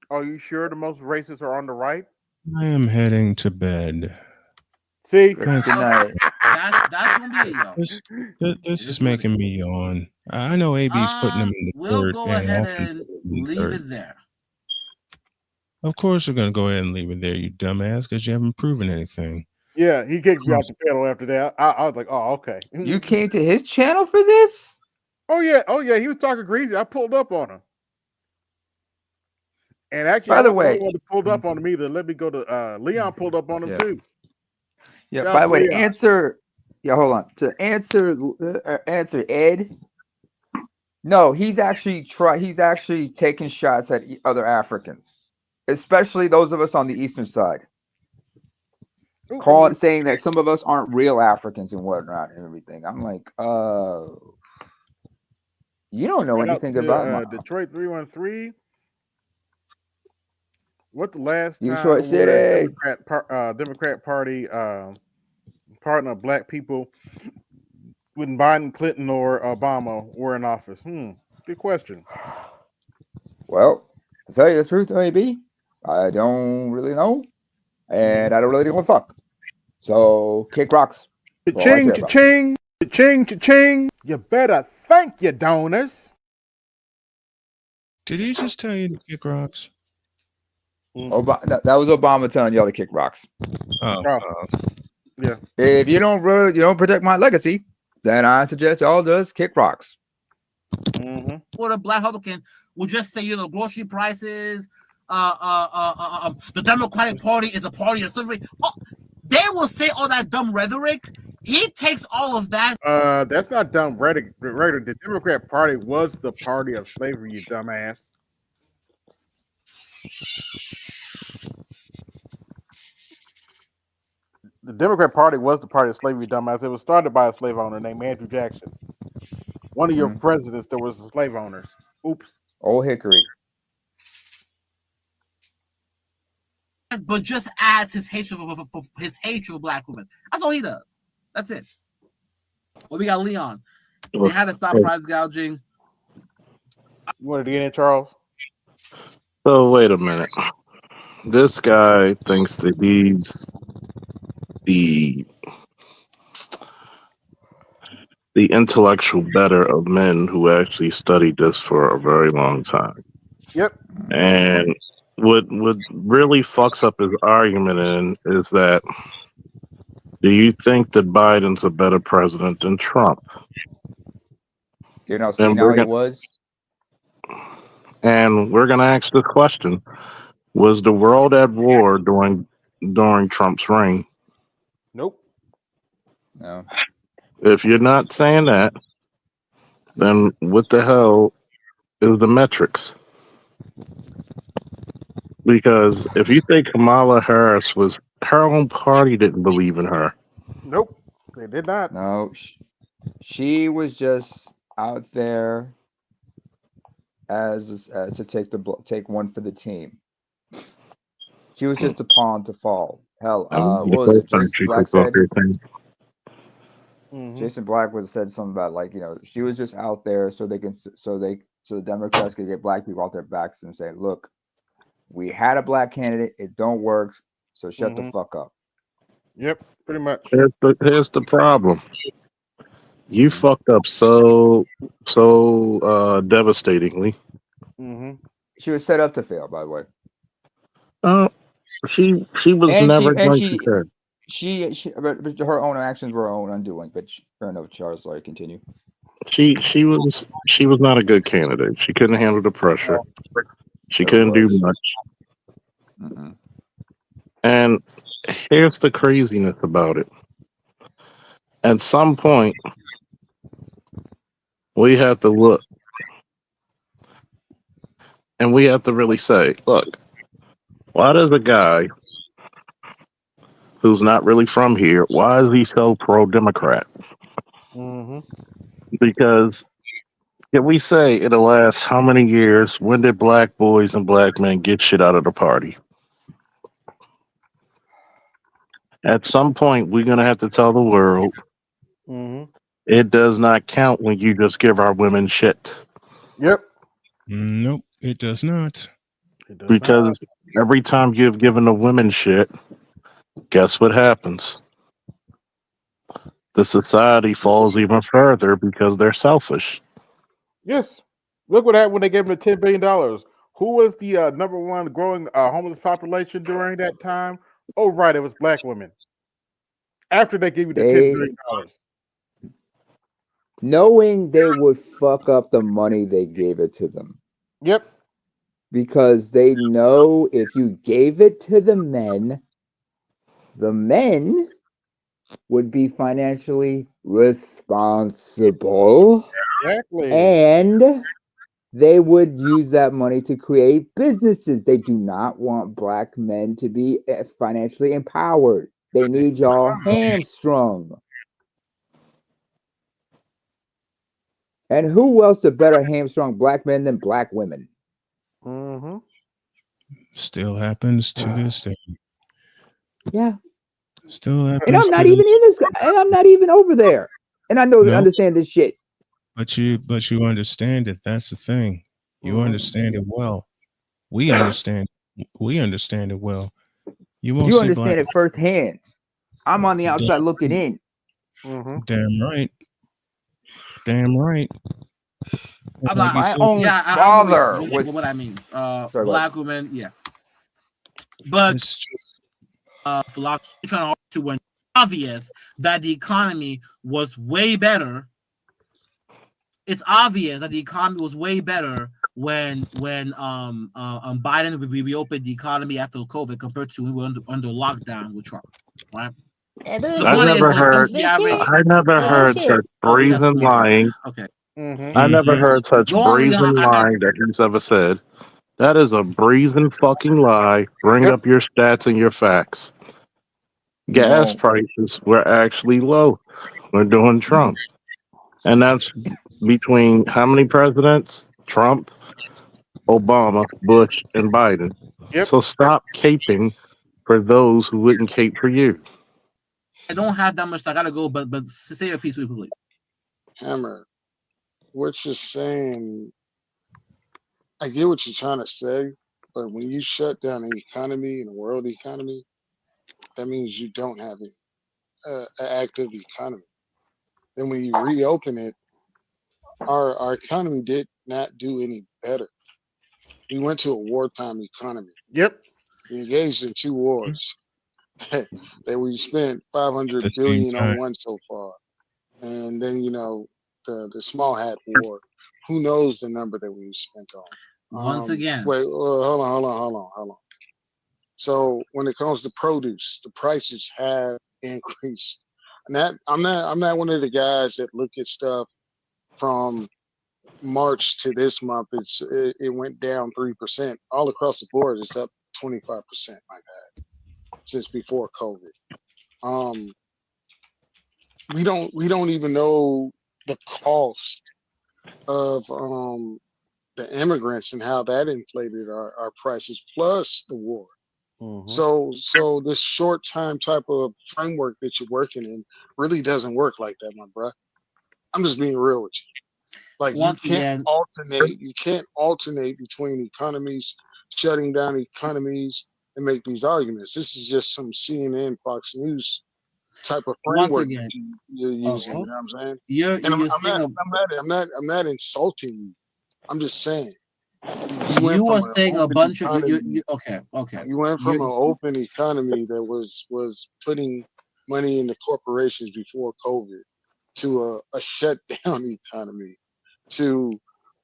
Are you sure the most racists are on the right? I am heading to bed. See? Good night. That's gonna be it, y'all. This is making me yawn. I know AB's putting him in the we'll third. go ahead and leave it there. Of course, we're going to go ahead and leave it there, you dumbass, because you haven't proven anything. Yeah, he kicked me off the panel after that. I was like, oh, okay. You came to his channel for this? Oh, yeah. He was talking greasy. I pulled up on him. And actually, by the way, pulled up on him either. Let me go to Leon pulled up on him too. Yeah. By the way, Leon. Answer. Yeah, hold on. To answer Ed. No, he's actually taking shots at other Africans, especially those of us on the eastern side. Saying that some of us aren't real Africans and whatnot and everything. I'm like, you don't know anything about Detroit 313. What the last Detroit time where City. Democrat Party partner of black people when Biden, Clinton, or Obama were in office? Good question. Well, to tell you the truth, maybe I don't really know, and I don't really give a fuck. So kick rocks. That's all I Cha-ching, care about. cha-ching, cha-ching, cha-ching. You better thank your donors. Did he just tell you to kick rocks? That was Obama telling y'all to kick rocks. Oh, yeah. If you don't protect my legacy, then I suggest y'all just kick rocks. What a black Republican will just say, grocery prices, the Democratic Party is a party of slavery. Oh, they will say all that dumb rhetoric. He takes all of that. That's not dumb rhetoric. The Democrat Party was the party of slavery, you dumbass. The Democrat Party was the party of slavery, dumbass. It was started by a slave owner named Andrew Jackson. One of your presidents, there was slave owners. Oops. Old Hickory. But just adds his hatred of black women. That's all he does. That's it. Well, we got Leon. They had to stop price gouging. You want to get in, Charles? So wait a minute. This guy thinks that he's the intellectual better of men who actually studied this for a very long time. Yep. And what really fucks up his argument is that, do you think that Biden's a better president than Trump? You know, see now he was. And we're gonna ask the question: was the world at war during Trump's reign? Nope. No. If you're not saying that, then what the hell is the metrics? Because if you think Kamala Harris was, her own party didn't believe in her. Nope, they did not. No, she was just out there as to take one for the team. She was just a pawn to fall. Hell, what was it? Jason Black said. Jason Black said something about she was just out there so the Democrats could get black people off their backs and say, look, we had a black candidate, it don't work, so shut the fuck up. Yep, pretty much. Here's the problem. You fucked up so devastatingly. She was set up to fail, by the way. She was never going to fail. But her own actions were her own undoing. But fair enough, Charles. Sorry, continue. She was not a good candidate. She couldn't handle the pressure. She couldn't do much. And here's the craziness about it. At some point, we have to look, and we have to really say, look, why does a guy who's not really from here, why is he so pro-Democrat? Because can we say in the last how many years, when did black boys and black men get shit out of the party? At some point, we're going to have to tell the world, it does not count when you just give our women shit. Yep. Nope, it does not. Because every time you've given the women shit, guess what happens? The society falls even further because they're selfish. Yes. Look what happened when they gave them the $10 billion. Who was the number one growing homeless population during that time? Oh, right. It was black women. After they gave you the $10 billion. Knowing they would fuck up the money they gave it to them. Yep. Because they know if you gave it to the men would be financially responsible. Exactly. And they would use that money to create businesses. They do not want black men to be financially empowered. They need y'all hamstrung. And who else to better hamstrung black men than black women? Still happens to this day. Yeah. Still happens. And I'm not even in this. And I'm not even over there. And I know understand this shit. But you understand it. That's the thing. You understand it well. We understand. We understand it well. You won't You see black. understand it firsthand. I'm on the outside looking in. Damn right. Damn right. I'm Like not, you said, I father know was what that means. Sorry, Black woman, yeah. But it's just, philosophy trying to argue when obvious that the economy was way better. It's obvious that the economy was way better when Biden reopened the economy after COVID compared to when we were under lockdown with Trump, right? I never heard such brazen lying. Okay. I never heard such brazen lying that he's ever said. That is a brazen fucking lie. Bring up your stats and your facts. Gas prices were actually low when doing Trump. And that's between how many presidents? Trump, Obama, Bush, and Biden. So stop caping for those who wouldn't cape for you. I don't have that much. I gotta go, but say your piece, please. Hammer, what you're saying, I get what you're trying to say, but when you shut down an economy and a world economy, that means you don't have an active economy. Then when you reopen it, our economy did not do any better. We went to a wartime economy. Yep. We engaged in 2 wars that we spent $500 the same billion on time. one so far, and then the small hat war. Who knows the number that we've spent on? Once again, wait, hold on. So when it comes to produce, the prices have increased. And I'm not one of the guys that look at stuff from March to this month. It went down 3%. All across the board, it's up 25%. My God, since before COVID. We don't even know the cost of the immigrants and how that inflated our prices, plus the war. So this short time type of framework that you're working in really doesn't work like that, my bro. I'm just being real with you. Like you can't alternate between economies, shutting down economies, and make these arguments. This is just some CNN, Fox News type of framework that you're using. You know what I'm saying? I'm not insulting you. I'm just saying. You were saying a bunch of okay. You went from an open economy that was putting money into corporations before COVID to a shutdown economy to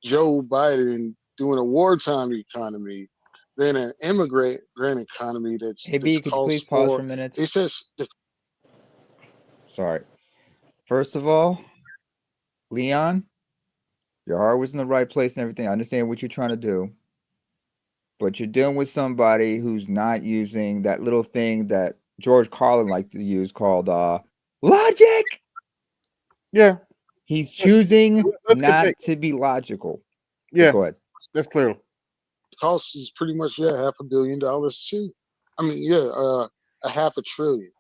Joe Biden doing a wartime economy, then an immigrant economy that's Hey, B, could you please pause for a minute? It says Sorry. First of all, Leon, your heart was in the right place and everything. I understand what you're trying to do. But you're dealing with somebody who's not using that little thing that George Carlin liked to use called logic. Yeah. He's choosing not to be logical. Yeah. Go ahead. That's clear. Cost is pretty much $500 million too. I mean, $500 billion,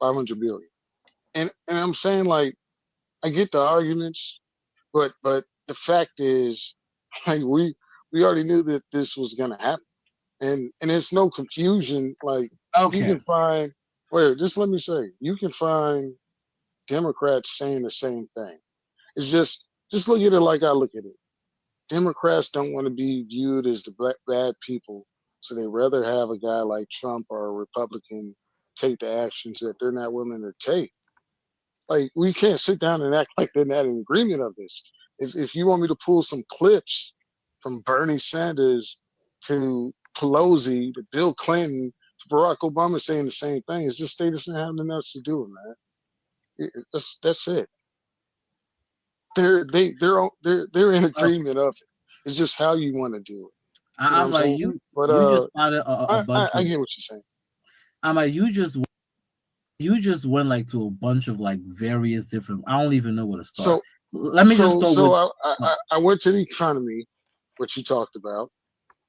500 billion. And I'm saying, like, I get the arguments, but the fact is, like, we already knew that this was gonna happen. And it's no confusion. Like you can find just let me say, you can find Democrats saying the same thing. It's just look at it like I look at it. Democrats don't want to be viewed as the bad people, so they rather have a guy like Trump or a Republican take the actions that they're not willing to take. Like we can't sit down and act like they're not in agreement of this. If you want me to pull some clips from Bernie Sanders to Pelosi to Bill Clinton to Barack Obama saying the same thing, it's just they just didn't have nothing else to do, man. That's it. They're in agreement of it. It's just how you want to do it. I'm like you. But you just spotted a bunch. I get what you're saying. I'm like you just went like to a bunch of like various different. I don't even know where to start. So let me just start I went to the economy, what you talked about,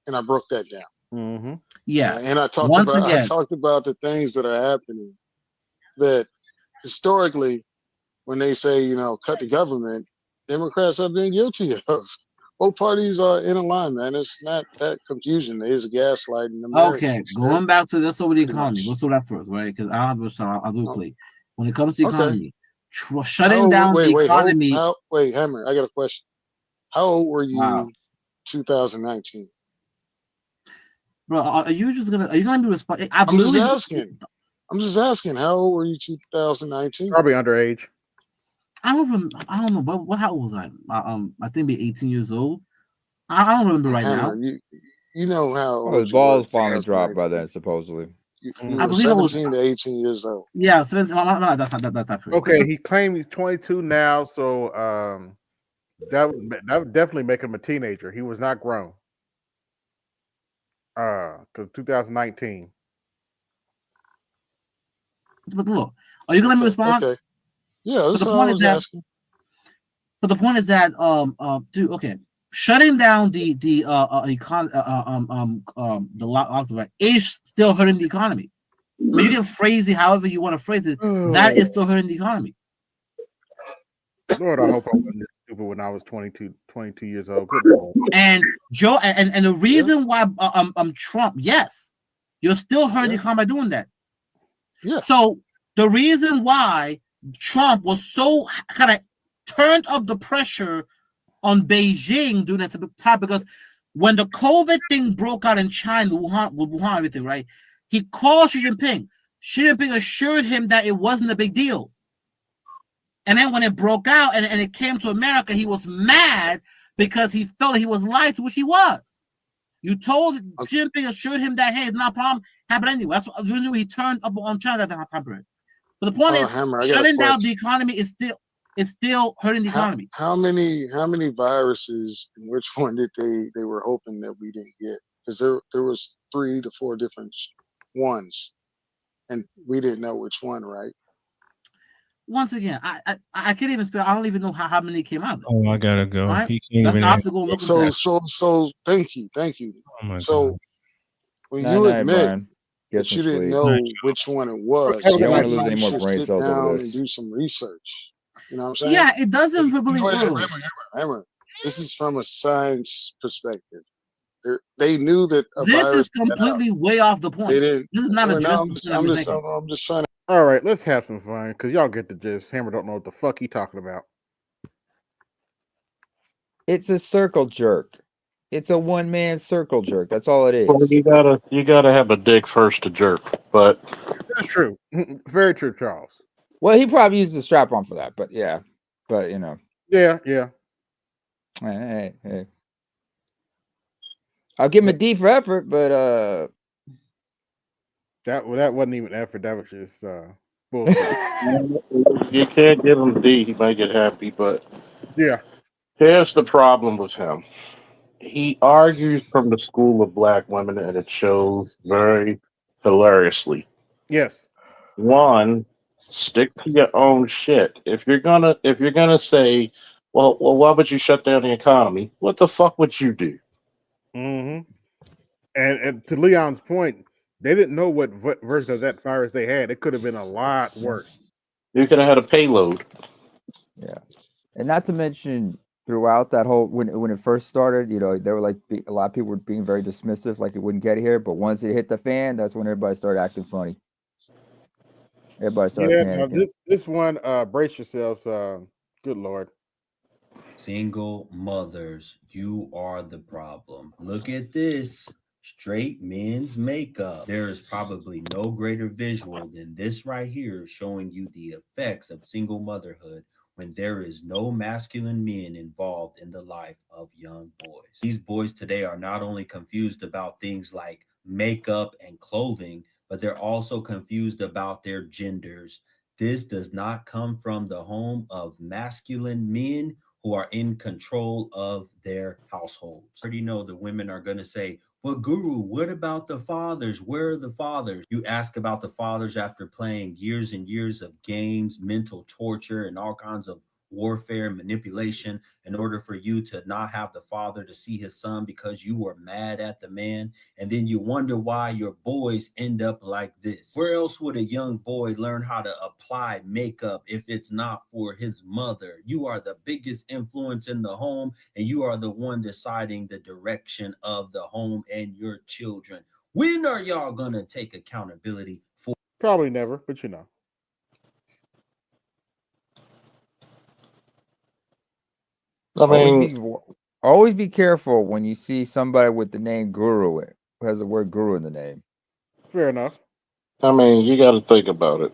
and I broke that down. Mm-hmm. Yeah. And I talked Once about again, the things that are happening that historically, when they say, cut the government, Democrats have been guilty of. Both parties are in alignment. It's not that confusion. There's gaslighting Americans. okay, going back to this over the Pretty economy. much. Let's do that first, right? Because I don't have to. I'll do it quick. When it comes to Okay. economy, shutting down the economy. Wait, Hammer, I got a question. How old were you Wow. 2019? Bro, are you gonna do this? I'm just asking. How old were you 2019? Probably underage. I don't know. But how old was I? I think be 18 years old. I don't remember right Hammer, now. you know how Oh, old his you were balls in finally dropped by 2019. then, supposedly. You I were believe I was 17 to 18 years old. Yeah, 17. No, that's not correct. Okay, he claimed he's 22 now, so that would definitely make him a teenager. He was not grown. Because 2019. But look, are you gonna let me respond? Okay. Yeah, But that's the all I point is was that. asking. But the point is that dude, okay, shutting down the lockdown is still hurting the economy. I mean, you can phrase it however you want to phrase it. That is still hurting the economy. Lord, I hope I wasn't this stupid when I was 22 years old. Good Lord. And Joe, and the reason why Trump, yes, you're still hurting the economy by doing that. Yeah. So the reason why Trump was so kind of turned up the pressure on Beijing during that time, because when the COVID thing broke out in China, Wuhan, everything, right? He called Xi Jinping. Xi Jinping assured him that it wasn't a big deal. And then when it broke out and it came to America, he was mad because he felt he was lied to, which he was. You told Xi Jinping assured him that, hey, it's not a problem, happened anyway. That's what he turned up on China at that time period. But the point is, Hammer, I got a shutting down the question. economy is still hurting the economy. How many viruses and which one did they were hoping that we didn't get? Because there was 3 to 4 different ones, and we didn't know which one, right? Once again, I can't even spell. I don't even know how many came out. Oh, I gotta go. Right? He can't That's even. I have to go look at that. So thank you. Oh my So God. when Night, you night, admit Brian. Get that some you didn't sleep. know which one it was, You don't want to lose maybe any you more should brain sit cells over down and this. do some research. You know what I'm saying? Yeah, it doesn't really work. Hammer, this is from a science perspective. They knew that a This virus is completely way off the point. They didn't. This is not Well, no, addressing I'm the just trying to. All right, let's have some fun because y'all get the gist. Hammer don't know what the fuck he talking about. It's a circle jerk. It's a one-man circle jerk. That's all it is. Well, you gotta have a dick first to jerk, but That's true. Very true, Charles. Well, he probably used the strap on for that, but yeah. But Yeah. Hey. I'll give him a D for effort, but that wasn't even effort. That was just bullshit. you can't give him a D. He might get happy, but Yeah. here's the problem with him. He argues from the school of black women, and it shows very hilariously. Yes. One, stick to your own shit. If you're gonna say, well, why would you shut down the economy? What the fuck would you do? Mm-hmm. And to Leon's point, they didn't know what version of that virus they had. It could have been a lot worse. You could have had a payload. yeah. And not to mention throughout that whole when it first started, there were like a lot of people were being very dismissive, like it wouldn't get here. But once it hit the fan, that's when everybody started acting funny. Everybody started panicking. This one, brace yourselves. Good Lord. Single mothers, you are the problem. Look at this. Straight men's makeup. There is probably no greater visual than this right here showing you the effects of single motherhood when there is no masculine men involved in the life of young boys. These boys today are not only confused about things like makeup and clothing, but they're also confused about their genders. This does not come from the home of masculine men who are in control of their households. I already know the women are going to say, well, Guru, what about the fathers? Where are the fathers? You ask about the fathers after playing years and years of games, mental torture, and all kinds of warfare and manipulation in order for you to not have the father to see his son because you were mad at the man. And then you wonder why your boys end up like this. Where else would a young boy learn how to apply makeup if it's not for his mother? You are the biggest influence in the home, and you are the one deciding the direction of the home and your children. When are y'all gonna take accountability for? Probably never, but you know. I mean, always be careful when you see somebody with the name Guru, who has the word Guru in the name. Fair enough. I mean, you got to think about it.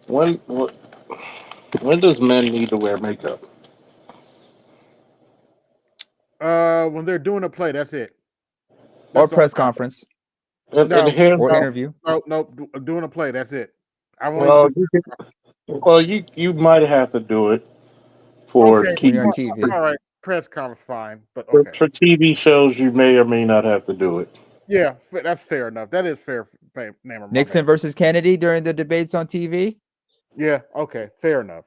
When does men need to wear makeup? When they're doing a play, that's it. Or That's the only press time. conference. And No, here, Or no, interview. no, doing a play, that's it. I won't well, even you might have to do it for okay, TV. all right. Press conference, fine, but For, okay. for TV shows, you may or may not have to do it. Yeah, that's fair enough. That is fair. Name of my Nixon man. versus Kennedy during the debates on TV. Yeah, okay, fair enough.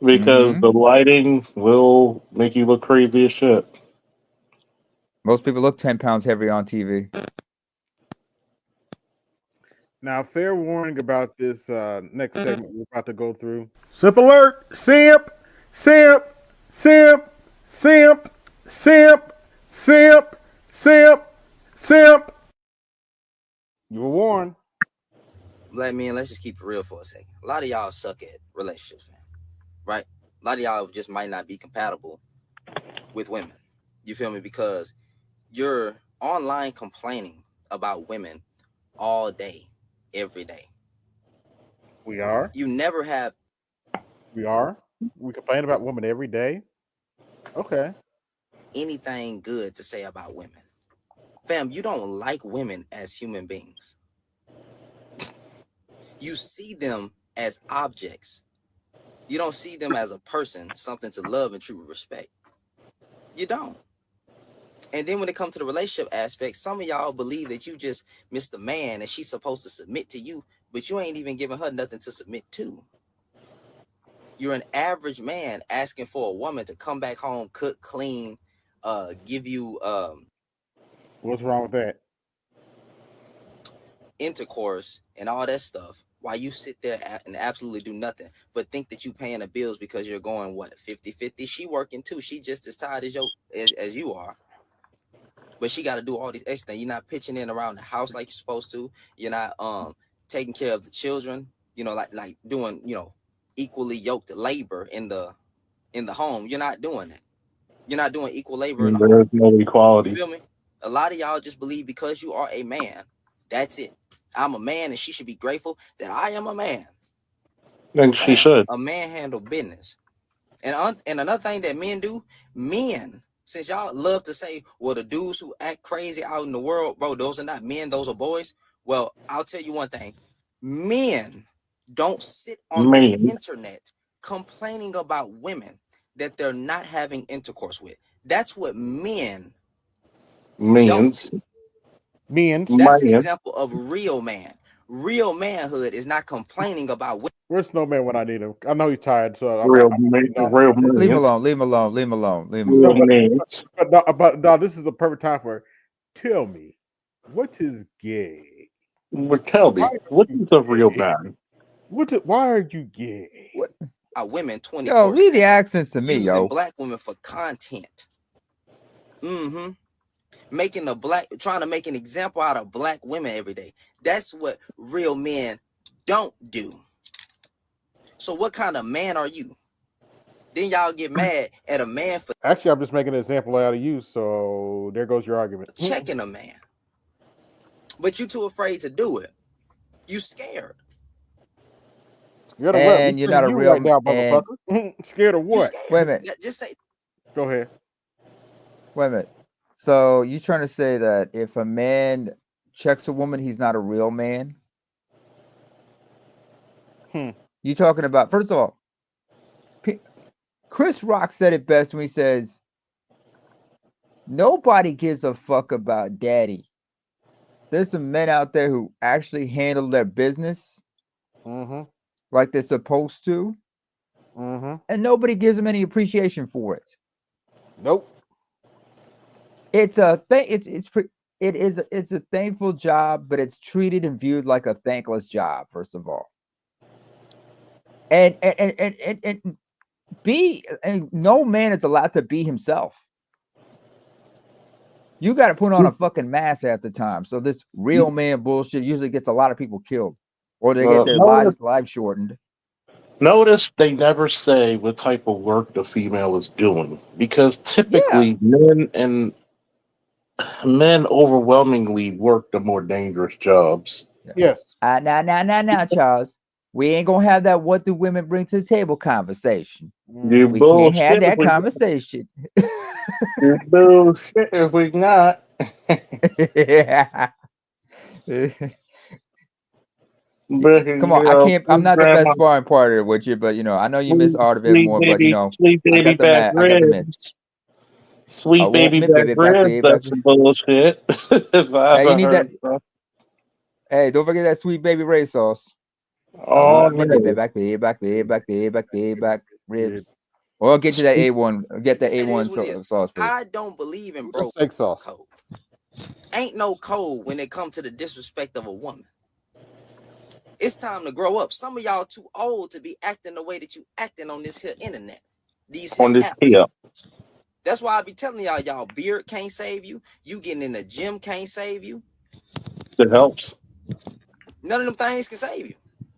Because the lighting will make you look crazy as shit. Most people look 10 pounds heavier on TV. Now, fair warning about this next segment we're about to go through. Simp alert! Simp! Simp! Simp! Simp! Simp! Simp! Simp! Simp! You were warned. Let's just keep it real for a second. A lot of y'all suck at relationships, man. Right? A lot of y'all just might not be compatible with women. You feel me? Because you're online complaining about women all day, every day. We are. You never have. We are. We complain about women every day. Okay. Anything good to say about women. Fam, you don't like women as human beings. You see them as objects. You don't see them as a person, something to love and treat with respect. You don't. And then when it comes to the relationship aspect, some of y'all believe that you just missed the man and she's supposed to submit to you, but you ain't even giving her nothing to submit to. You're an average man asking for a woman to come back home, cook, clean, give you What's wrong with that? intercourse and all that stuff, while you sit there and absolutely do nothing but think that you paying the bills because you're going 50-50. She working too. She just as tired as you are, but she got to do all these extra things. You're not pitching in around the house like you're supposed to. You're not taking care of the children, like doing equally yoked labor in the home. You're not doing that. You're not doing equal labor in the There is home. no equality. You feel me? A lot of y'all just believe because you are a man, that's it. I'm a man and she should be grateful that I am a man. And she should. A man handle business. And another thing that men do, since y'all love to say, well, the dudes who act crazy out in the world, bro, those are not men, those are boys. Well, I'll tell you one thing. Men don't sit on the internet complaining about women that they're not having intercourse with. That's what men don't do. That's an example of real man. Real manhood is not complaining about women. Where's Snowman when I need him? I know he's tired, so Real Leave him alone. Leave him alone. Leave him alone. Leave him alone. But no, this is the perfect time for. Tell me, what is gay? But tell me, what is a real man? Why are you gay? What? Women 24/7. Yo, leave the accents to me, using yo. black women for content. Trying to make an example out of black women every day. That's what real men don't do. So what kind of man are you? Then y'all get mad at a man for Actually, I'm just making an example out of you, so there goes your argument. checking a man. But you too afraid to do it. You scared. Scared of what? And you're not a you real right now, man. motherfucker. Scared of what? Wait a minute. Just say. Go ahead. Wait a minute. So you trying to say that if a man checks a woman, he's not a real man? You talking about, first of all, Chris Rock said it best when he says, nobody gives a fuck about daddy. There's some men out there who actually handle their business like they're supposed to. and nobody gives them any appreciation for it. Nope. It's a thing. It's a thankful job, but it's treated and viewed like a thankless job. First of all, and no man is allowed to be himself. You got to put on a fucking mask at the time. So this real man bullshit usually gets a lot of people killed, or they get their lives shortened. Notice they never say what type of work the female is doing, because typically men overwhelmingly work the more dangerous jobs. Yes. Now, Charles. We ain't gonna have that "what do women bring to the table" conversation. You We bullshit can't have that if we- conversation. You bullshit if we not. But, Come on, I can't. I'm not the best sparring partner with you, but I know you miss art of it more. But sweet I baby got the back I got the mitts. Sweet baby back ribs. That's some bullshit. Hey, you need that. Hey, don't forget that Sweet Baby Ray sauce. Oh Baby no. back ribs. Or get you that A1. Get that A1 sauce first. I don't believe in broke steak sauce. code. Ain't no code when it comes to the disrespect of a woman. It's time to grow up. Some of y'all too old to be acting the way that you acting on this here internet. These here On this apps. here. That's why I be telling y'all beard can't save you. You getting in the gym can't save you. It helps. None of them things can save you.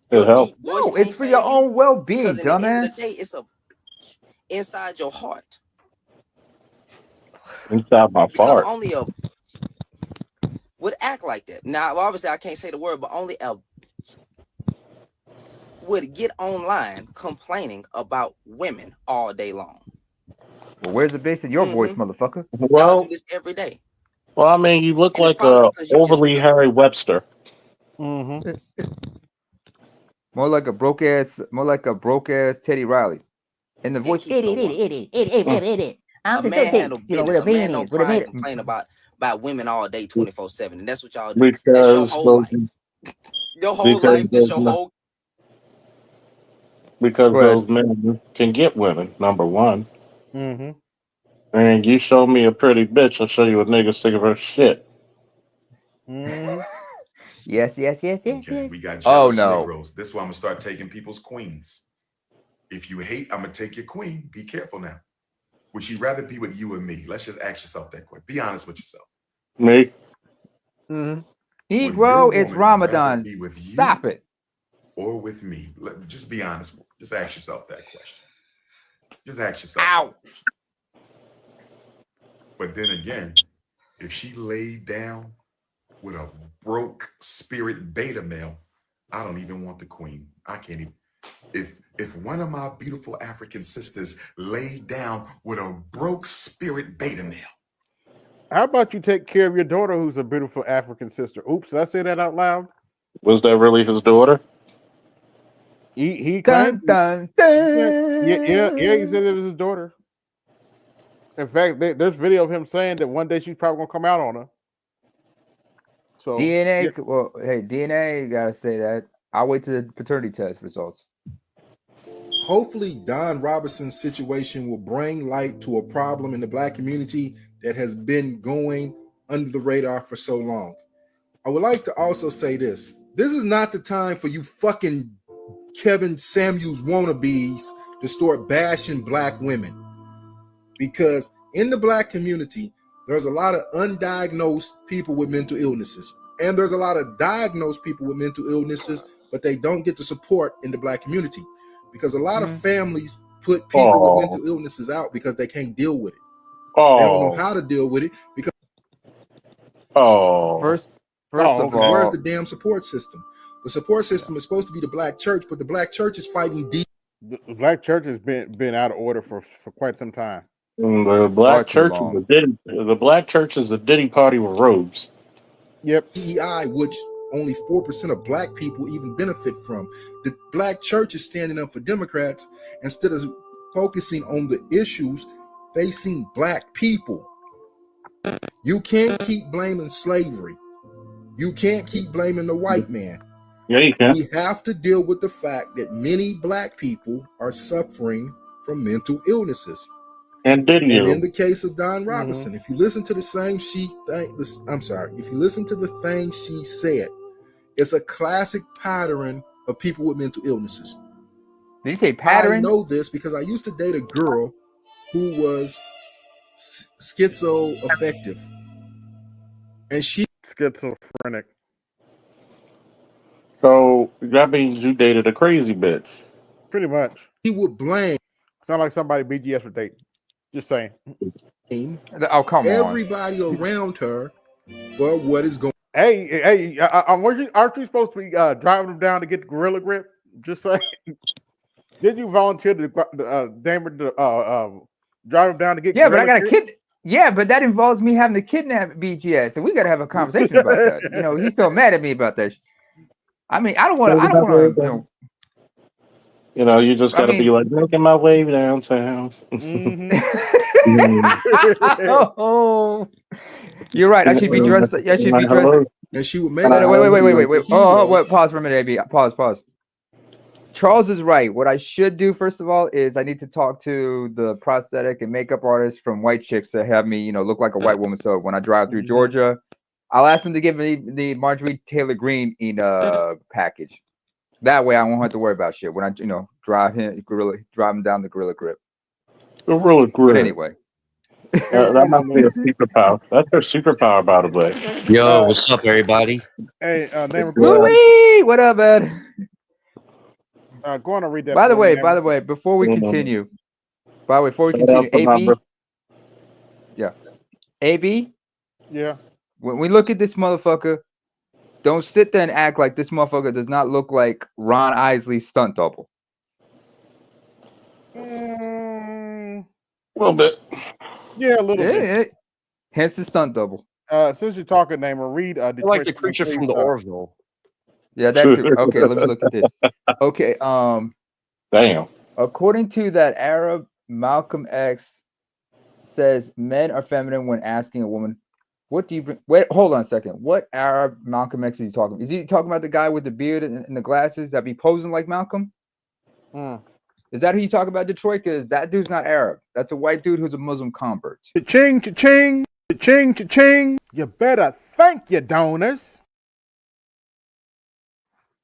It helps. No, it's for your own well-being, Because in the end of dumbass. the day, it's inside your heart. Inside my Because fart. only a would act like that. Now, obviously, I can't say the word, but only a would get online complaining about women all day long. Well, where's the bass in your voice, motherfucker? Y'all do this every day. Well, I mean, you look And it's like probably a because you just overly Harry Webster. More like a broke ass Teddy Riley. And the voice, idiot. A man handle business. A man don't cry and complain about women all day 24/7. And that's what y'all do. That's your whole life. Your whole life, that's your whole. Because those men can get women, number one. And you show me a pretty bitch, I'll show you a nigga sick of her shit. Yes. Okay, we got Oh jealous no. Negroes. This is why I'm gonna start taking people's queens. If you hate, I'm gonna take your queen. Be careful now. Would you rather be with you or me? Let's just ask yourself that question. Be honest with yourself. Me? Negro, it's Ramadan. Be with you Stop it. or with me? Just be honest. Just ask yourself that question. Just ask yourself. Ow. But then again, if she laid down with a broke spirit beta male, I don't even want the queen. I can't even. If one of my beautiful African sisters laid down with a broke spirit beta male. How about you take care of your daughter, who's a beautiful African sister? Oops, did I say that out loud? Was that really his daughter? He dun, dun, dun. Yeah, he said it was his daughter. In fact, there's video of him saying that one day she's probably gonna come out on her. So DNA. Yeah. Well, hey, DNA. You gotta say that. I'll wait till the paternity test results. Hopefully, Don Robinson's situation will bring light to a problem in the Black community that has been going under the radar for so long. I would like to also say this. This is not the time for you fucking Kevin Samuels wannabes to start bashing Black women. Because in the Black community, there's a lot of undiagnosed people with mental illnesses. And there's a lot of diagnosed people with mental illnesses, but they don't get the support in the Black community. Because a lot of families put people with mental illnesses out because they can't deal with it. They don't know how to deal with it because First of all, where's the damn support system? The support system is supposed to be the Black church, but the Black church is fighting deep. The Black church has been out of order for quite some time. The Black church is a Diddy party with robes. Yep. DEI, which only 4% of Black people even benefit from. The Black church is standing up for Democrats instead of focusing on the issues facing Black people. You can't keep blaming slavery. You can't keep blaming the white man. Yeah, you can. We have to deal with the fact that many black people are suffering from mental illnesses. And And in video. the case of Don Robinson, if you listen to the same if you listen to the thing she said, it's a classic pattern of people with mental illnesses. Did you say I pattern? know this because I used to date a girl who was schizoaffective, and she schizophrenic. So that means you dated a crazy bitch. Pretty much. He would blame. Sound like somebody BGS for dating. Just saying. Oh, come on. Everybody around her for what is going. Hey, aren't you supposed to be driving them down to get the Gorilla Grip? Just saying. Did you volunteer to drive them down to get? Yeah, but I Gorilla got a Grip? kid. Yeah, but that involves me having to kidnap BGS, and we got to have a conversation about that. You know, he's still mad at me about that. I mean, I don't want to. You know, you just gotta be like making my way downtown. Oh, you're right. I should be dressed. I should be dressed. And she would make. Wait. Oh, pause for a minute, AB. Pause. Charles is right. What I should do, first of all, is I need to talk to the prosthetic and makeup artist from White Chicks to have me, look like a white woman. So when I drive through Georgia, I'll ask them to give me the Marjorie Taylor Greene package. That way, I won't have to worry about shit when I, drive him down the Gorilla Grip. Gorilla Grip. But anyway, that might be a superpower. That's her superpower, by the way. Yo, what's up, everybody? Hey, Louis, what up, man? Go on and read that. By the way, before we continue, AB, yeah, AB, yeah. When we look at this motherfucker, don't sit there and act like this motherfucker does not look like Ron Isley's stunt double. A little bit. Yeah, a little bit. Hence the stunt double. Since you're talking, Namer, read. Like the creature from the Orville. Yeah, that too. Okay, let me look at this. Okay, damn. According to that Arab, Malcolm X says men are feminine when asking a woman, "What do you bring?" Wait, hold on a second. What Arab Malcolm X is he talking? Is he talking about the guy with the beard and the glasses that be posing like Malcolm? Is that who you talk about, Detroit? Because that dude's not Arab. That's a white dude who's a Muslim convert. Cha-ching, cha-ching, cha-ching, cha-ching. You better thank your donors.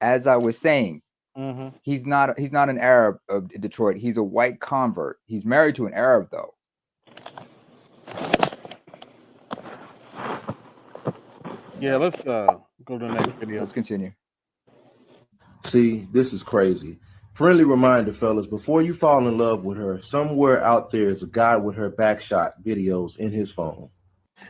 As I was saying, he's not an Arab of Detroit. He's a white convert. He's married to an Arab, though. Yeah, let's go to the next video. Let's continue. See, this is crazy. Friendly reminder, fellas, before you fall in love with her, somewhere out there is a guy with her backshot videos in his phone.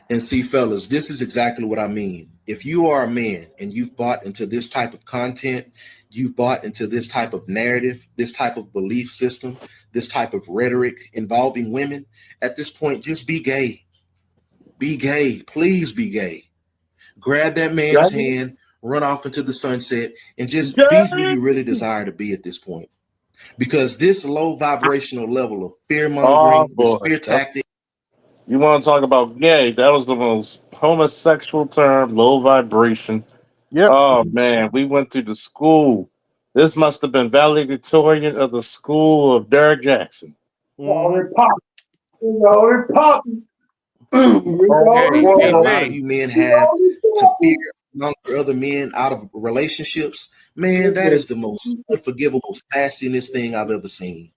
And see, fellas, this is exactly what I mean. If you are a man and you've bought into this type of content, you've bought into this type of narrative, this type of belief system, this type of rhetoric involving women, at this point, just be gay. Be gay. Please be gay. Grab that man's hand, run off into the sunset, and just be who you really desire to be at this point. Because this low vibrational level of fear mongering, this fear tactic. You want to talk about gay? That was the most homosexual term, low vibration. Yep. Oh man, we went through the school. This must have been valedictorian of the school of Derrick Jackson. A lot of you men have to fear among other men out of relationships. Man, that is the most unforgivable sassiness thing I've ever seen.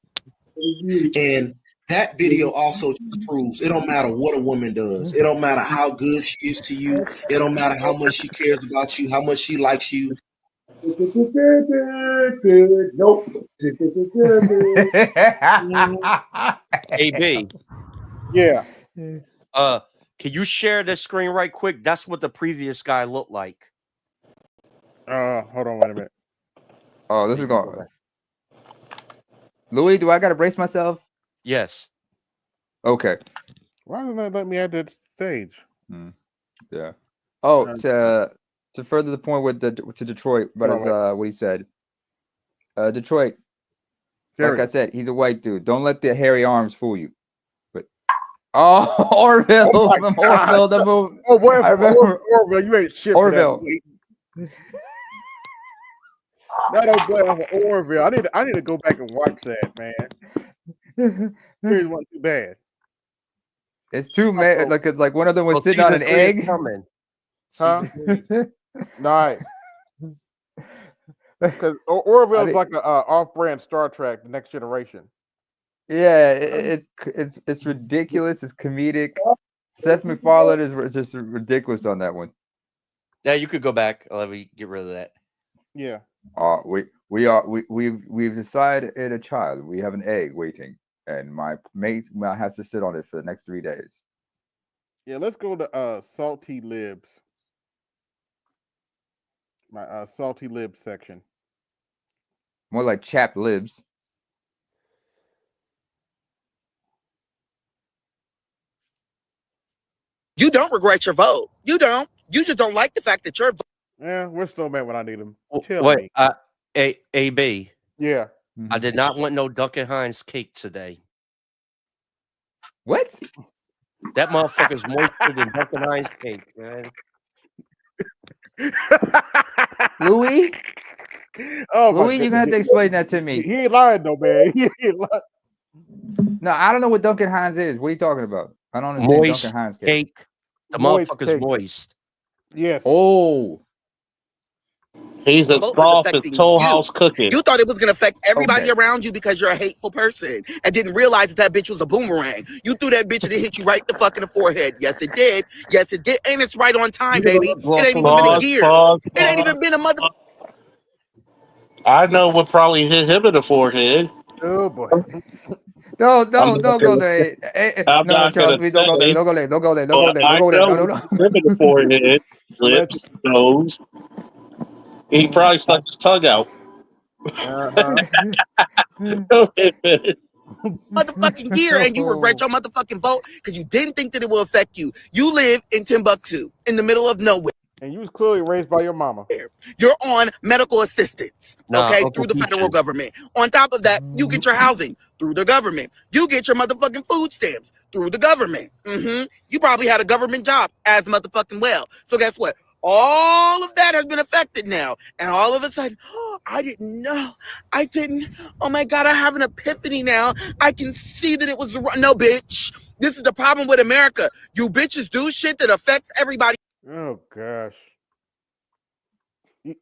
And that video also just proves it don't matter what a woman does. It don't matter how good she is to you. It don't matter how much she cares about you, how much she likes you. Nope. AB. Yeah. Can you share this screen right quick? That's what the previous guy looked like. Hold on, wait a minute. Oh, this is going. Louis, do I gotta brace myself? Yes. Okay. Why doesn't that let me add that stage? Yeah. Oh, to further the point with to Detroit, but what he said. Detroit. Like I said, he's a white dude. Don't let the hairy arms fool you. But Orville, Orville, the movie. Oh boy, Orville, you ain't shit. Orville. That old boy off of Orville. I need to go back and watch that, man. Series wasn't too bad. It's too mad. Like it's like one of them was sitting on an egg. Huh? Nice. Because Orville is like an off-brand Star Trek, The Next Generation. Yeah, it's ridiculous. It's comedic. Seth MacFarlane is just ridiculous on that one. Yeah, you could go back. Let me get rid of that. Yeah. We've decided a child. We have an egg waiting, and my mate has to sit on it for the next 3 days. Yeah, let's go to Salty Libs. My Salty Libs section. More like chapped libs. You don't regret your vote. You don't. You just don't like the fact that your vote. Yeah, we're still mad when I need him. Wait, AB. Yeah. I did not want no Duncan Hines cake today. What? That motherfucker's moister than Duncan Hines cake, man. Louis? Oh, Louis, you're gonna have to explain that to me. He ain't lying though, man. He ain't lying. No, I don't know what Duncan Hines is. What are you talking about? I don't understand Moist Duncan Hines cake. The Moist motherfucker's cake. moist. Yes. Oh. He's as Vote was soft as affecting Toll you. House cooking. You thought it was going to affect everybody Okay. around you because you're a hateful person and didn't realize that bitch was a boomerang. You threw that bitch and it hit you right the fuck in the forehead. Yes, it did. Yes, it did. And it's right on time, baby. It ain't even been a year. It ain't even been a mother. I know what probably hit him in the forehead. Oh boy. Don't I'm not go gonna there. I'm No, not Charles, gonna please don't go there. say, Don't go there. Don't go there. Don't but go there. I Don't go there. know No, no, what no. hit him in the forehead, lips, nose. He probably stuck his tongue out. Motherfucking year and you regret your motherfucking vote because you didn't think that it will affect you. You live in Timbuktu in the middle of nowhere. And you was clearly raised by your mama. You're on medical assistance, Nah, okay, Uncle through the federal Peaches. government. On top of that, you get your housing through the government. You get your motherfucking food stamps through the government. You probably had a government job as motherfucking well. So guess what? All of that has been affected now. And all of a sudden, oh, I didn't know. I didn't. Oh my God, I have an epiphany now. I can see that it was no, bitch. This is the problem with America. You bitches do shit that affects everybody. Oh gosh.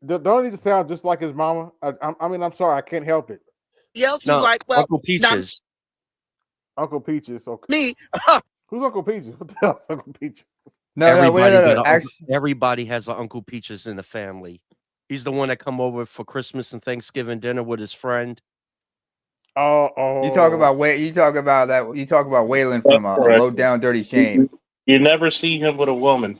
Don't need to sound just like his mama. I mean, I'm sorry, I can't help it. Else, you like, well, Uncle Peaches. Uncle Peaches. Okay. Me. Who's Uncle Peaches? What the hell's Uncle Peaches? Everybody has an Uncle Peaches in the family. He's the one that come over for Christmas and Thanksgiving dinner with his friend. Oh. You talk about Waylon from Low Down Dirty Shame. You never see him with a woman,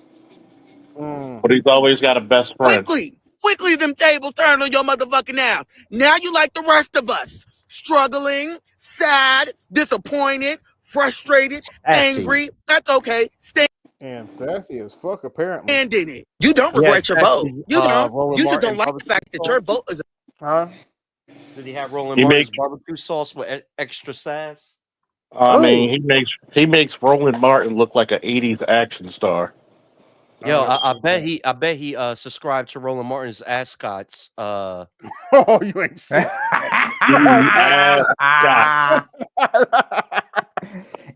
but he's always got a best friend. Quickly, them tables turn on your motherfucking ass. Now you like the rest of us. Struggling, sad, disappointed, frustrated, angry. That's okay. Stand And sassy as fuck, apparently. in it. You don't regret your vote. You don't. You just don't like the fact that your vote is. Huh? Did he have Roland Martin's barbecue sauce with extra sass? I mean, he makes Roland Martin look like an '80s action star. Yo, I bet he subscribed to Roland Martin's ascots. Oh, you ain't shit.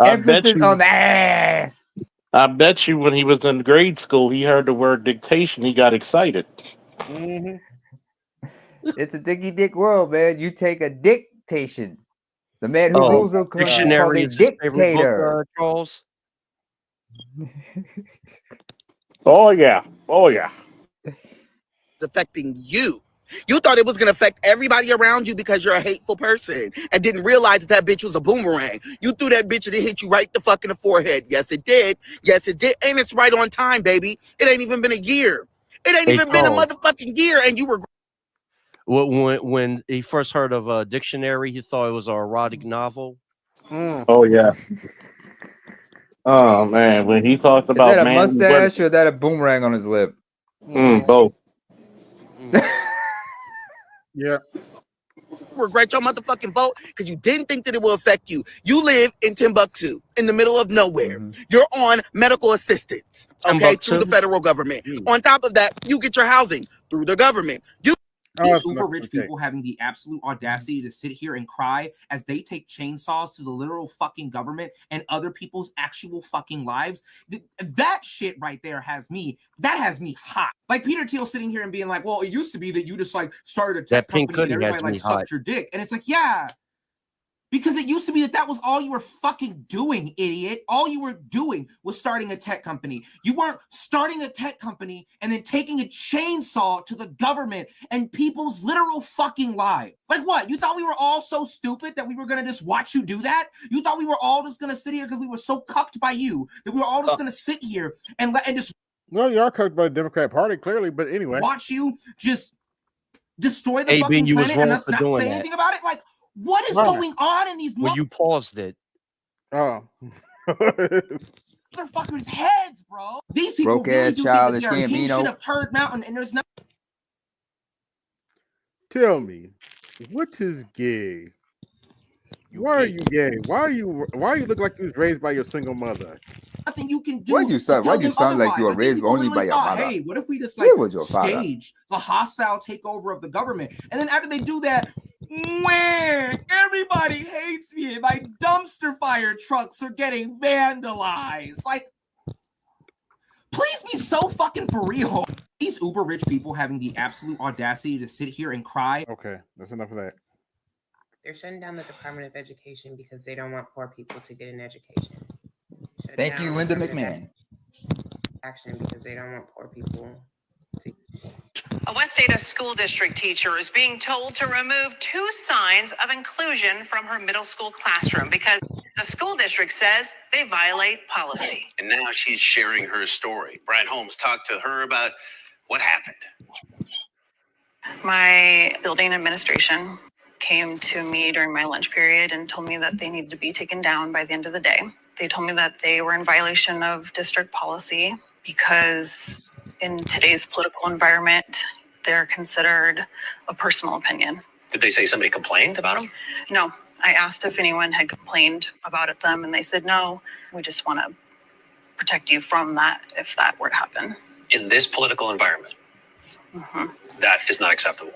Emphasis on the ass. I bet you when he was in grade school, he heard the word dictation. He got excited. It's a dicky dick world, man. You take a dictation. The man who rules the dictionary is his favorite book, Charles. Oh yeah. It's affecting you. You thought it was going to affect everybody around you because you're a hateful person and didn't realize that bitch was a boomerang. You threw that bitch and it hit you right the fuck in the forehead. Yes, it did. Yes, it did. And it's right on time, baby. It ain't even been a year. It ain't even been a motherfucking year. And you were. When he first heard of a dictionary, he thought it was an erotic novel. Oh yeah. Oh man, when he talked about is that a mustache or is that a boomerang on his lip? Both. Yeah. Regret your motherfucking vote because you didn't think that it will affect you. You live in Timbuktu, in the middle of nowhere. You're on medical assistance, okay, through the federal government. On top of that, you get your housing through the government. These uber rich people having the absolute audacity to sit here and cry as they take chainsaws to the literal fucking government and other people's actual fucking lives. That shit right there has me hot. Like Peter Thiel sitting here and being like, well, it used to be that you just like started a tech That pink company and hoodie has everybody me like hot. sucked your dick. And it's like, yeah. Because it used to be that was all you were fucking doing, idiot. All you were doing was starting a tech company. You weren't starting a tech company and then taking a chainsaw to the government and people's literal fucking lives. Like what? You thought we were all so stupid that we were going to just watch you do that? You thought we were all just going to sit here because we were so cucked by you that we were all just going to sit here and just... Well, you are cucked by the Democrat Party, clearly, but anyway. Watch you just destroy the Hey, fucking Ben, you was planet and wrong us for not doing say that. anything about it? Like, what is going on in these Well, you paused it. Oh. motherfuckers' heads, bro? These people Broke really ass do think that childish they are king shit Gambino. of Turd Mountain, and there's no... Tell me, what is gay? Why are you gay? Why you look like you was raised by your single mother? nothing you can do Why do you to sound? tell Why do you them sound like otherwise. you were Like, these raised people only by literally your thought, mother? hey, what if we just Where like was your father? stage the hostile takeover of the government? And then after they do that, where everybody hates me and my dumpster fire trucks are getting vandalized. Like, please be so fucking for real. These uber rich people having the absolute audacity to sit here and cry. Okay, that's enough of that. They're shutting down the Department of Education because they don't want poor people to get an education. Shut Thank you, down Linda Department of McMahon. Action because they don't want poor people to... A West Ada school district teacher is being told to remove 2 signs of inclusion from her middle school classroom because the school district says they violate policy. And now she's sharing her story. Brian Holmes talked to her about what happened. My building administration came to me during my lunch period and told me that they needed to be taken down by the end of the day. They told me that they were in violation of district policy because in today's political environment, they're considered a personal opinion. Did they say somebody complained about him? No, I asked if anyone had complained about it them, and they said, no, we just want to protect you from that if that were to happen. In this political environment, that is not acceptable.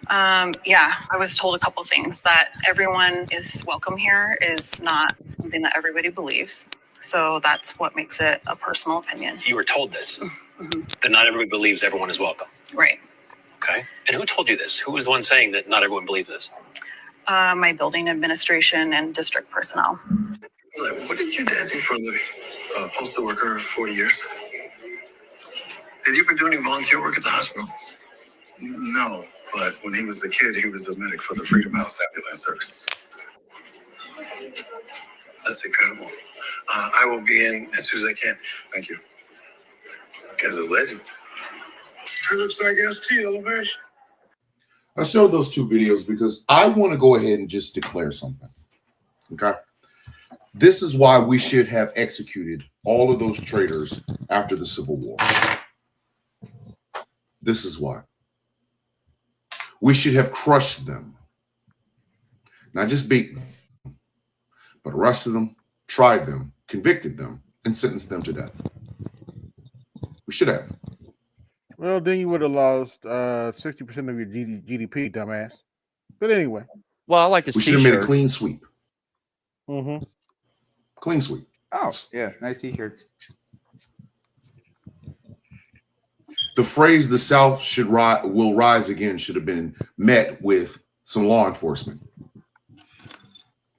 Yeah, I was told a couple things. That everyone is welcome here is not something that everybody believes. So that's what makes it a personal opinion. You were told this, that not everybody believes everyone is welcome. Right. Okay. And who told you this? Who was the one saying that not everyone believes this? My building administration and district personnel. What did your dad do for a living? Postal worker for 40 years. Did you ever do any volunteer work at the hospital? No, but when he was a kid, he was a medic for the Freedom House Ambulance Service. That's incredible. I will be in as soon as I can. Thank you. You guys are legends. It looks like ST elevation. I showed those 2 videos because I want to go ahead and just declare something. Okay. This is why we should have executed all of those traitors after the Civil War. This is why. We should have crushed them. Not just beaten them, but arrested them, tried them, convicted them, and sentenced them to death. We should have. Well, then you would have lost 60% of your GDP, dumbass. But anyway. Well, I like the We should have made a clean sweep. Mm-hmm. Clean sweep. Oh, yeah. Nice t-shirt. The phrase "the South will rise again" should have been met with some law enforcement.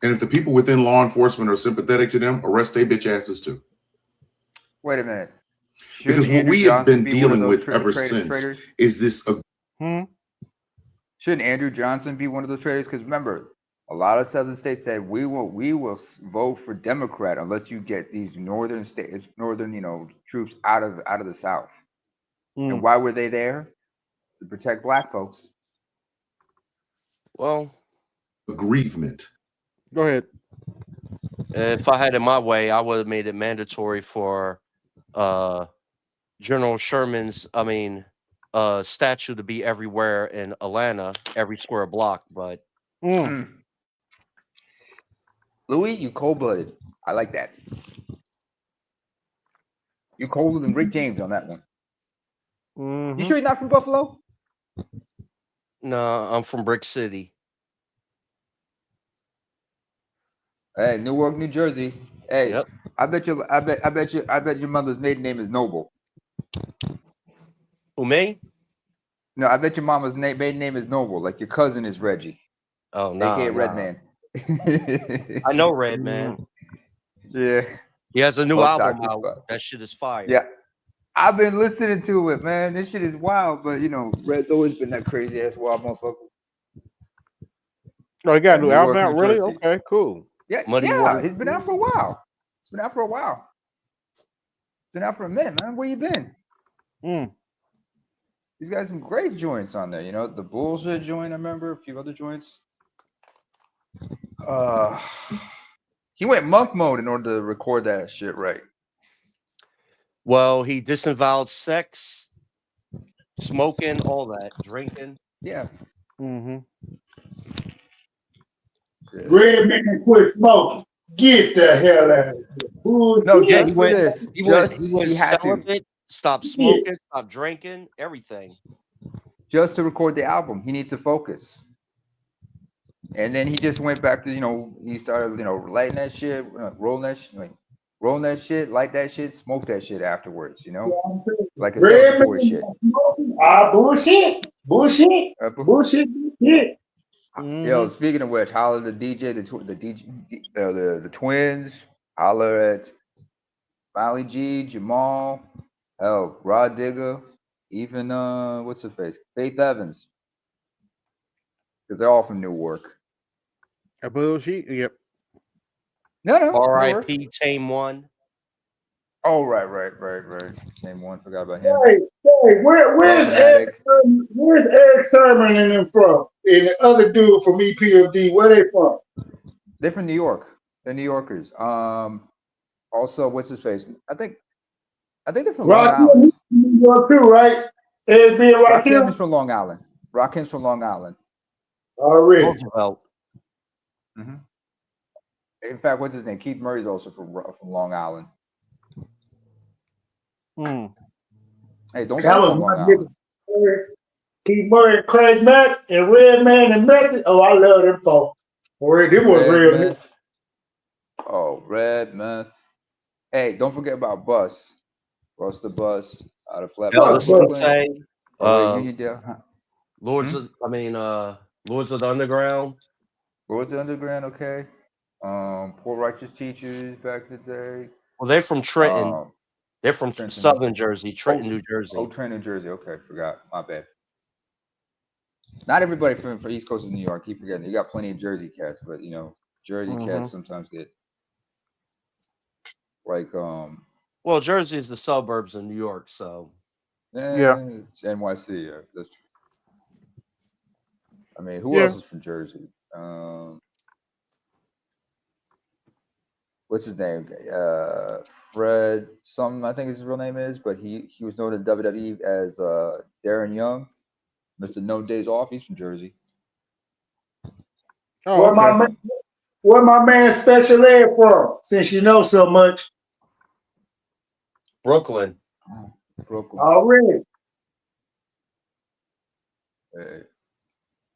And if the people within law enforcement are sympathetic to them, arrest their bitch asses too. Wait a minute. Because what we have been dealing with ever since traitors? is this. Shouldn't Andrew Johnson be one of those traitors? Because remember, a lot of southern states said we will vote for Democrat unless you get these northern states, troops out of the South. And why were they there? To protect black folks. Well, aggrievement. Go ahead. If I had it my way, I would have made it mandatory for General Sherman's, statue to be everywhere in Atlanta, every square block. But Louis, you cold-blooded. I like that. You colder than Rick James on that one. You sure you're not from Buffalo? No, I'm from Brick City. Hey, Newark, New Jersey. Hey, Yep. I bet your mother's maiden name is Noble. Who, me? No, I bet your mama's maiden name is Noble. Like your cousin is Reggie. Oh, nah, AKA nah. Redman. I know Redman. Yeah. He has a new Fuck album Dr. out. Scott. That shit is fire. Yeah. I've been listening to it, man. This shit is wild, but you know, Red's always been that crazy ass wild motherfucker. Oh, he got a new album Newark, out, New really? Jersey. Okay, cool. Yeah, Muddy yeah. Water. It's been out for a while. It's been out for a while. It's been out for a minute, man. Where you been? He's got some great joints on there. You know, the Bullshit joint, I remember, a few other joints. He went monk mode in order to record that shit right. Well, he disavowed sex, smoking, all that, drinking. Yeah. Mm-hmm. Redman quit smoking. Get the hell out of here. No, Yeah, just for this. he He had to. celibate, stopped smoking, stopped drinking, everything. Just to record the album, he needed to focus. And then he just went back to, you know, he started, you know, lighting that shit, rolling that shit, light that shit, smoke that shit afterwards, you know? Like a celebratory shit. Bullshit. Bullshit. Bullshit. Bullshit. Yo, speaking of which, holler at the DJ, the twins, holler at Molly G, Jamal, hell, Rod Digger, even what's her face? Faith Evans. Because they're all from Newark. A bullshit. Yep. No. R.I.P. Tame One. Oh, right. Name one, forgot about him. Hey, where's Eric Sermon and them from? And the other dude from EPMD, where they from? They're from New York. They're New Yorkers. Also, what's his face? I think they're from Long Island. New York too, right? Rakim is from Long Island. Rakim's from Long Island. Already. Mm-hmm. In fact, what's his name? Keith Murray's also from Long Island. Hey, don't That sleep was on my Long Island. nigga. Keith Murray, Craig Mack, and Redman and Method. Oh, I love them folks. Them was real. Meth. Oh, Red Meth. Hey, don't forget about Bus. Bus the Bus out of Flatbush, Brooklyn. Uniondale. Lords of the Underground. Lords of the Underground, okay. Poor Righteous Teachers back in the day. Well, they're from Trenton. They're from Southern Jersey, Trenton, New Jersey. Oh, Trenton, New Jersey. Okay, forgot. My bad. Not everybody from East Coast of New York. Keep forgetting. You got plenty of Jersey cats, but you know, Jersey cats sometimes get like Well, Jersey is the suburbs of New York, so it's NYC. Yeah, that's true. I mean, who else is from Jersey? What's his name? Fred something, I think his real name is, but he was known in WWE as Darren Young, Mr. No Days Off. He's from Jersey. Oh, where my man Special Ed from? Since you know so much. Brooklyn. Already. Hey,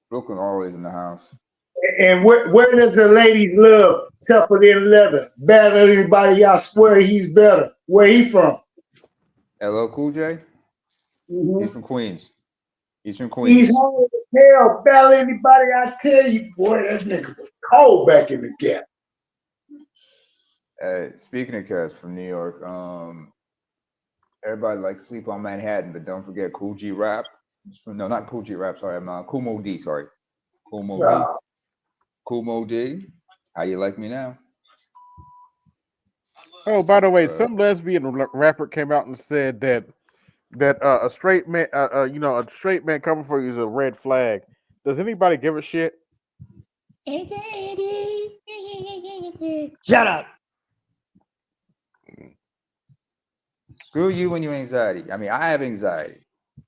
Brooklyn always in the house. And where does the ladies love tougher than leather? Better than anybody y'all swear he's better. Where he from? LL Cool J? Mm-hmm. He's from Queens. He's from Queens. He's hard as hell. Better than anybody I tell you, boy, that nigga was cold back in the gap. Hey, speaking of cats from New York, everybody likes to sleep on Manhattan, but don't forget Cool G Rap. No, not Cool G Rap, sorry. I'm Cool Mo D, sorry. Cool Mo D. Cool Mo D. How you like me now? Oh, by the way, some lesbian rapper came out and said that a straight man, a straight man coming for you is a red flag. Does anybody give a shit? Shut up. Screw you and your anxiety. I mean, I have anxiety.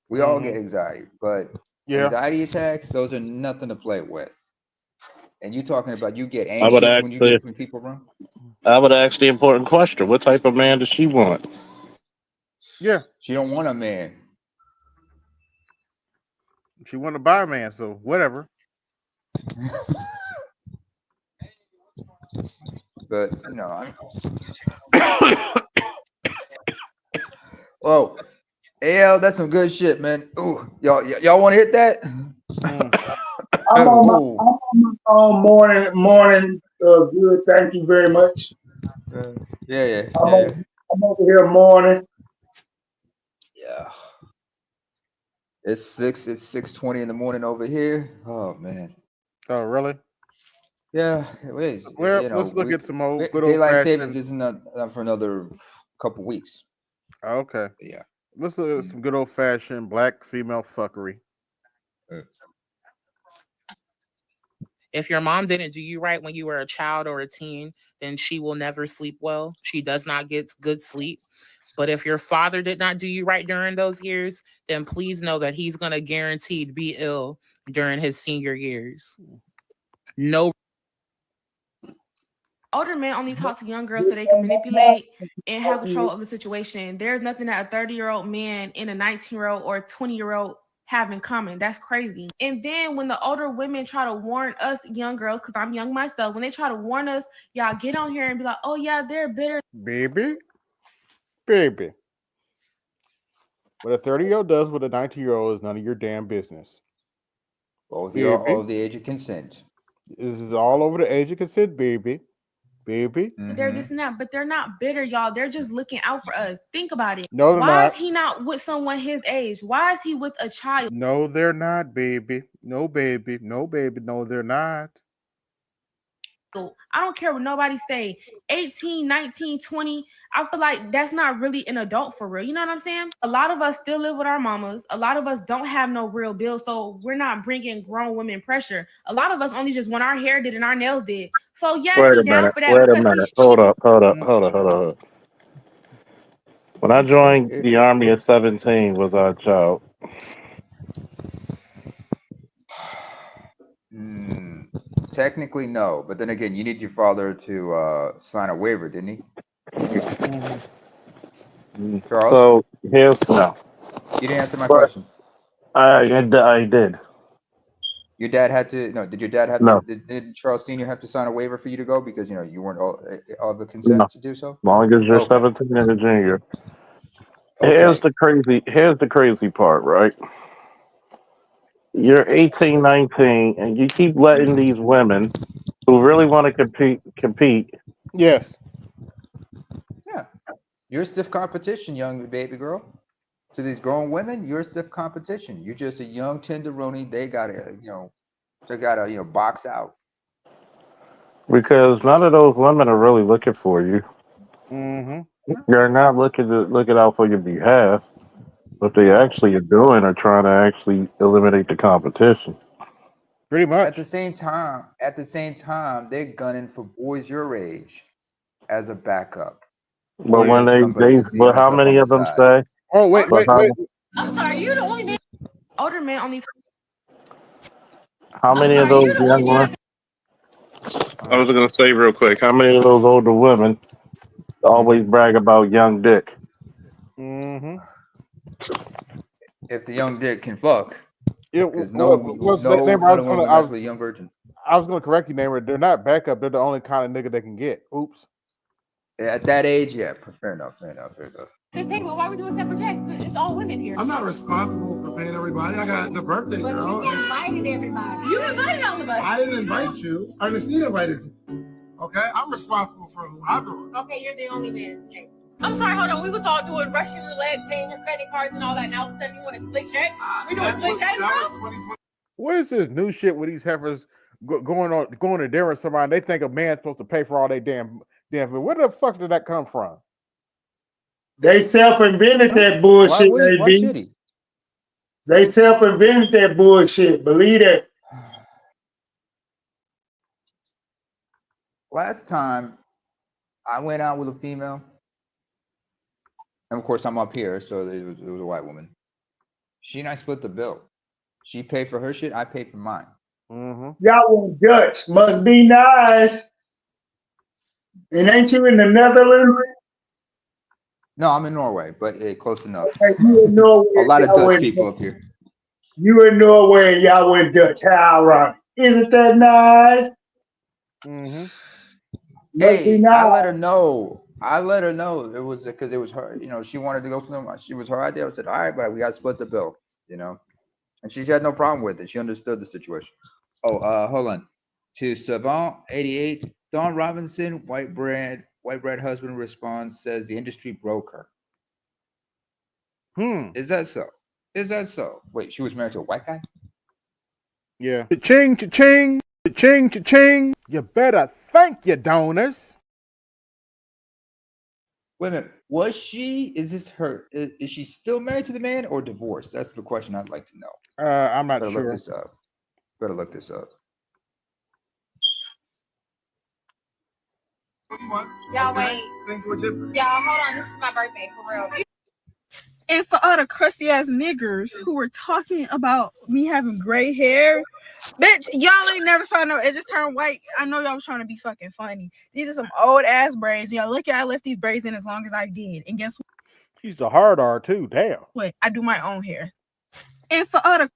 We all get anxiety, but anxiety attacks, those are nothing to play with. And you talking about you get anxious when you get when people run? I would ask the important question: what type of man does she want? Yeah, she don't want a man. She wanted to buy a man, so whatever. But you know, oh, AL, that's some good shit, man. Ooh, y'all want to hit that? Mm. I'm on my own morning. Good. Thank you very much. Yeah. I'm over here morning. Yeah. It's 6:20 in the morning over here. Oh man. Oh, really? Yeah. Wait, Well, you let's know, look at some old good old daylight savings fashioned. isn't for another couple weeks. Okay. Yeah. Let's look at some good old fashioned black female fuckery. If your mom didn't do you right when you were a child or a teen, then she will never sleep well. She does not get good sleep. But if your father did not do you right during those years, then please know that he's going to guaranteed be ill during his senior years. No. Older men only talk to young girls so they can manipulate and have control of the situation. There's nothing that a 30-year-old man and a 19-year-old or 20-year-old have in common. That's crazy. And then when the older women try to warn us young girls, because I'm young myself, when they try to warn us, y'all get on here and be like, oh yeah, they're bitter. Baby. What a 30-year-old does with a 19-year-old is none of your damn business. Both of you are over the age of consent. This is all over the age of consent, baby. They're this and that, but they're not bitter, y'all. They're just looking out for us. Think about it. No, they're Why not. is he not with someone his age? Why is he with a child? No, they're not, baby. No, baby. No, baby. No, they're not. I don't care what nobody say. 18, 19, 20. I feel like that's not really an adult for real. You know what I'm saying? A lot of us still live with our mamas. A lot of us don't have no real bills, so we're not bringing grown women pressure. A lot of us only just want our hair did and our nails did. So yeah, Wait he a down minute. for that Wait a because minute. he's Hold cheap. up. When I joined the army at 17, was I a child? Technically, no. But then again, you need your father to sign a waiver, didn't he? Charles? So here's no. You didn't answer my But question. I did. Your dad had to. No, did your dad have No. to? Did Charles Senior have to sign a waiver for you to go because you weren't all the No. consent to do so? As long as you're Okay. 17 and a junior. Okay. Here's the crazy part, right? You're 18, 19, and you keep letting these women who really want to compete. Yes. Yeah. You're stiff competition, young baby girl. To these grown women, you're stiff competition. You're just a young tenderoni. They gotta box out. Because none of those women are really looking for you. Mm-hmm. They're not looking out for your behalf. What they actually are doing are trying to actually eliminate the competition. Pretty much. At the same time, they're gunning for boys your age as a backup. But when but how many of them say? Oh wait. I'm sorry, you the only man. Older men only. How many of those young women? I was gonna say real quick. How many of those older women always brag about young dick? Mm-hmm. If the young dick can fuck, because name I woman mess with a young virgin. I was going to correct you, Namer. They're not backup. They're the only kind of nigga they can get. Oops. At that age, yeah. Fair enough. Hey, well, why we doing separate checks? It's all women here. I'm not responsible for paying everybody. I got the birthday But girl. you invited everybody. You invited all of us. I didn't invite you. Ernestine invited you. Okay? I'm responsible for who I do. Okay, you're the only man. Okay. I'm sorry, hold on. We was all doing Russian roulette, paying your credit cards and all that. Now all of a sudden you want to split checks? We doing split checks, bro? What is this new shit with these heifers going to dinner with somebody? They think a man's supposed to pay for all they damn food. Where the fuck did that come from? They self-invented that bullshit, Why should he? They self-invented that bullshit. Believe that. Last time I went out with a female, and of course I'm up here, so it was a white woman. She and I split the bill. She paid for her shit, I paid for mine. Y'all want Dutch. Must be nice. And ain't you in the Netherlands? No, I'm in Norway, but close enough. Okay, you in Norway. A lot of Dutch people up here. You in Norway and y'all went Dutch. How right? Isn't that nice? Mm-hmm. Hey, I let her know. It was because it was her. You know, she wanted to go to them. She was her idea. I said, all right, but we got to split the bill. You know, and she had no problem with it. She understood the situation. Oh, hold on. To Savant 88, Dawn Robinson, white bread husband responds, says the industry broke her. Is that so? Is that so? Wait, she was married to a white guy? Yeah. Cha-ching, cha-ching, cha-ching, cha-ching. You better thank your donors. Wait a minute. Was she? Is this her? Is she still married to the man or divorced? That's the question I'd like to know. I'm not Better sure. look this up. Better look this up. Y'all wait. Things were different. Y'all, hold on. This is my birthday, for real. And for all the crusty ass niggers who were talking about me having gray hair, bitch, y'all ain't never saw no. It just turned white. I know y'all was trying to be fucking funny. These are some old ass braids. Y'all look at I left these braids in as long as I did, and guess what? She's the hard R too. Damn. What? I do my own hair. And for all the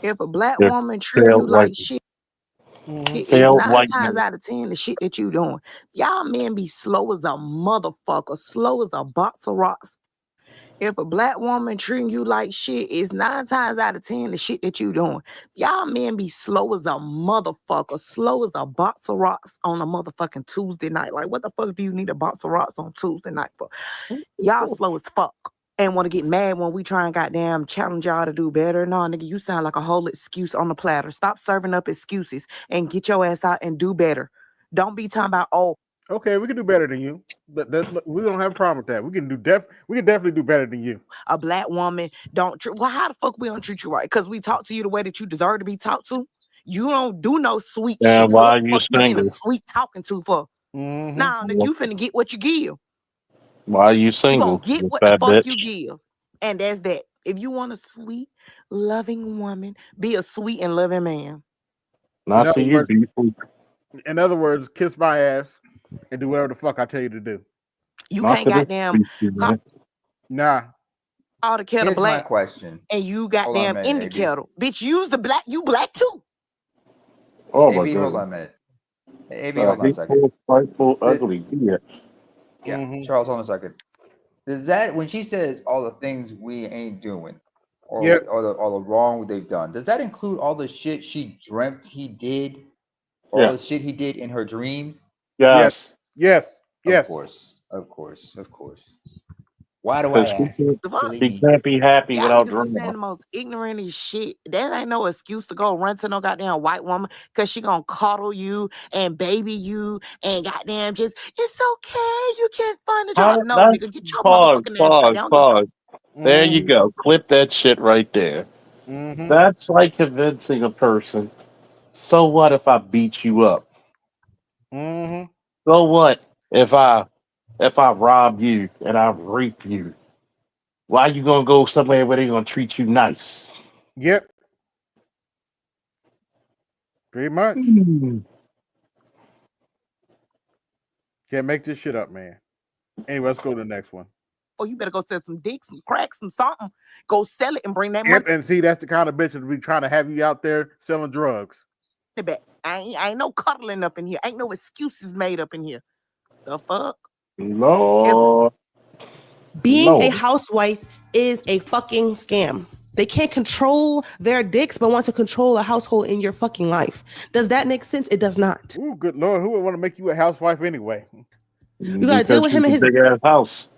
If a black Just woman treat you like shit, it's failed 9 white times man. out of 10 the shit that you doing. Y'all men be slow as a motherfucker, slow as a box of rocks. If a black woman treating you like shit, it's 9 times out of 10 the shit that you doing. Y'all men be slow as a motherfucker, slow as a box of rocks on a motherfucking Tuesday night. Like, what the fuck do you need a box of rocks on Tuesday night for? Y'all slow as fuck. And want to get mad when we try and goddamn challenge y'all to do better. No, nigga, you sound like a whole excuse on the platter. Stop serving up excuses and get your ass out and do better. Don't be talking about, oh. Okay, we can do better than you. We don't have a problem with that. We can definitely do better than you. A black woman don't treat. Well, how the fuck we don't treat you right? Because we talk to you the way that you deserve to be talked to. You don't do no sweet And shit. So why what are the you fuck you being a single? sweet talking to for? Mm-hmm. Nah, nigga, you finna get what you give. Why are you You single? gonna get You what the fat fuck you bitch. give. And that's that. If you want a sweet, loving woman, be a sweet and loving man. Not to you, people. In other words, kiss my ass and do whatever the fuck I tell you to do. You Not can't to this goddamn species, man. Nah. all the kettle Here's my black question. and you Hold on a goddamn minute, in the AB. kettle. Bitch, use the black, you black too. Oh my AB, hold goodness. on a minute. AB, hold on a second. Hateful, spiteful, ugly bitch. Yeah, Mm-hmm. Charles, hold on a second. Does that, when she says all the things we ain't doing, or Yep. all the wrong they've done, does that include all the shit she dreamt he did, or Yeah. all the shit he did in her dreams? Yes. Yes. Of course. Why do I ask? She can't be happy Y'all without niggas be saying drama. the most ignorant as shit. That ain't no excuse to go run to no goddamn white woman because she gonna coddle you and baby you and goddamn just, it's okay, you can't find a job. No, nigga, get your motherfucking ass back down. Pause. There you Mm-hmm. go. Clip that shit right there. Mm-hmm. That's like convincing a person. So what if I beat you up? Mm-hmm. So what if I rob you and I rape you? Why you gonna go somewhere where they gonna treat you nice? Yep. Pretty much. Can't make this shit up, man. Anyway, let's go to the next one. Oh, you better go sell some dick, some crack, some something. Go sell it and bring that money Yep, and see, that's the kind of bitch that be trying to have you out there selling drugs. back. I ain't no cuddling up in here. Ain't no excuses made up in here. The fuck? Lord. Being a Lord. housewife is a fucking scam. They can't control their dicks, but want to control a household in your fucking life. Does that make sense? It does not. Ooh, good Lord. Who would want to make you a housewife anyway? You gotta deal with him and his big ass house.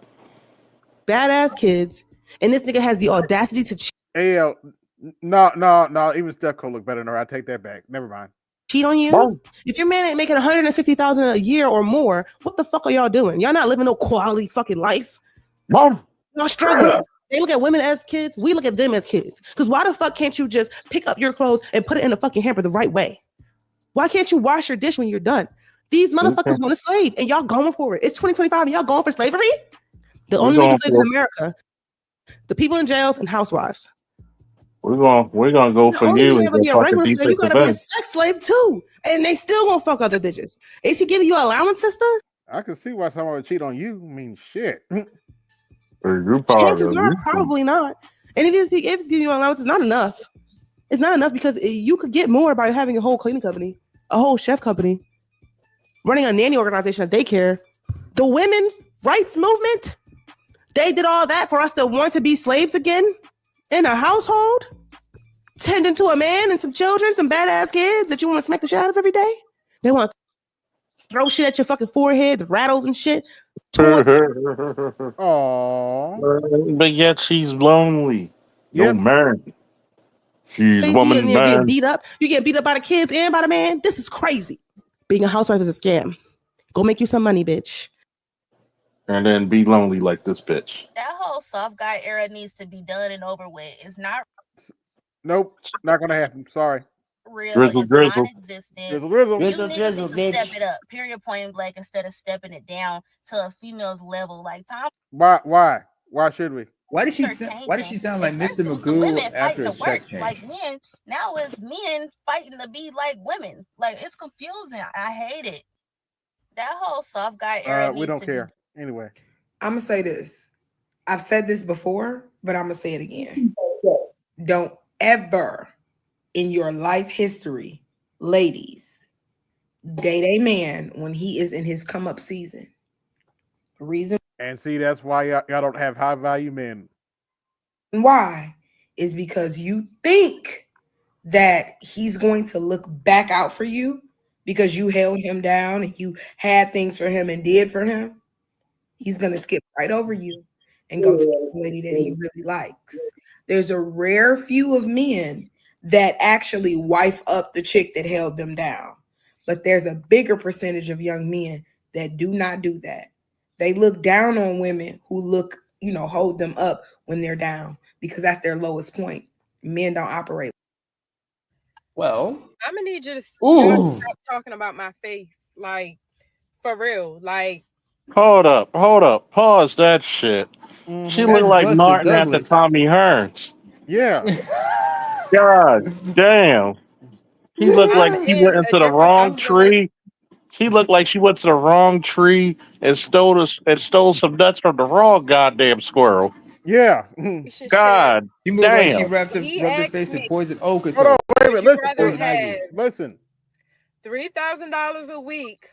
badass kids, and this nigga has the audacity to No. Even Steph Cole look better than her. I take that back. Never mind. cheat on you. If your man ain't making $150,000 a year or more, what the fuck are y'all doing? Y'all not living no quality fucking life. Y'all struggling. They look at women as kids. We look at them as kids. Because why the fuck can't you just pick up your clothes and put it in the fucking hamper the right way? Why can't you wash your dish when you're done? These motherfuckers want to slave, and y'all going for it. It's 2025, and y'all going for slavery? The only niggas slaves in America, the people in jails and housewives. We're gonna go The for only you nigga and ever go be a fucking regular slave, you defensive gotta be a end. sex slave too. And they still gonna fuck other bitches. Is he giving you allowance, sister? I can see why someone would cheat on you. I mean, shit. Chances are probably not. And if it's giving you allowance, it's not enough. It's not enough because you could get more by having a whole cleaning company, a whole chef company, running a nanny organization, a daycare. The women's rights movement, they did all that for us to want to be slaves again in a household, tending to a man and some children, some badass kids that you want to smack the shit out of every day. They want to throw shit at your fucking forehead, the rattles and shit. Aww. But yet she's lonely. No Yep. man. She's You woman getting man. beat up. You get beat up by the kids and by the man. This is crazy. Being a housewife is a scam. Go make you some money, bitch. And then be lonely like this bitch. That whole soft guy era needs to be done and over with. It's not Nope. Not gonna happen. Sorry. real. Drizzle, It's drizzle. non-existent. Drizzle, drizzle. You Drizzle, niggas drizzle, need to bitch. step it up. Period. Point blank. Instead of stepping it down to a female's level. Like Tom. Why? Why should we? Why did she sound like Mr. The Magoo women after fighting to his sex work change? like men. Now it's men fighting to be like women. Like it's confusing. I hate it. That whole soft guy era We needs don't to care. Anyway. I'm gonna say this. I've said this before, but I'm gonna say it again. Don't ever in your life history, ladies, date a man when he is in his come up season. The reason And see, that's why y'all don't have high value men. why is because you think that he's going to look back out for you because you held him down and you had things for him and did for him. He's going to skip right over you and go to the lady that he really likes. There's a rare few of men that actually wife up the chick that held them down. But there's a bigger percentage of young men that do not do that. They look down on women who hold them up when they're down because that's their lowest point. Men don't operate. Well, I'm gonna need you to Ooh. stop talking about my face, like for real. Like Hold up. Pause that shit. Mm-hmm. She looked like Martin after Tommy Hearns. Yeah. God damn. She looked like she went into the wrong tree. She looked like she went to the wrong tree and stole some nuts from the wrong goddamn squirrel. Yeah. God You look like she damn. rubbed her face in poison oak. Hold on, wait a minute. would you rather Listen. have Listen. $3,000 a week,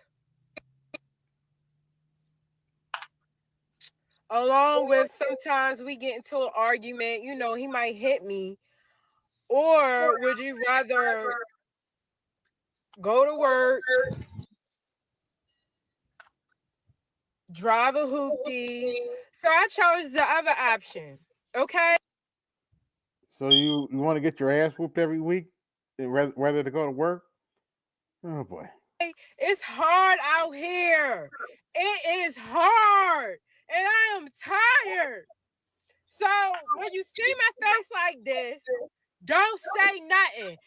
along with sometimes we get into an argument. He might hit me, or would you rather go to work, drive a hoopty? So I chose the other option. Okay. So you want to get your ass whooped every week rather to go to work? Oh boy. It's hard out here. It is hard. And I am tired. So when you see my face like this, don't say nothing.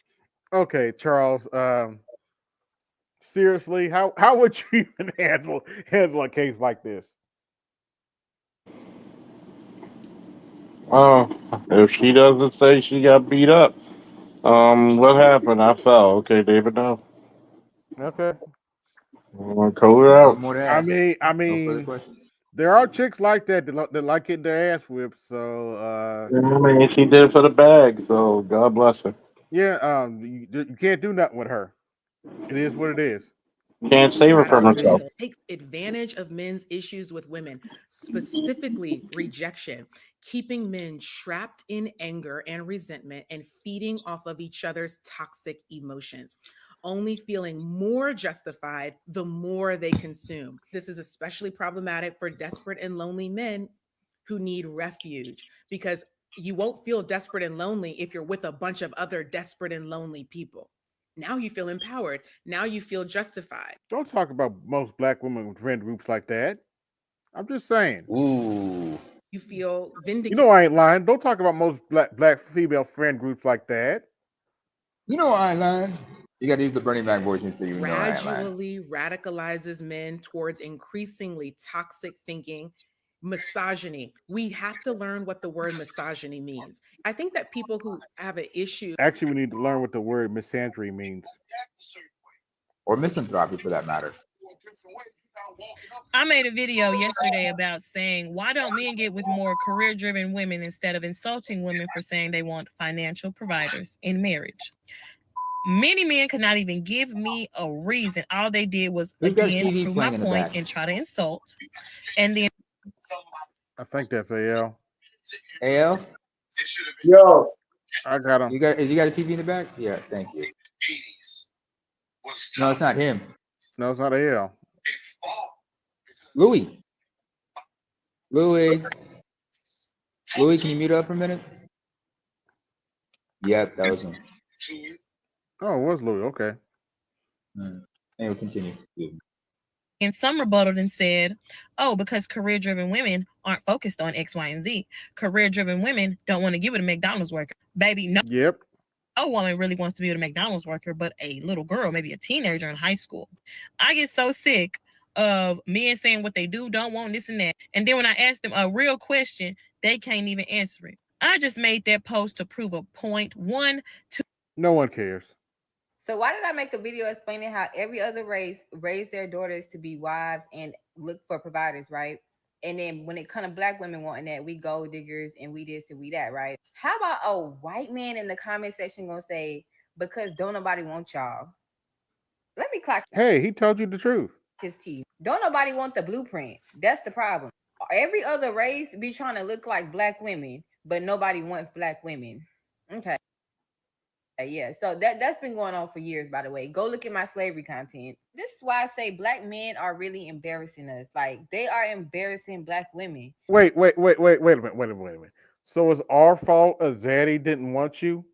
Okay, Charles. Seriously, how would you even handle a case like this? If she doesn't say she got beat up, what happened? I fell. Okay, David, no. Okay. Call her out. I mean, there are chicks like that that like getting their ass whipped. So, I mean, she did it for the bag, so God bless her. yeah, you can't do nothing with her. It is what it is. Can't save her from herself. Takes advantage of men's issues with women, specifically rejection, keeping men trapped in anger and resentment and feeding off of each other's toxic emotions, only feeling more justified the more they consume. This is especially problematic for desperate and lonely men who need refuge, because you won't feel desperate and lonely if you're with a bunch of other desperate and lonely people. Now you feel empowered. Now you feel justified. Don't talk about most black women with friend groups like that. I'm just saying. Ooh. You feel vindicated. You know I ain't lying. Don't talk about most black female friend groups like that. You know I ain't lying. You got to use the Bernie Mac voice so you know I ain't lying. Gradually radicalizes men towards increasingly toxic thinking, misogyny. We have to learn what the word misogyny means. I think that people who have an issue. Actually, we need to learn what the word misandry means. Or misanthropy, for that matter. I made a video yesterday about saying, why don't men get with more career-driven women instead of insulting women for saying they want financial providers in marriage? Many men could not even give me a reason. All they did was, Who's that again, TV prove my playing in the point back? and try to insult. And then I think that's AL. AL? Yo, I got him. You got a TV in the back? Yeah, thank you. No, it's not him. No, it's not AL. Louis. Louis, can you mute up for a minute? Yep, that was him. Oh, it was Louis. Okay. Anyway, continue. and some rebutted and said, oh, because career-driven women aren't focused on X, Y, and Z. Career-driven women don't want to get with a McDonald's worker. Baby, no. Yep. No woman really wants to be with a McDonald's worker, but a little girl, maybe a teenager in high school. I get so sick of men saying what they don't want, this and that. And then when I ask them a real question, they can't even answer it. I just made that post to prove a point. No one cares. So why did I make a video explaining how every other race raise their daughters to be wives and look for providers, right? And then when it comes to black women wanting that, we gold diggers and we this and we that, right? How about a white man in the comment section gonna say, because don't nobody want y'all? Let me clock. Hey, he told you the truth. His teeth. Don't nobody want the blueprint. That's the problem. Every other race be trying to look like black women, but nobody wants black women. Okay. Yeah, so that's been going on for years, by the way. Go look at my slavery content. This is why I say black men are really embarrassing us. Like, they are embarrassing black women. Wait a minute. So it's our fault Azadi didn't want you?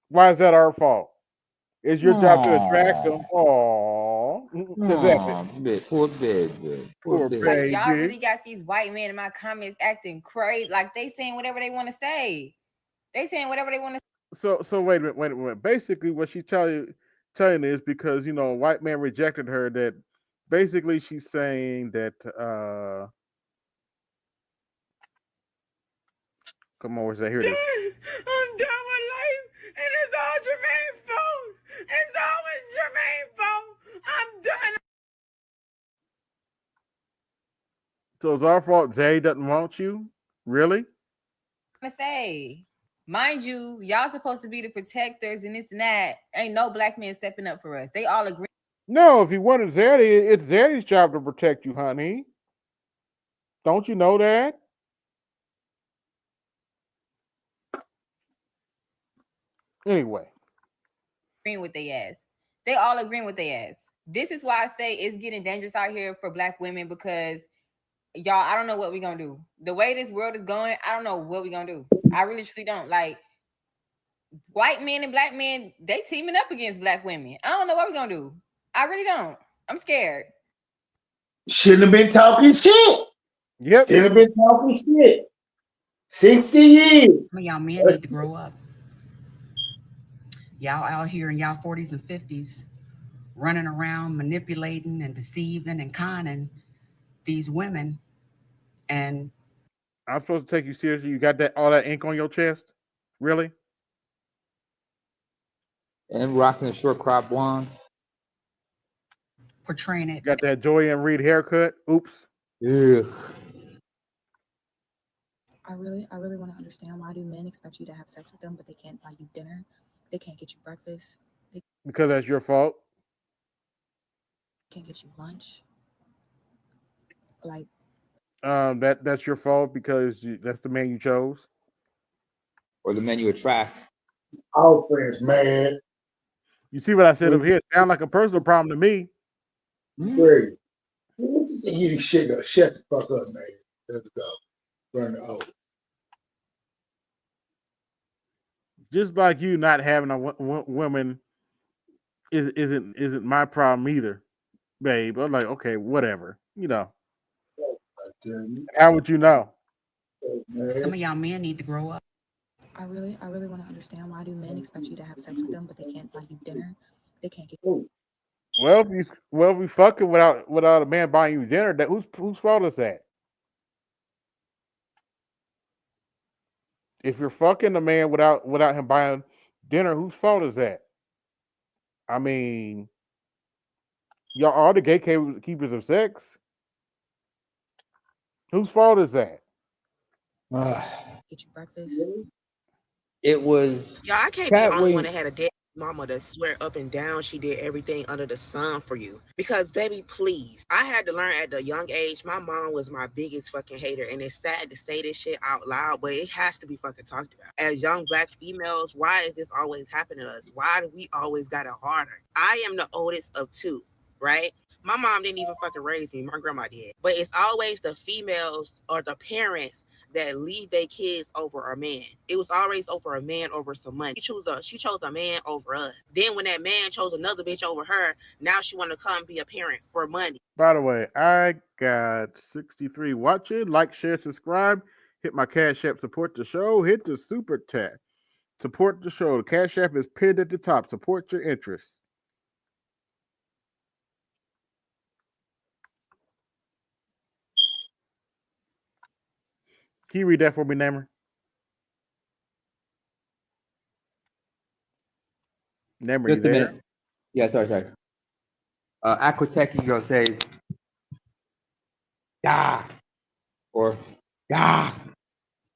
Why is that our fault? It's your job to attract them. Aww. Poor baby. Poor Like, baby. y'all really got these white men in my comments acting crazy. Like, they saying whatever they want to say. They saying whatever they want to. So wait a minute. Basically, what she's telling is because a white man rejected her. That basically she's saying that. Come on, where's that? Here it is. I'm done with life, and it's all Jermaine's fault. It's always Jermaine's fault. I'm done. So it's our fault Zay doesn't want you? Really? To say, mind you, y'all supposed to be the protectors and this and that. Ain't no black men stepping up for us. They all agree. No, if you wanted Zaddy, it's Zaddy's job to protect you, honey. Don't you know that? Anyway. Agreeing with their ass. They all agreeing with their ass. This is why I say it's getting dangerous out here for black women, because y'all, I don't know what we're gonna do. The way this world is going, I don't know what we're gonna do. I really truly don't. Like, white men and black men, they teaming up against black women. I don't know what we're gonna do. I really don't. I'm scared. Shouldn't have been talking shit. Yep. Shouldn't have been talking shit. 60 years. Some of y'all men need to grow up. Y'all out here in y'all 40s and 50s running around manipulating and deceiving and conning these women. And I'm supposed to take you seriously. You got all that ink on your chest? Really? And rocking a short crop blonde. Portraying it. Got that Joy and Reed haircut? Oops. Yeah. I really want to understand, why do men expect you to have sex with them, but they can't buy you dinner? They can't get you breakfast. They Because that's your fault. can't get you lunch. Like, that's your fault because that's the man you chose. Or the men you attract. All friends, man. You see what I said over here? It sounds like a personal problem to me. Great. You shut the fuck up, man. Let's go. Burn it out. Just like you not having a woman isn't my problem either, babe. I'm like, okay, whatever. How would you know? Some of y'all men need to grow up. I really want to understand, why do men expect you to have sex with them, but they can't buy you dinner? They can't get. Well, if we fucking without a man buying you dinner, that whose fault is that? If you're fucking a man without him buying dinner, whose fault is that? I mean, Y'all are the gatekeepers of sex. Whose fault is that? Get you breakfast. It was Y'all, I can't be the Cat only one Williams. that had a dead mama that swear up and down she did everything under the sun for you. Because, baby, please. I had to learn at a young age, my mom was my biggest fucking hater. And it's sad to say this shit out loud, but it has to be fucking talked about. As young black females, why is this always happening to us? Why do we always got it harder? I am the oldest of two, right? My mom didn't even fucking raise me. My grandma did. But it's always the females or the parents that lead their kids over a man. It was always over a man over some money. She chose a man over us. Then when that man chose another bitch over her, now she want to come be a parent for money. By the way, I got 63 watching. Like, share, subscribe. Hit my Cash App. Support the show. Hit the super chat. Support the show. The Cash App is pinned at the top. Support your interests. Can you read that for me, Namer? Namer, you Just a there? minute. Yeah, sorry. Aquatech girl says, "Ah," or "Ah."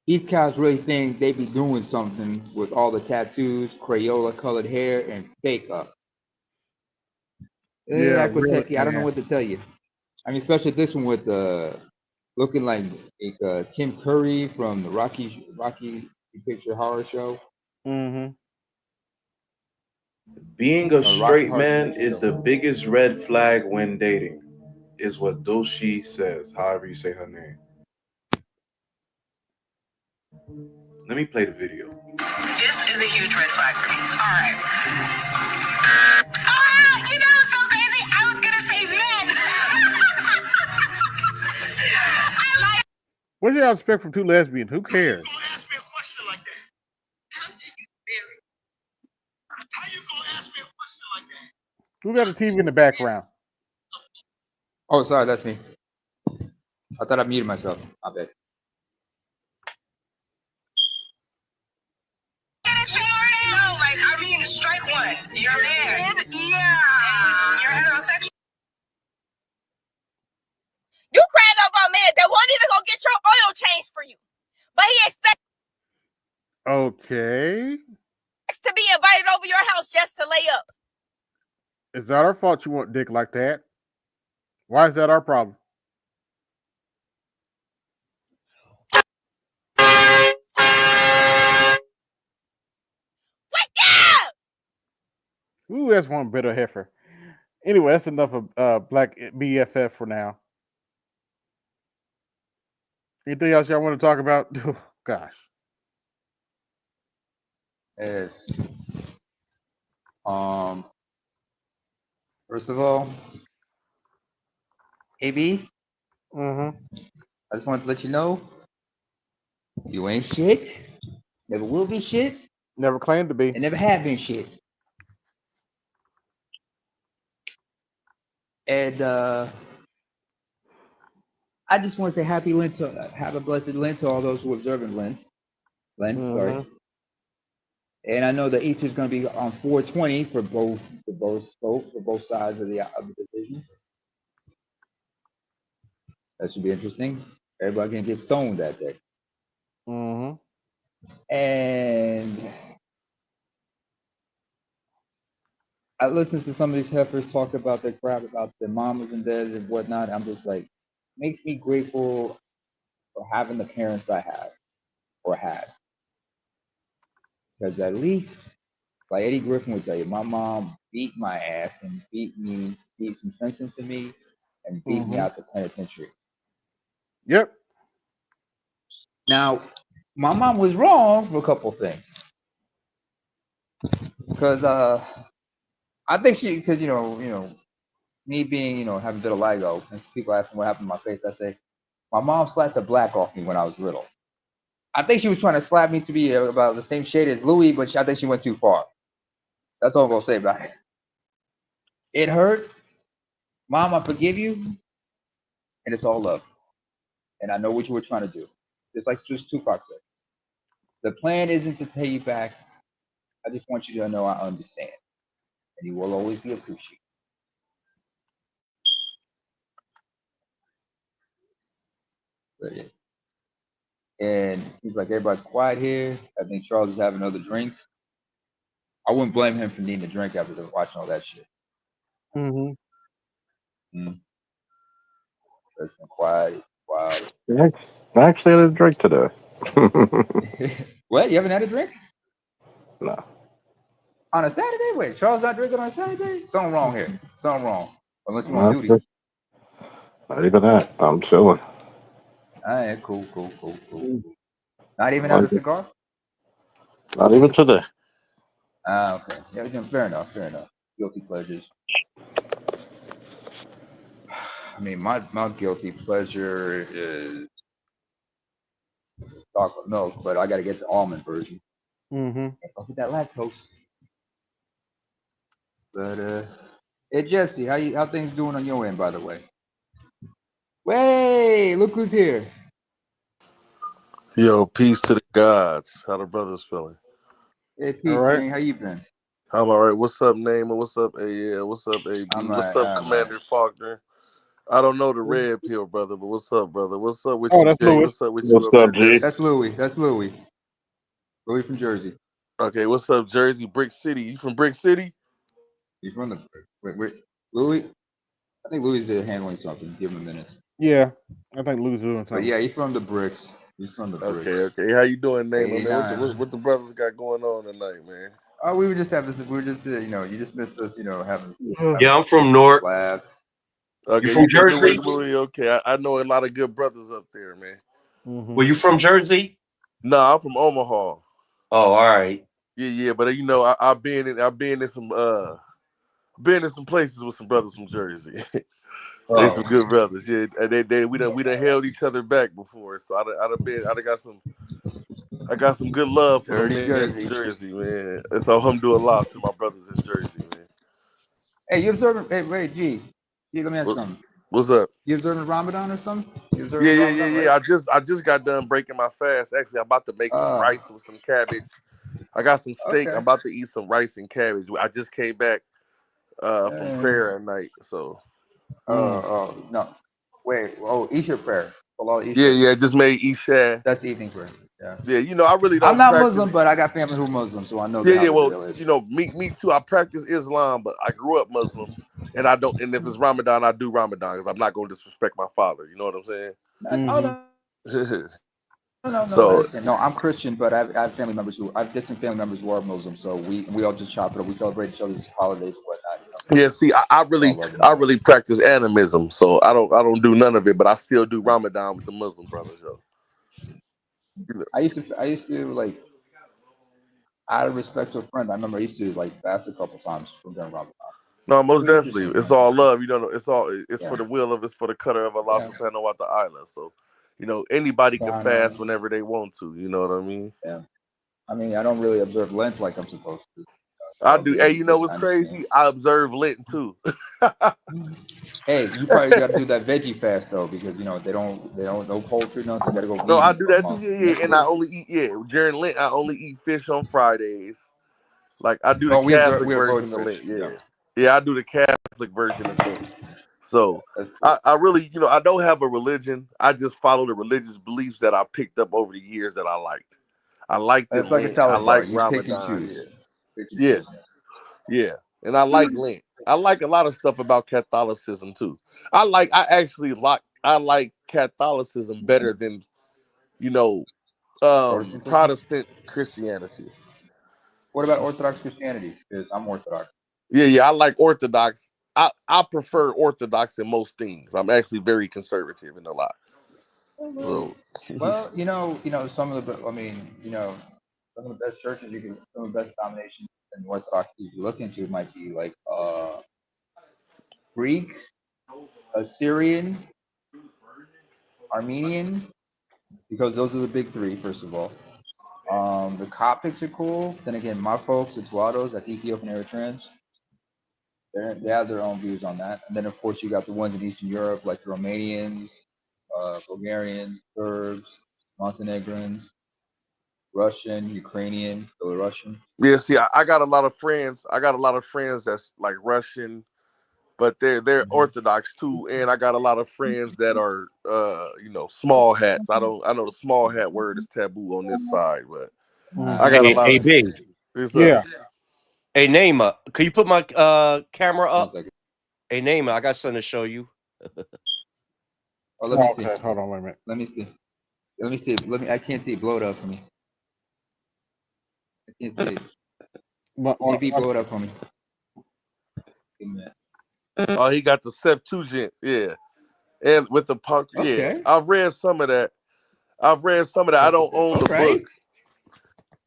These cows really think they be doing something with all the tattoos, Crayola colored hair, and makeup. Yeah, really, Aquatech, I don't know man. what to tell you. I mean, especially this one with looking like Tim Curry from the Rocky Picture Horror Show. Mm-hmm. Being a straight Horror man Picture is Show. the biggest red flag when dating, is what Doshi says, however you say her name. Let me play the video. This is a huge red flag for me. All right. Ah, you know what's so crazy? I was gonna say men. I like. What do y'all expect from two lesbians? Who cares? Who got a TV in the background? Oh, sorry, that's me. I thought I muted myself. I bet. No, like, I mean, strike one. You're a man. Yeah. You're heterosexual. You crying over a man that won't even go get your oil changed for you. But he expects Okay. to be invited over your house just to lay up. It's not our fault you want dick like that. Why is that our problem? Wake up! Ooh, that's one bitter heifer. Anyway, that's enough of Black BFF for now. Anything else y'all want to talk about? Oh, gosh. Yes. First of all, AB, Mm-hmm. I just wanted to let you know you ain't shit. Never will be shit. Never claimed to be. And never have been shit. And I just want to say happy Lent have a blessed Lent to all those who observe Lent. Sorry. And I know that Easter's going to be on 420 for both sides of the division. That should be interesting. Everybody can get stoned that day. Mm-hmm. And I listened to some of these heifers talk about their crap about their mamas and dads and whatnot. I'm just like, makes me grateful for having the parents I have or had. Because at least, like Eddie Griffin would tell you, my mom beat my ass and beat some sense into me and beat me out the penitentiary. Yep. Now, my mom was wrong for a couple things. Because I think because me being, having vitiligo, and people ask me what happened to my face, I say, my mom slapped the black off me when I was little. I think she was trying to slap me to be about the same shade as Louis, but I think she went too far. That's all I'm going to say about it. It hurt. Mom, I forgive you. And it's all love. And I know what you were trying to do. Just like Tupac said. The plan isn't to pay you back. I just want you to know I understand. And you will always be appreciated. But yeah. And he's like, everybody's quiet here. I think Charles is having another drink. I wouldn't blame him for needing a drink after watching all that shit. Mm-hmm. It's been quiet. Wild. I actually had a drink today. What? You haven't had a drink? No. On a Saturday? Wait, Charles not drinking on a Saturday? Something wrong here. Something wrong. Unless you're on Not, duty. not even that. I'm chilling. All right, cool. Not even have a cigar? Not even today. Okay. Yeah, fair enough. Guilty pleasures. I mean, my guilty pleasure is chocolate milk, but I got to get the almond version. Mm-hmm. I'll get that lactose. But hey Jesse, how things doing on your end, by the way? Way, look who's here. Yo, peace to the gods. How the brothers feeling? Hey, peace, King. How you been? I'm all right. What's up, Naaman? What's up, AL? What's up, AB? What's up, Commander Faulkner? I don't know the red pill, brother, but what's up, brother? What's up with Oh, you, that's Jay? Louis. What's up with you What's over up, there, G? Jesse? That's Louis. Louis from Jersey. Okay, what's up, Jersey? Brick City. You from Brick City? He's from the wait, Louis. I think Louis is handling something. Give him a minute. Yeah, I think Louis doing something. But yeah, he's from the bricks. Okay. How you doing, Naaman, man? Nah. What the brothers got going on tonight, man? Oh, we were just having this. We were just, you just missed us, having. Yeah, I'm from Newark. Laugh. Okay, You from Jersey? Louis. Okay, I know a lot of good brothers up there, man. Mm-hmm. Were you from Jersey? No, I'm from Omaha. Oh, all right. Yeah, but I've been in some places with some brothers from Jersey. They some good brothers. Yeah, and we done held each other back before. So I got some good love for them niggas in Jersey, man. And so I'm doing a lot to my brothers in Jersey, man. Hey, you observing? Hey, wait, G, let me ask you something. What's up? You observing Ramadan or something? Yeah. I just got done breaking my fast. Actually, I'm about to make some rice with some cabbage. I got some steak. Okay. I'm about to eat some rice and cabbage. I just came back from prayer at night, so. No. Wait. Oh, Isha prayer. Yeah. Just made Isha. That's the evening prayer. Yeah. Yeah. I really don't. I'm not practice. Muslim, but I got family who are Muslim, so I know. Yeah. Well, me too. I practice Islam, but I grew up Muslim, and I don't. And if it's Ramadan, I do Ramadan because I'm not going to disrespect my father. You know what I'm saying? No, I'm Christian, but I have family members I have distant family members who are Muslim, so we all just chop it up. We celebrate each other's holidays and whatnot. Yeah, see, I really practice animism, so I don't do none of it, but I still do Ramadan with the Muslim brothers, yo. I used to like, out of respect to a friend, I remember I used to like fast a couple times from during Ramadan. No, most definitely, it's all love. It's for the will of, it's for the cutter of Allah subhanahu wa ta'ala. So, anybody can fast whenever they want to. You know what I mean? Yeah. I mean, I don't really observe Lent like I'm supposed to. I do. Hey, you know what's crazy? I observe Lent too. Hey, you probably got to do that veggie fast though, because they don't no poultry, no. So you got to go. No, I do that too. Yeah, and I only eat during Lent. I only eat fish on Fridays. Like I do the Catholic version of Lent. Yeah, I do the Catholic version of Lent. So I really, I don't have a religion. I just follow the religious beliefs that I picked up over the years that I liked. I liked it. Like a salad I like bar. You pick and Ramadan. choose. Yeah. And I like Lent. I like a lot of stuff about Catholicism too. I like Catholicism better than, Protestant Christianity. What about Orthodox Christianity? Because I'm Orthodox. Yeah, I like Orthodox. I prefer Orthodox in most things. I'm actually very conservative in a lot. So, well, some of the, some of the best churches some of the best denominations in Orthodoxy you look into might be like Greek, Assyrian, Armenian, because those are the big three. First of all, the Coptics are cool. Then again, my folks, the Tuatos, that's Ethiopian Eritreans. They have their own views on that. And then of course you got the ones in Eastern Europe, like the Romanians, Bulgarians, Serbs, Montenegrins, Russian, Ukrainian, Belarusian. yeah, see, I got a lot of friends. I got a lot of friends that's like Russian, but they're Orthodox too, and I got a lot of friends that are small hats. I know the small hat word is taboo on this side, but I got a Hey, lot hey, of B. Yeah. Hey, Naima, can you put my camera up? Hey, Naima, I got something to show you. Oh, let me see. Okay, hold on, wait a minute. Let me see. Let me see. I can't see it. Blow it up for me. I can't see it. Maybe blow it up for me. Give me that. Oh, he got the Septuagint, yeah, and with the punk, yeah. Okay. I've read some of that. I don't own the Okay. books.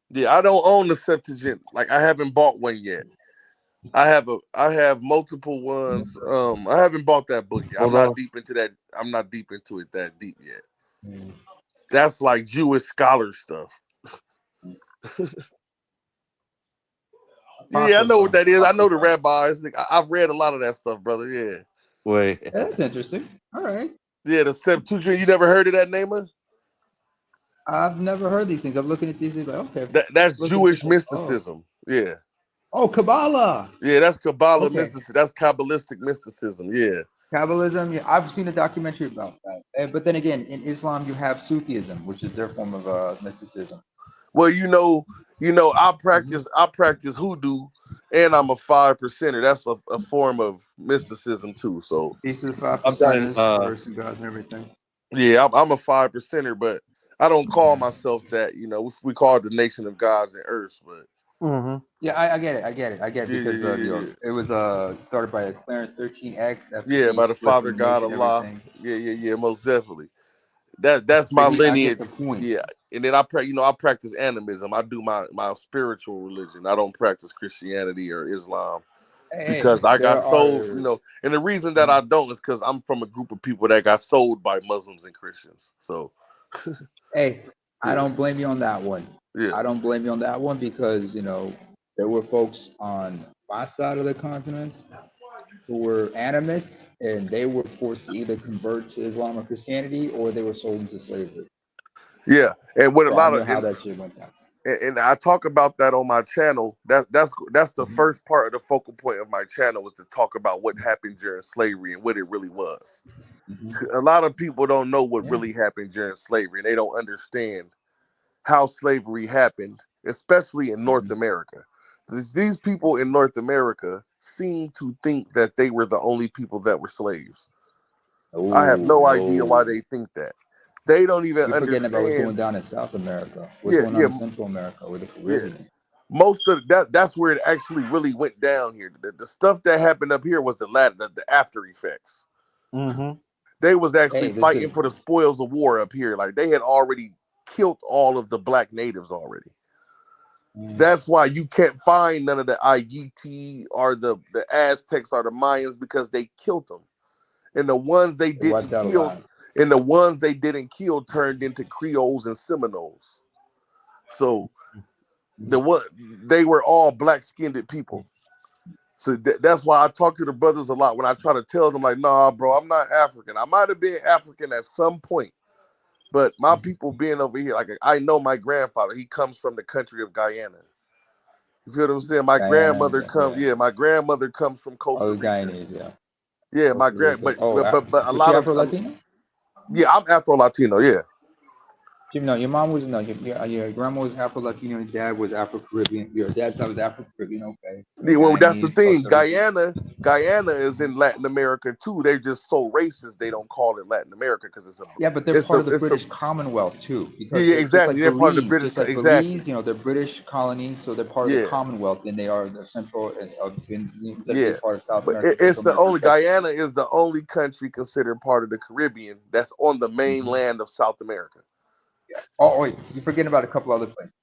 Yeah, I don't own the Septuagint. Like I haven't bought one yet. I have multiple ones. I haven't bought that book yet. I'm Hold on. not deep into that. I'm not deep into it that deep yet. That's like Jewish scholar stuff. Yeah, I know what that is. I know the rabbis. I've read a lot of that stuff, brother. Yeah. Wait. That's interesting. All right. Yeah, the Septuagint. You never heard of that, Naima? I've never heard these things. I'm looking at these things like, okay. That's Jewish mysticism. Yeah. Oh, Kabbalah. Yeah, that's Kabbalah Okay. mysticism. That's Kabbalistic mysticism. Yeah. Kabbalism. Yeah, I've seen a documentary about that. But then again, in Islam, you have Sufism, which is their form of mysticism. Well, I practice hoodoo, and I'm a 5%er. That's a form of mysticism too. So These are the 5 I've done. percenters, first and gods and everything. yeah, I'm a 5%er, but I don't call myself that. We call it the nation of gods and earths, but Yeah, I get it. I get it because yeah. it was started by Clarence 13X after Yeah, he by the split the Father God nation, Allah. everything. Yeah, most definitely. That's my I lineage. get the point. Yeah, and then I practice animism. I do my spiritual religion. I don't practice Christianity or Islam Hey, because I got there sold. are. And the reason that I don't is because I'm from a group of people that got sold by Muslims and Christians. So, Hey, I don't blame you on that one. Yeah. I don't blame you on that one because there were folks on my side of the continent who were animists, and they were forced to either convert to Islam or Christianity, or they were sold into slavery. yeah, and with a So I lot know of how that shit went down. and I talk about that on my channel. That's the first part of the focal point of my channel was to talk about what happened during slavery and what it really was. A lot of people don't know what really happened during slavery, and they don't understand how slavery happened, especially in North America. These people in North America seem to think that they were the only people that were slaves. I have no idea why they think that. They don't even You're forgetting about what's going understand. down in South America, what's going on in Central America, or the Caribbean. Most of that's where it actually really went down here. The stuff that happened up here was the after effects. They was actually fighting for the spoils of war up here. Like they had already killed all of the black natives already. That's why you can't find none of the Ayiti or the Aztecs or the Mayans because they killed them. And the ones they didn't kill turned into Creoles and Seminoles. So they were all black-skinned people. So that's why I talk to the brothers a lot when I try to tell them, like, nah, bro, I'm not African. I might have been African at some point, but my people being over here, like I know my grandfather, he comes from the country of Guyana. You feel what I'm saying? My grandmother comes from Costa Rica. Guyanese, Yeah, my grand, but a was she lot of Afro-Latino? Yeah, I'm Afro-Latino. Yeah. No, your mom was your grandma was Afro-Latino, and dad was Afro-Caribbean. Your dad's side was Afro-Caribbean. Okay. Yeah, well, that's the Guyanese, thing. Costa Rican. Guyana is in Latin America too. They're just so racist they don't call it Latin America because it's a but they're part of the British Commonwealth too. Because yeah, exactly. They're part of the British. Just like Exactly. Belize, they're British colonies, so they're part of the Commonwealth, and they are the central Yeah, part of South but America. it's Central the America. only Guyana is the only country considered part of the Caribbean that's on the mainland of South America. Yeah. Oh, wait, you're forgetting about a couple other places.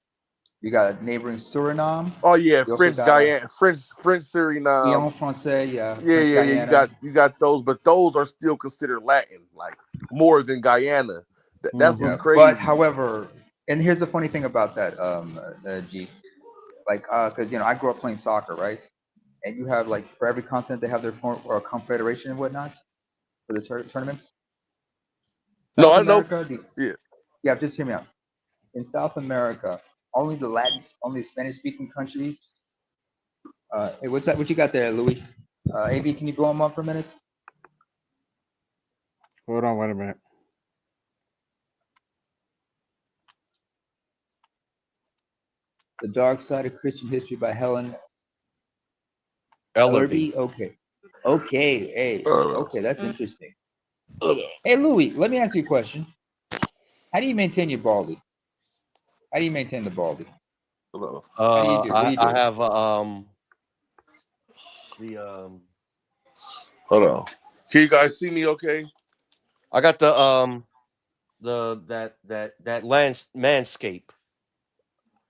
You got neighboring Suriname. Oh yeah, French Guyana, French Suriname. Guyana Francais, yeah. Yeah. You got those, but those are still considered Latin, like more than Guyana. That's what's crazy. But however, and here's the funny thing about that, G, like, because I grew up playing soccer, right? And you have like for every continent they have their confederation and whatnot for the tournaments. No, South I know. America, Yeah, just hear me out. In South America, only the Spanish-speaking countries. Hey, what's that? What you got there, Louis? AB, can you blow him up for a minute? Hold on, wait a minute. The Dark Side of Christian History by Helen Ellerby. Okay. Hey. Okay, that's interesting. Hey, Louis, let me ask you a question. How do you maintain your baldy? How do you maintain the baldy? What do you do? I have Hold on. Can you guys see me? Okay. I got that Manscape.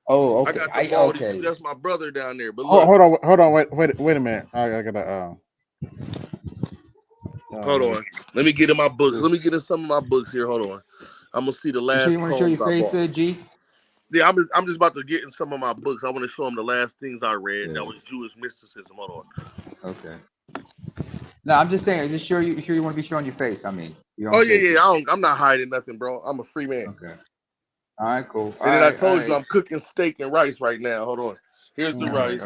Oh, okay. I got the baldy too. That's my brother down there. But look, Hold on, wait a minute. I gotta hold on. Let me get in my books. Let me get in some of my books here. Hold on. I'm gonna see the last. You want to show your face, G? Yeah, I'm just about to get in some of my books. I want to show them the last things I read. That was Jewish mysticism. Hold on. Okay. No, I'm just saying. Just sure you want to be showing your face. I mean, I'm not hiding nothing, bro. I'm a free man. Okay. All right, cool. And then I told you I'm cooking steak and rice right now. Hold on. Here's the rice.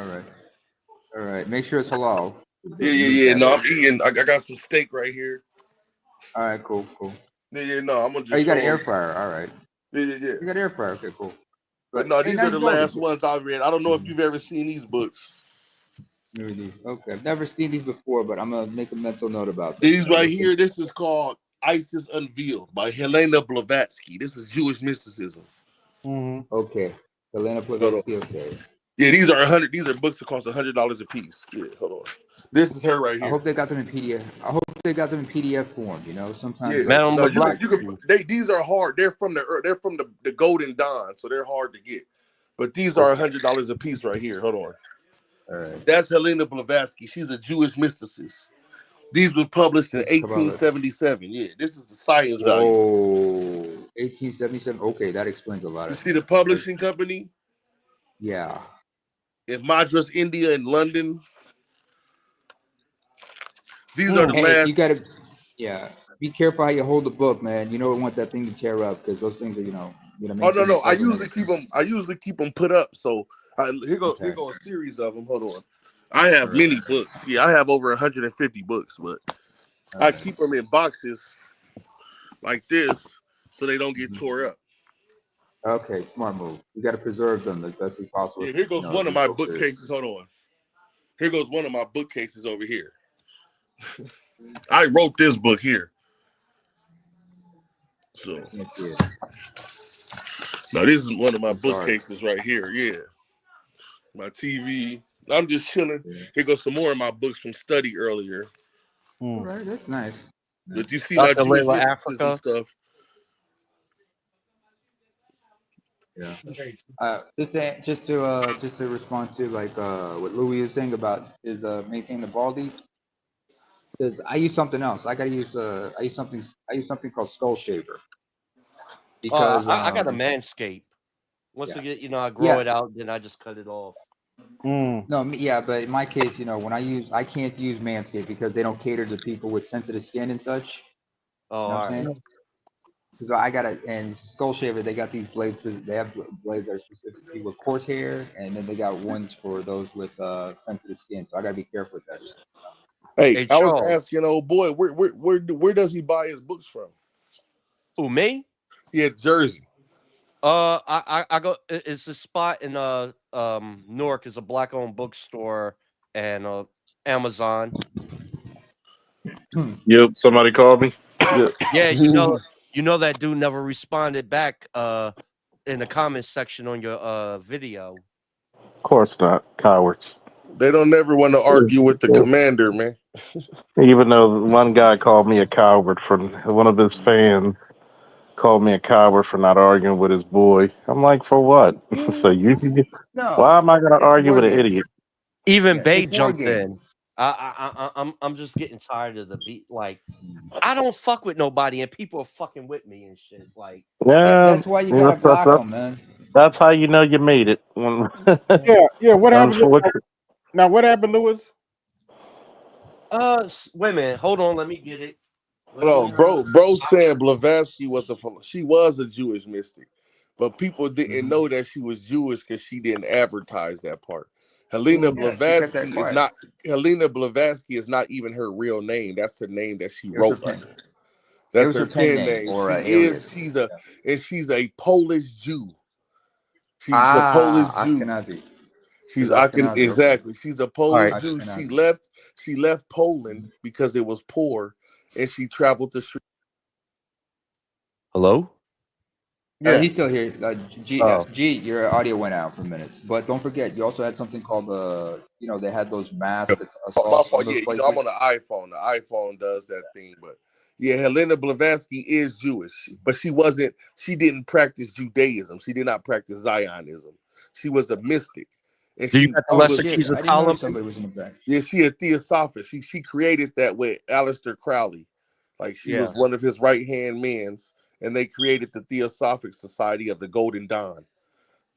All right. Make sure it's halal. Yeah. No, I'm eating. I got some steak right here. All right, cool. Yeah. No, I'm gonna just. Oh, you got an air fryer. All right. Yeah. You got an air fryer. Okay, cool. But no, these are the last ones I read. I don't know if you've ever seen these books. Okay, I've never seen these before, but I'm gonna make a mental note about them. These right here. This is called ISIS Unveiled by Helena Blavatsky. This is Jewish mysticism. Mm-hmm. Okay, Helena Blavatsky. Okay. Yeah, these are $100. These are books that cost $100 a piece. Yeah, hold on. This is her right here. I hope they got them in PDF. I hope they got them in PDF form. You know, sometimes. Yeah, no, you can. These are hard. They're from the Golden Dawn, so they're hard to get. But these are $100 a piece right here. Hold on. All right. That's Helena Blavatsky. She's a Jewish mysticist. These were published in 1877. Yeah, this is the science value. Oh, 1877. Okay, that explains a lot. You see the publishing company? Yeah. In Madras, India, and London. These are the last. You gotta, be careful how you hold the book, man. You don't want that thing to tear up because those things are, Oh no! I usually keep them put up. So here goes a series of them. Hold on. I have many books. Yeah, I have over 150 books, but I keep them in boxes like this so they don't get tore up. Okay, smart move. You got to preserve them as best as possible. Yeah, here goes one of my bookcases. Hold on. Here goes one of my bookcases over here. I wrote this book here. So now this is one of my bookcases right here. Yeah. My TV. I'm just chilling. Here goes some more of my books from study earlier. All right, that's nice. Did you see my Jewish mysticism stuff? Yeah. Just to respond to like what Louis is saying about is maintaining the baldy. Because I use something else. I use something called Skull Shaver. Because I got a Manscape. Once I get, I grow it out, then I just cut it off. No, but in my case, when I can't use Manscaped because they don't cater to people with sensitive skin and such. Oh, all right. Because and Skull Shaver, they got these blades. They have blades that are specifically with coarse hair, and then they got ones for those with sensitive skin. So I gotta be careful with that. Hey, I was asking, old boy, where does he buy his books from? Who, me? Yeah, Jersey. I go. It's a spot in Newark. It's a black-owned bookstore and Amazon. Yep, somebody called me. Yeah, you know that dude never responded back in the comments section on your video. Of course not, cowards. They don't never want to argue with the commander, man. Even though one guy called me a coward one of his fans called me a coward for not arguing with his boy. I'm like, for what? So why am I going to argue with an idiot? Even Bay jumped in. I'm just getting tired of the beat. Like, I don't fuck with nobody, and people are fucking with me and shit. Like, that's why you gotta block them, man. That's how you know you made it. Yeah. What happened? Now, what happened, Lewis? Wait a minute. Hold on. Let me get it. Hold on, bro said Blavatsky was a Jewish mystic, but people didn't know that she was Jewish because she didn't advertise that part. Helena Yeah, she kept that Blavatsky is quiet. not Helena Blavatsky is not even her real name. That's the name that she It was wrote her, under. it That's was her her pen pen name name. or alias. She's a Polish Jew. She's a Polish Jew. Ashkenazi. She's Ashkenazi. exactly. She's a Polish Right. Jew. Ashkenazi. She left Poland because it was poor, and she traveled to Sri. Hello? Yeah. He's still here. Oh. G, your audio went out for minutes. But don't forget, you also had something called they had those mass My assaults fault. on those Yeah, places. I'm on the iPhone. The iPhone does that thing, but yeah, Helena Blavatsky is Jewish, but she didn't practice Judaism. She did not practice Zionism. She was a mystic, and Do you she got the Oh lesser shit! keys of I didn't know Solomon? somebody was in the back. yeah, she a theosophist. She created that with Aleister Crowley, like she was Yeah. one of his right hand men, and they created the Theosophic Society of the Golden Dawn.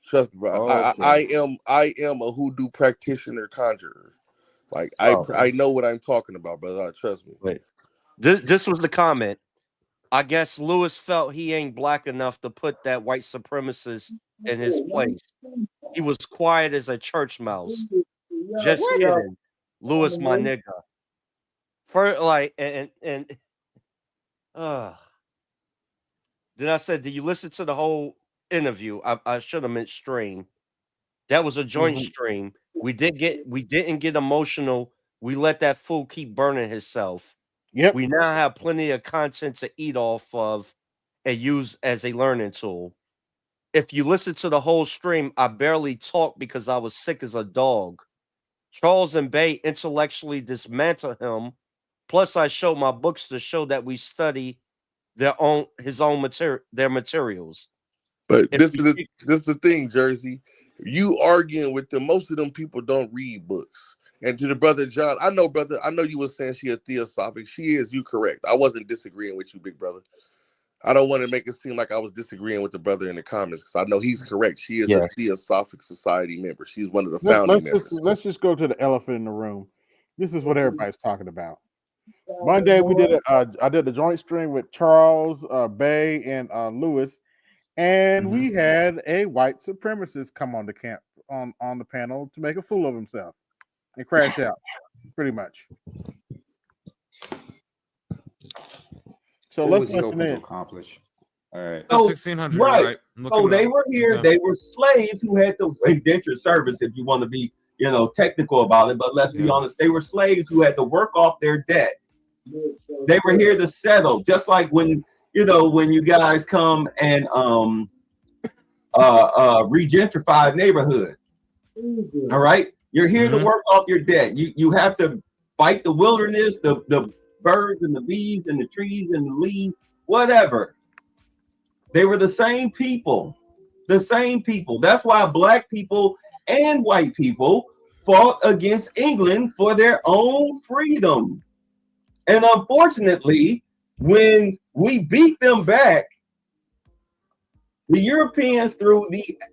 Trust me, bro. Okay. I am a hoodoo practitioner conjurer. Like Oh, I know what I'm talking about, brother. Trust me. wait. This was the comment. I guess Lewis felt he ain't black enough to put that white supremacist in his place. He was quiet as a church mouse. Just kidding. Lewis, my nigga. For like and then I said, "Do you listen to the whole interview?" I should have meant stream. That was a joint stream. We didn't get emotional. We let that fool keep burning himself. Yep. We now have plenty of content to eat off of and use as a learning tool. If you listen to the whole stream, I barely talked because I was sick as a dog. Charles and Bay intellectually dismantle him. Plus, I showed my books to show that we study their materials. But If this you is keep- the thing, Jersey. You arguing with them? Most of them people don't read books. And to the brother John, I know, brother. I know you were saying she a theosophic. She is. You correct. I wasn't disagreeing with you, big brother. I don't want to make it seem like I was disagreeing with the brother in the comments because I know he's correct. She is a Yes. Theosophic Society member. She's one of the founding members. Let's just go to the elephant in the room. This is what everybody's talking about. Monday we did I did a joint stream with Charles, Bay, and Lewis, and we had a white supremacist come on the camp on the panel to make a fool of himself and crash out, pretty much. So What let's was he listen hoping to in. accomplish? All right. So, 1600, right. right? I'm So looking they up. were here. Okay. They were slaves who had to indentured service, if you want to be, technical about it. But let's be honest, they were slaves who had to work off their debt. They were here to settle, just like when you guys come and regentrify a neighborhood. All right, you're here to work off your debt. You have to fight the wilderness, the birds and the bees and the trees and the leaves, whatever. They were the same people. The same people. That's why black people and white people fought against England for their own freedom. And unfortunately, when we beat them back, the Europeans threw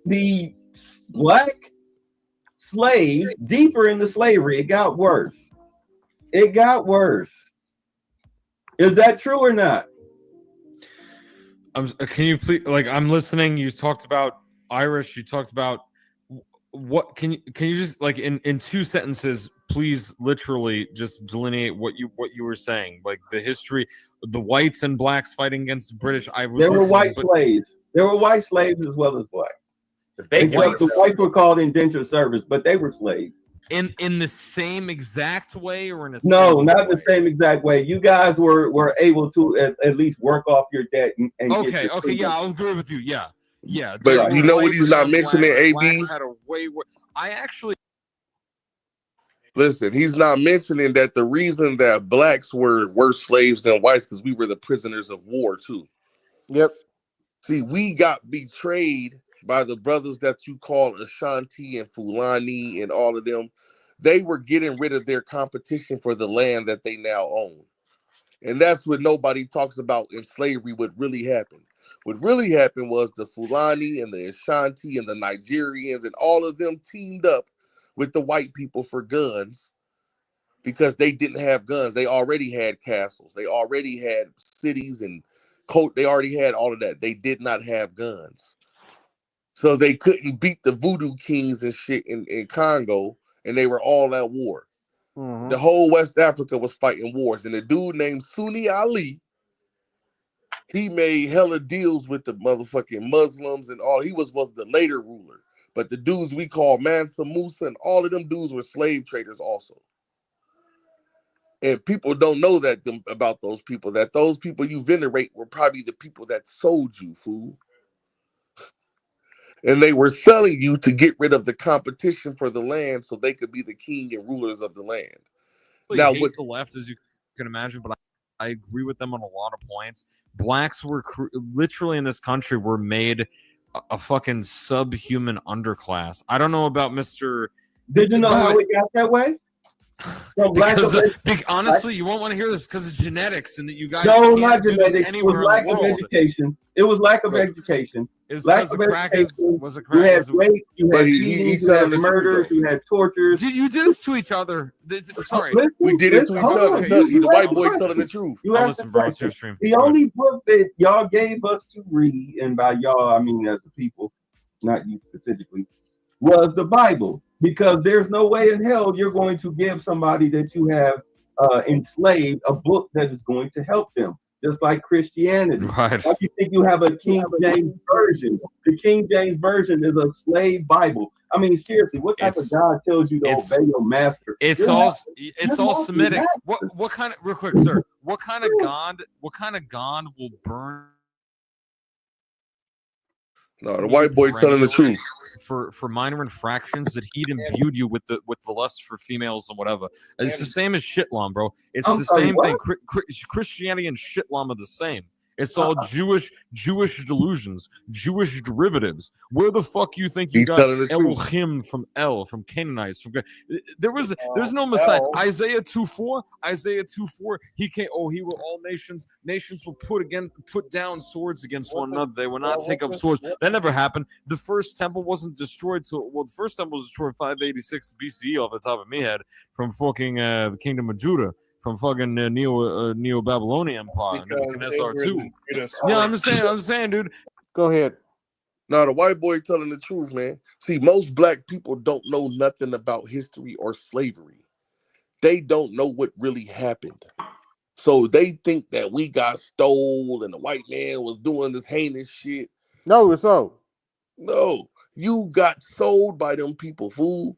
the black slaves deeper into slavery. It got worse. It got worse. Is that true or not? Can you please, I'm listening. You talked about Irish. You talked about what? Can you just in 2 sentences, please, literally just delineate what you were saying, like the history, the whites and blacks fighting against the British. There were white slaves. There were white slaves as well as black. The whites were called indentured service, but they were slaves. In the same exact way, or in a no, not the same exact way. You guys were able to at least work off your debt and okay, get your okay, freedom. yeah, I'll agree with you. Yeah. But you know what he's not mentioning, AB? Blacks had a way worse. I actually listen. He's not mentioning that the reason that blacks were worse slaves than whites because we were the prisoners of war too. Yep. See, we got betrayed by the brothers that you call Ashanti and Fulani and all of them. They were getting rid of their competition for the land that they now own. And that's what nobody talks about in slavery, what really happened. What really happened was the Fulani and the Ashanti and the Nigerians and all of them teamed up with the white people for guns because they didn't have guns. They already had castles. They already had cities and they already had all of that. They did not have guns. So they couldn't beat the voodoo kings and shit in Congo and they were all at war. Mm-hmm. The whole West Africa was fighting wars, and a dude named Sunni Ali, he made hella deals with the motherfucking Muslims and all. He was the later ruler. But the dudes we call Mansa Musa and all of them dudes were slave traders also. And people don't know about those people. That those people you venerate were probably the people that sold you, fool. And they were selling you to get rid of the competition for the land so they could be the king and rulers of the land. Now, hate the left, as you can imagine, but I agree with them on a lot of points. Blacks were literally in this country were made a fucking subhuman underclass. I don't know about Mr. Did you know how it got that way? Because, honestly, you won't want to hear this because of genetics and that you guys no, can't not do genetics. this anywhere It was lack in the of world. education. It was lack of education. It was lack because of the crackers was a You had crackers. rape, you But had he's beatings, you telling had the truth, murders, though. you had tortures. You did this to each other. Sorry. We did it to each other. The white boy telling the truth. You I'll asked listen, the bro. It's your question. stream. The Go ahead. only book that y'all gave us to read, and by y'all I mean as a people, not you specifically, was the Bible. Because there's no way in hell you're going to give somebody that you have enslaved a book that is going to help them. Just like Christianity. Right. Why do you think you have a King James version? The King James version is a slave Bible. I mean, seriously, what type of God tells you to obey your master? It's You're all not Semitic. master. What kind of real quick, sir? What kind of God will burn? No, the white boy telling the truth. For minor infractions that he'd imbued you with the lust for females and whatever. It's the same as shitlam, bro. It's I'm the sorry, same thing. what? Christianity and shitlam are the same. It's all Jewish delusions, Jewish derivatives. Where the fuck you think you He's got telling the truth. Elohim from Canaanites? There's no Messiah. Isaiah 2:4. He came. Oh, he will all nations. Nations will put down swords against one another. They will not take up swords. That never happened. The first temple wasn't destroyed till the first temple was destroyed 586 BCE off the top of my head from fucking the kingdom of Judah. From fucking Neo-Babylonian Empire, Nebuchadnezzar too. Yeah, I'm saying, dude. Go ahead. No, the white boy telling the truth, man. See, most black people don't know nothing about history or slavery. They don't know what really happened. So they think that we got stole and the white man was doing this heinous shit. No, it's so. No, you got sold by them people, fool.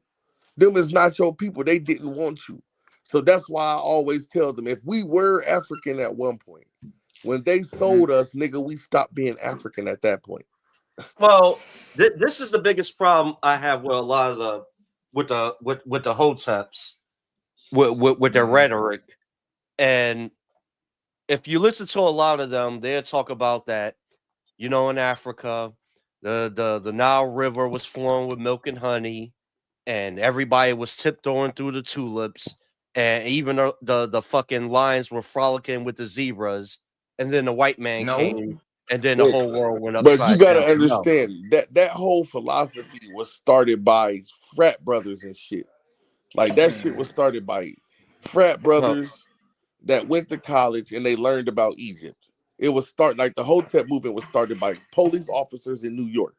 Them is not your people. They didn't want you. So that's why I always tell them, if we were African at one point, when they sold us, nigga, we stopped being African at that point. Well, this is the biggest problem I have with a lot of the hoteps, with their rhetoric. And if you listen to a lot of them, they'll talk about that, in Africa, the Nile River was flowing with milk and honey, and everybody was tiptoeing through the tulips. And even the fucking lions were frolicking with the zebras, and then the white man came, and then the whole world went upside down. But you gotta understand that whole philosophy was started by frat brothers and shit. Like that shit was started by frat brothers that went to college and they learned about Egypt. It was like the Hotep movement was started by police officers in New York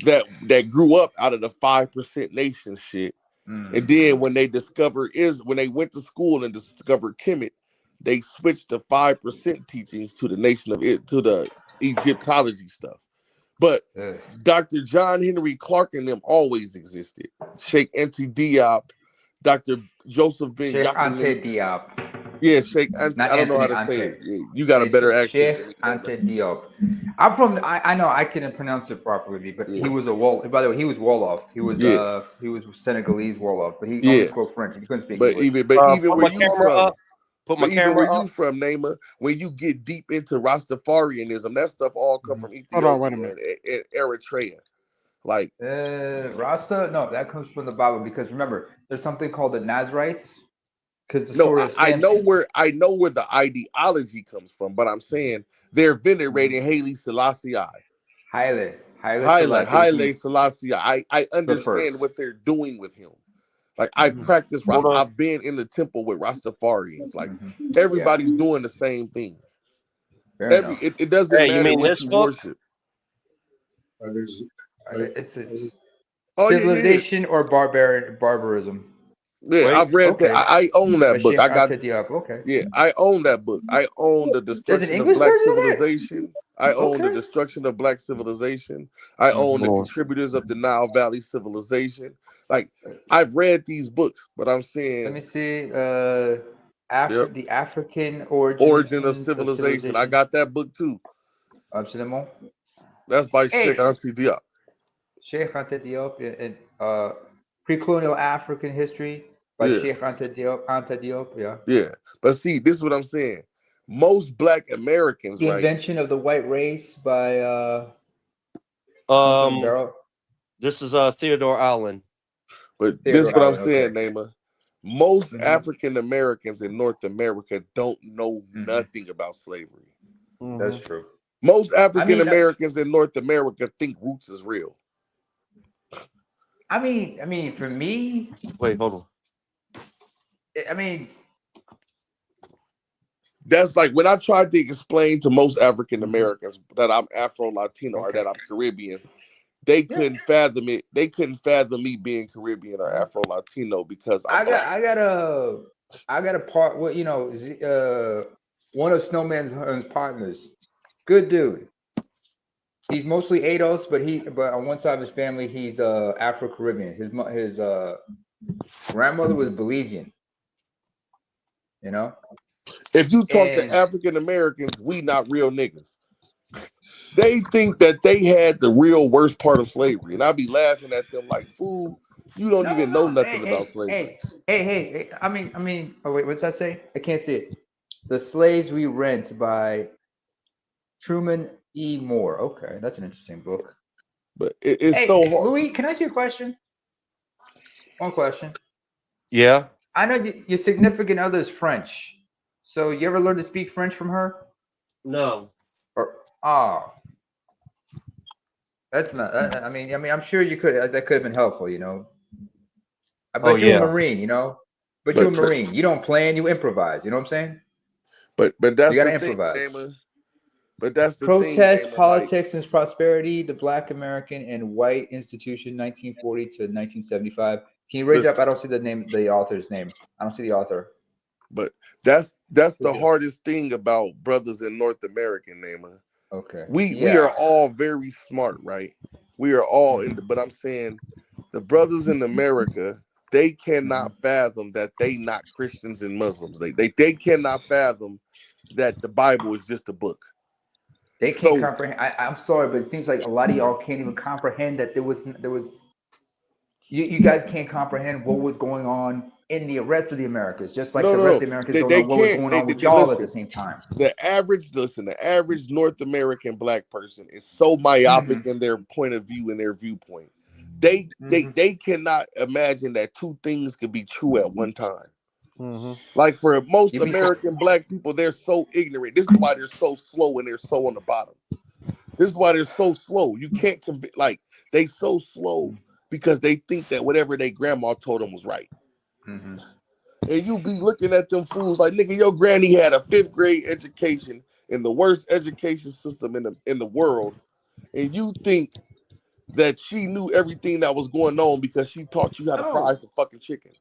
that grew up out of the 5% nation shit. And then when they went to school and discovered Kemet, they switched the 5% teachings to the to the Egyptology stuff. But Dr. John Henry Clark and them always existed. Sheikh Anta Diop, Dr. Joseph Ben Sheikh Yakin. Anta Diop. Yeah, Sheikh Anta. Not I don't know how Anthony to say Ante. it. Yeah, you got a better accent. Sheikh Anta Diop. I'm from. I know I couldn't pronounce it properly, but he was a By the way, he was Wolof. He was he was Senegalese Wolof, but he only spoke French. He couldn't speak English. Even where you from, Naima, when you get deep into Rastafarianism, that stuff all come from Ethiopia and Eritrea. Like Rasta, no, that comes from the Bible, because remember, there's something called the Nazarites. Because the story of I know where the ideology comes from, but I'm saying they're venerating Haile Selassie. Haile Selassie. I understand what they're doing with him. Like I've practiced, I've been in the temple with Rastafarians. Like everybody's doing the same thing. It doesn't matter what you worship. Oh yeah. Civilization or barbarism? Yeah, I've read that. Okay. I own that book. Sheikh I got. Anta Diop. Okay. Yeah, I own that book. I own the There's an destruction of English black version of it? civilization. I own the Okay. destruction of black civilization. I own the contributors of the Nile Valley civilization. Like I've read these books, but I'm Let me saying, see. yep, The African Origin of origins of Civilization. I civilization. got that book too. Absolument. That's by Hey, Sheikh Anta Diop. Sheikh Anta Diop and pre-colonial African history by Yeah, Sheikh Anta Diop. Anta Diop. Yeah. yeah. But see, this is what I'm saying. Most Black Americans, The right? Invention of the White Race by something Um, Barrow. this is Theodore Allen. But this is Theodore what I'm Allen. saying, Okay. Naima. Most Mhm. African Americans in North America don't know nothing about slavery. That's true. Most I African mean, Americans in North America think roots is real. I mean, for me, Wait, hold on. I mean, That's like when I tried to explain to most African Americans that I'm Afro Latino or okay. that I'm Caribbean, they couldn't fathom it. They couldn't fathom me being Caribbean or Afro Latino because I'm Black. I got a part. What you know? One of Snowman's partners, good dude. He's mostly ADOS, but on one side of his family, he's Afro Caribbean. His grandmother was Belizean. You know. If you talk to And African Americans, we not real niggas. They think that they had the real worst part of slavery, and I be laughing at them like, "Fool, you don't even know no. nothing about slavery." Hey. I mean. Oh wait, what's that say? I can't see it. The Slaves We Rent by Truman E. Moore. Okay, that's an interesting book. But it's Hey, so hard. Louis, can I ask you a question? One question. Yeah. I know your significant other is French. So you ever learn to speak French from her? No. Or that's not. I mean, I'm sure you could. That could have been helpful, you know. I bet you're a Marine, you know. But you're a Marine. You don't plan. You improvise. You know what I'm saying? But You that's got to the thing, improvise. Damon. But that's the thing, Protest, Damon. Like, Politics, and Prosperity: The Black American and White Institution, 1940 to 1975. Can you raise it up? I don't see the author's name. I don't see the author. but that's the hardest thing about brothers in North America, Damon. Okay. We are all very smart, right? We are all but I'm saying the brothers in America, they cannot fathom that they not Christians and Muslims. They cannot fathom that the Bible is just a book. They can't comprehend. I'm sorry, but it seems like a lot of y'all can't even comprehend that there was. You guys can't comprehend what was going on in the rest of the Americas, just like the rest of the Americans don't know what was going on with y'all at the same time. The average North American Black person is so myopic in their point of view and their viewpoint. They cannot imagine that two things could be true at one time. Like for most American Black people, they're so ignorant. This is why they're so slow and they're so on the bottom. This is why they're so slow. You can't like they so slow because they think that whatever their grandma told them was right. And you be looking at them fools like, nigga, your granny had a 5th grade education in the worst education system in the world, and you think that she knew everything that was going on because she taught you how to fry some fucking chicken.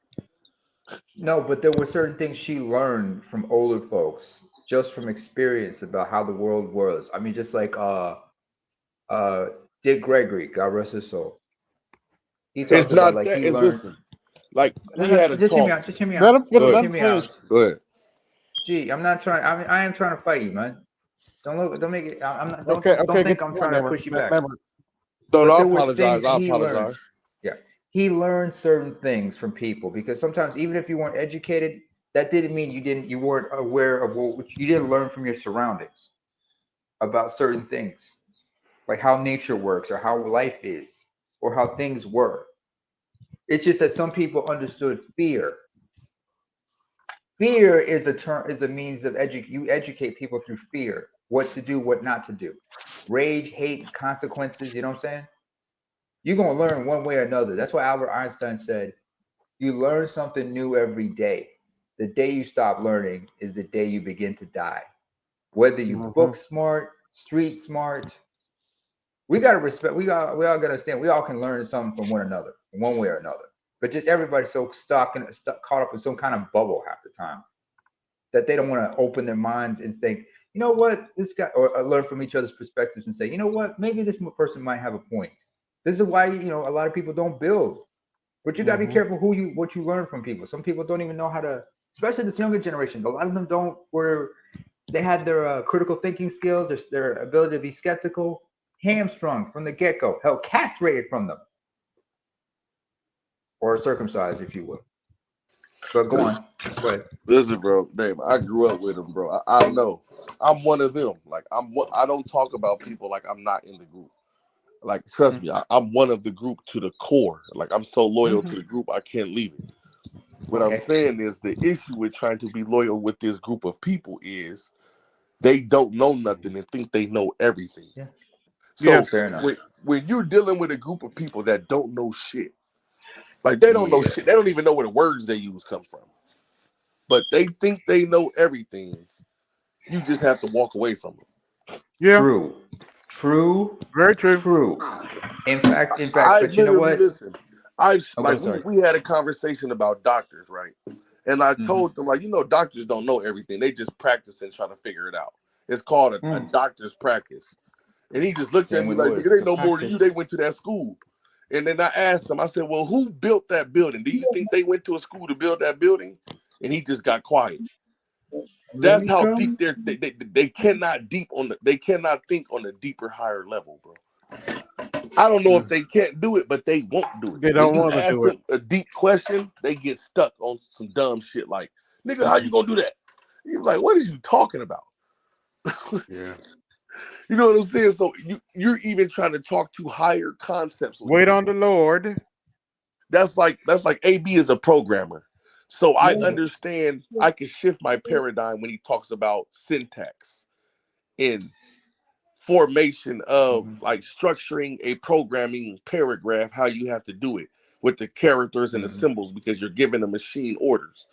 No, but there were certain things she learned from older folks, just from experience about how the world was. I mean, just like Dick Gregory, God rest his soul. He talks It's about not like that. he It's learned. listen. Like we had a Just hear me talk. out. Just hear me Let out. him finish. Just Let hear him me finish. out. Go ahead. Gee, I'm not trying. I am trying to fight you, man. Don't make it. I'm not. Don't Okay. think I'm trying to push you back. Don't But I there was apologize. things I he learned. apologize. Yeah, he learned certain things from people because sometimes even if you weren't educated, that didn't mean you weren't aware of what you didn't learn from your surroundings about certain things, like how nature works or how life is or how things were. It's just that some people understood fear. Fear is a means of you educate people through fear, what to do, what not to do. Rage, hate, consequences, you know what I'm saying? You're gonna learn one way or another. That's why Albert Einstein said, you learn something new every day. The day you stop learning is the day you begin to die. Whether you book smart, street smart, we gotta respect. We all gotta understand. We all can learn something from one another, one way or another. But just everybody's so caught up in some kind of bubble half the time that they don't want to open their minds and think, you know what, this guy, or learn from each other's perspectives and say, you know what, maybe this person might have a point. This is why a lot of people don't build. But you gotta be careful what you learn from people. Some people don't even know how to, especially this younger generation. A lot of them don't. Where they had their critical thinking skills, their ability to be skeptical, hamstrung from the get go, hell, castrated from them, or circumcised, if you will. But go on. Go ahead. Listen, bro, damn, I grew up with them, bro. I know. I'm one of them. Like I don't talk about people like I'm not in the group. Like, trust me, I'm one of the group to the core. Like, I'm so loyal to the group, I can't leave it. What I'm saying is the issue with trying to be loyal with this group of people is they don't know nothing and think they know everything. Yeah. So fair enough. when you're dealing with a group of people that don't know shit, like they don't know shit, they don't even know where the words they use come from, but they think they know everything, you just have to walk away from them. Yeah. True. Very true. True. In fact, I but you know what? listen. We had a conversation about doctors, right? And I told them, like, doctors don't know everything. They just practice and try to figure it out. It's called a doctor's practice. And he just looked at me like, nigga, they know more than you. They went to that school. And then I asked him, I said, well, who built that building? Do you think they went to a school to build that building? And he just got quiet. That's how deep they cannot think on a deeper, higher level, bro. I don't know if they can't do it, but they won't do it. They don't when want you to ask do it. them a deep question, they get stuck on some dumb shit like, nigga, how you gonna do that? You're like, what is you talking about? Yeah. You know what I'm saying? So you're even trying to talk to higher concepts. Wait on the Lord. That's like AB is a programmer. So I understand I can shift my paradigm when he talks about syntax in formation of like structuring a programming paragraph, how you have to do it with the characters and the symbols because you're giving a machine orders.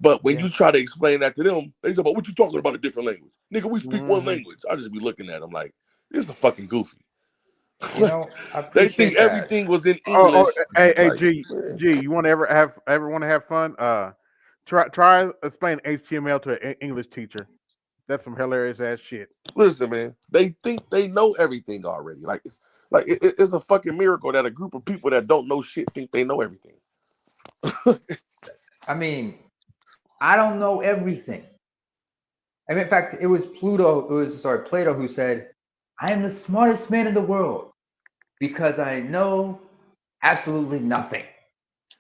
But when you try to explain that to them, they say, "But what you talking about a different language? Nigga, we speak one language." I just be looking at them like, this is fucking goofy. I They think appreciate that. everything was in English. Hey, Like, G, you want to ever want to have fun? Try explain HTML to an English teacher. That's some hilarious ass shit. Listen, man, they think they know everything already. Like it's a fucking miracle that a group of people that don't know shit think they know everything. I mean, I don't know everything. I mean, in fact, it was Plato who said, "I am the smartest man in the world because I know absolutely nothing."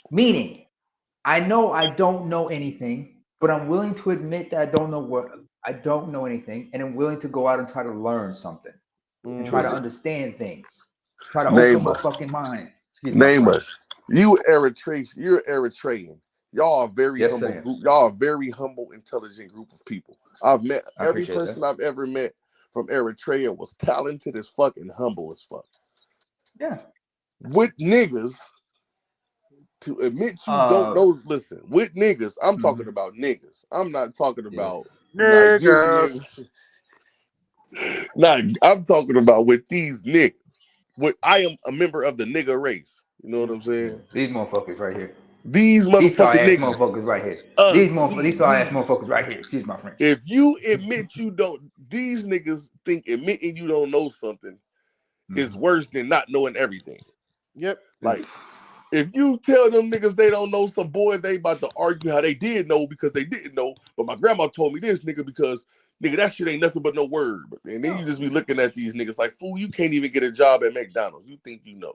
Meaning, I know I don't know anything, but I'm willing to admit that I don't know anything, and I'm willing to go out and try to learn something and try to understand things. Try to open my fucking mind. Excuse me. Name us. You're Eritrean. Y'all are very humble group. Y'all are very humble, intelligent group of people. I've met every person I've ever met from Eritrea was talented as fuck and humble as fuck. Yeah. With niggas, to admit you don't know, listen, with niggas, I'm talking about niggas. I'm not talking about Nigerians. I'm talking about with these niggas. I am a member of the nigga race. You know what I'm saying? These motherfuckers right here. These motherfucking niggas. Motherfuckers right here. These ass motherfuckers right here. Excuse my French. If you admit you don't, these niggas think admitting you don't know something is worse than not knowing everything. Yep. Like, if you tell them niggas they don't know some boy, they about to argue how they did know because they didn't know. But my grandma told me this, nigga, because nigga, that shit ain't nothing but no word. And then you just be looking at these niggas like, fool, you can't even get a job at McDonald's. You think you know.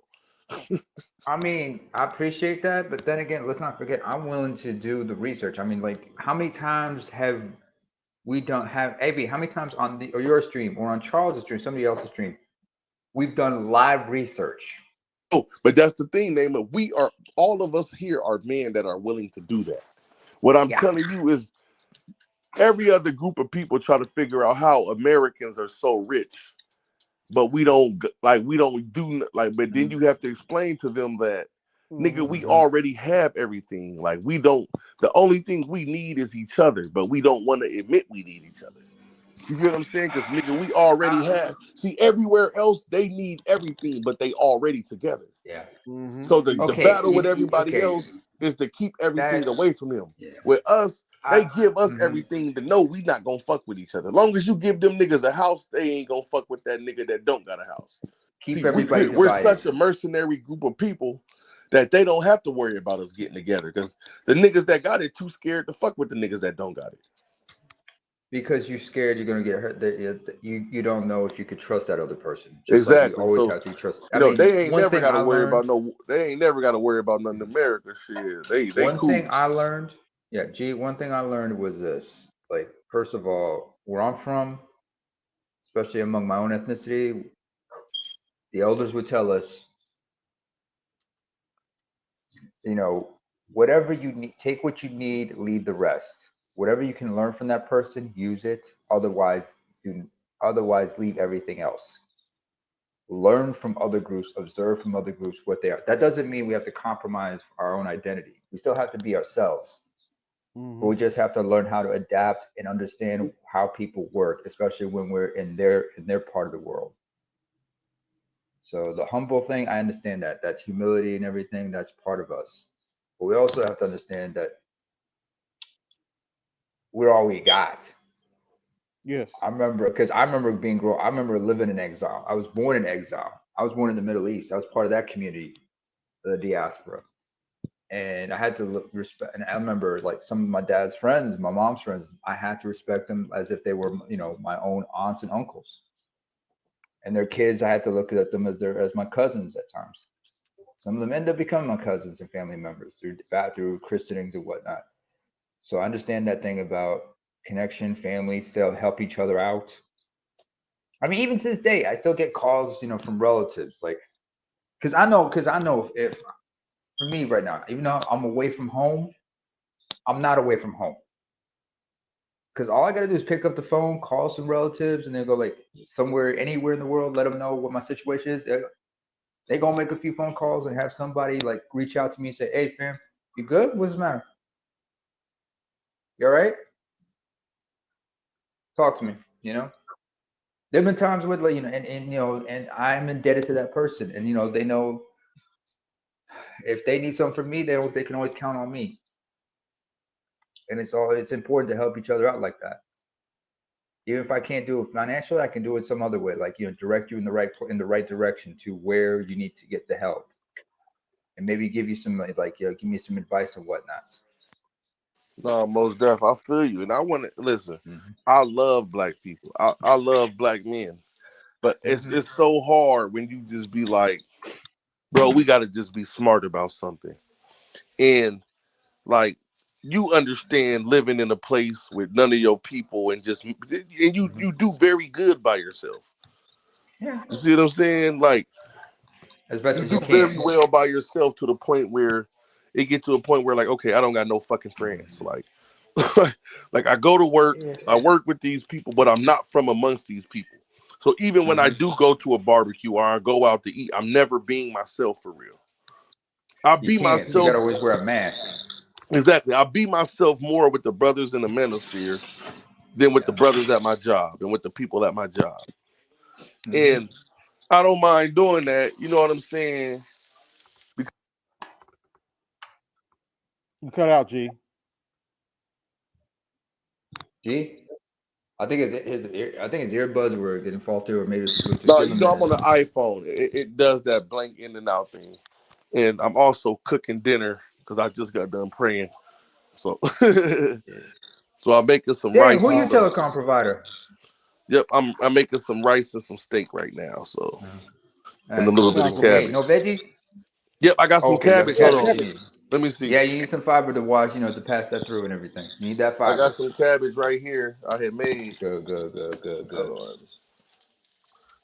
I mean, I appreciate that, but then again, let's not forget, I'm willing to do the research. I mean, like, how many times have we done have AB? How many times on your stream or on Charles's stream, somebody else's stream, we've done live research? Oh, but that's the thing, Neyma. We are, all of us here are men that are willing to do that. What I'm telling you is every other group of people try to figure out how Americans are so rich, but we don't do like, but then you have to explain to them that, nigga, we already have everything. Like, the only thing we need is each other, but we don't want to admit we need each other. You feel what I'm saying? Because nigga, we already have. See, everywhere else they need everything, but they already together. Yeah. Mm-hmm. So the Okay, battle with everybody okay. else is to keep everything That's away from them. yeah. With us, they give us Mhm. everything to know we not gonna fuck with each other. As long as you give them niggas a house, they ain't gonna fuck with that nigga that don't got a house. Keep See, everybody we're divided. such a mercenary group of people that they don't have to worry about us getting together because the niggas that got it too scared to fuck with the niggas that don't got it. Because you're scared you're gonna get hurt. You don't know if you could trust that other person. Just like you Exactly. always So have to be trusted. I you know mean, they ain't one never thing got I to worry about learned. no. They ain't never got to worry about nothing America shit. They One cool. thing I learned. Yeah, G. One thing I learned was this. Like, first of all, where I'm from, especially among my own ethnicity, the elders would tell us, you know, whatever you need, take what you need, leave the rest. Whatever you can learn from that person, use it. Otherwise, leave everything else. Learn from other groups, observe from other groups what they are. That doesn't mean we have to compromise our own identity. We still have to be ourselves. But we just have to learn how to adapt and understand how people work, especially when we're in their part of the world. So the humble thing, I understand that. That's humility and everything. That's part of us. But we also have to understand that we're all we got. Yes. I remember I remember living in exile. I was born in exile. I was born in the Middle East. I was part of that community, the diaspora. And I had to respect. And I remember, like, some of my dad's friends, my mom's friends, I had to respect them as if they were, my own aunts and uncles. And their kids, I had to look at them as my cousins at times. Some of them end up becoming my cousins and family members through christenings and whatnot. So I understand that thing about connection, family, still help each other out. I mean, even to this day, I still get calls, from relatives, like, because I know if for me right now, even though I'm away from home, I'm not away from home. Because all I gotta do is pick up the phone, call some relatives, and they go, like, somewhere, anywhere in the world, let them know what my situation is. They gonna make a few phone calls and have somebody, like, reach out to me and say, "Hey, fam, you good? What's the matter? You all right? Talk to me." There've been times with, like, and I'm indebted to that person, and they know if they need something from me, they can always count on me. And it's important to help each other out like that. Even if I can't do it financially, I can do it some other way, like, direct you in the right direction to where you need to get the help, and maybe give you some, like, give me some advice and whatnot. No, most definitely. I feel you. And I want to listen. I love black people. I love black men. But it's so hard when you just be like, bro, we got to just be smart about something. And, like, you understand living in a place with none of your people and you do very good by yourself. Yeah. You see what I'm saying? Like, As best you as do you can. very well by yourself to the point where it get to a point where, like, okay, I don't got no fucking friends. Like, like, I go to work, I work with these people, but I'm not from amongst these people. So even when I do go to a barbecue or I go out to eat, I'm never being myself for real. I'll You be can't. You myself. gotta always wear a mask. Exactly. I'll be myself more with the brothers in the manosphere than with the brothers at my job and with the people at my job. And I don't mind doing that. You know what I'm saying? You cut out, G. G, I think I think his earbuds were getting faulty, or maybe it's Bluetooth. No, Give you him a know I'm minute. on the iPhone. It does that blank in and out thing. And I'm also cooking dinner because I just got done praying. So, so I'm making some Dang, rice who and your stuff. telecom provider? Yep, I'm making some rice and some steak right now. So, and a little bit Cool, of cool. Hey, cabbage. no veggies? Yep, I got Oh, some okay, you got cabbage. Hold cabbage. on. You need. Let me see. Yeah, you need some fiber to wash, to pass that through and everything. You need that I got fiber. some cabbage right here. I had made. Good. Hold on.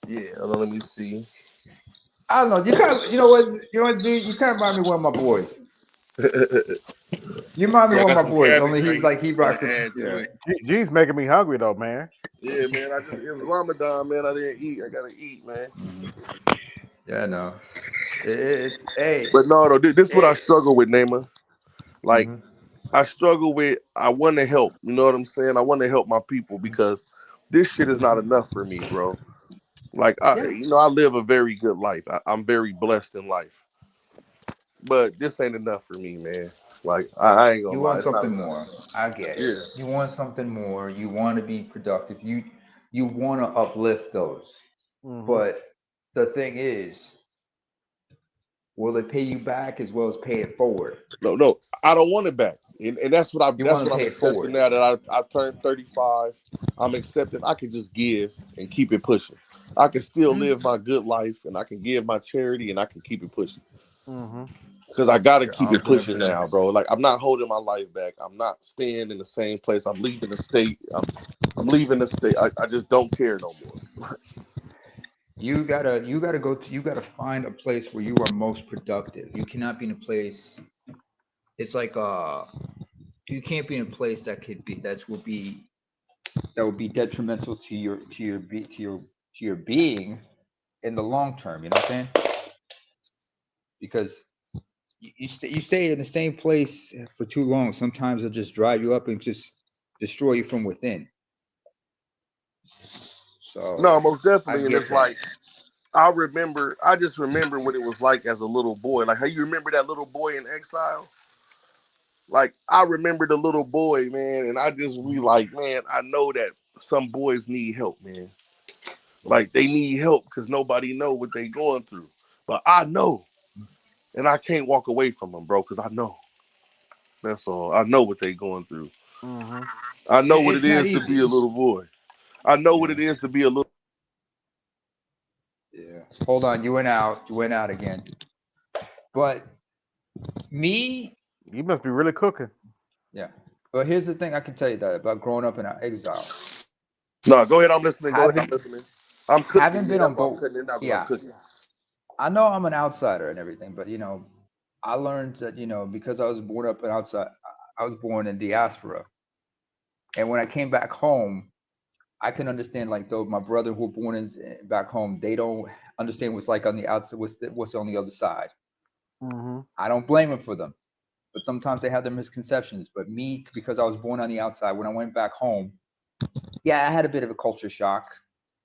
Yeah, hold on, let me see. I don't know. You kind of, G, you kind of remind me of one of my boys. You remind me Yeah, of I one got of my some boys. cabbage Only right he's here. like he I'm gonna rocks some. add to Yeah. it. G's making me hungry though, man. Yeah, man. It was Ramadan, man. I didn't eat. I gotta eat, man. Yeah, no. It's hey. But no, this is what I struggle with, Neymar. Like, Mhm. I struggle with. I want to help. You know what I'm saying? I want to help my people because this shit is not enough for me, bro. Like I live a very good life. I'm very blessed in life, but this ain't enough for me, man. Like I ain't gonna You lie, want it's not something enough. more. I get it. Yeah. You want something more. You want to be productive. You want to uplift those. But the thing is, will it pay you back as well as pay it forward? No, I don't want it back, and that's what You want to I'm pay it accepting forward. now that I turned 35. I'm accepting I can just give and keep it pushing. I can still live my good life, and I can give my charity, and I can keep it pushing. Because I gotta Your keep arms it and pushing everything. now, bro. Like I'm not holding my life back. I'm not staying in the same place. I'm leaving the state. I'm leaving the state. I just don't care no more. You gotta find a place where you are most productive. You cannot be in a place. It's like you can't be in a place that will be detrimental to your being in the long term. You know what I'm saying? Because you stay in the same place for too long. Sometimes it'll just drive you up and just destroy you from within. So No, most I definitely, and get it's that. like I just remember what it was like as a little boy. Like how you remember that little boy in exile? Like I remember the little boy, man, and I just we like, man, I know that some boys need help, man. Like they need help because nobody know what they going through. But I know, and I can't walk away from them, bro, because I know. That's all. I know what they going through. I know what It's it not is to be easy. a little boy. I know what Yeah. it is to be a little. Yeah. Hold on, you went out. You went out again. But me, You must be really cooking. yeah. But here's the thing I can tell you that about growing up in exile. No, go ahead. I'm listening. Go ahead. I'm Having listening. I'm cooking. having Yeah, been that's on why I'm both. cutting it out because I'm Yeah. cooking. I know I'm an outsider and everything, but I learned that, because I was born up and outside, I was born in diaspora. And when I came back home, I can understand like though my brother who were born back home, they don't understand what's like on the outside, what's on the other side. I don't blame them for them, but sometimes they have their misconceptions. But me, because I was born on the outside, when I went back home, yeah, I had a bit of a culture shock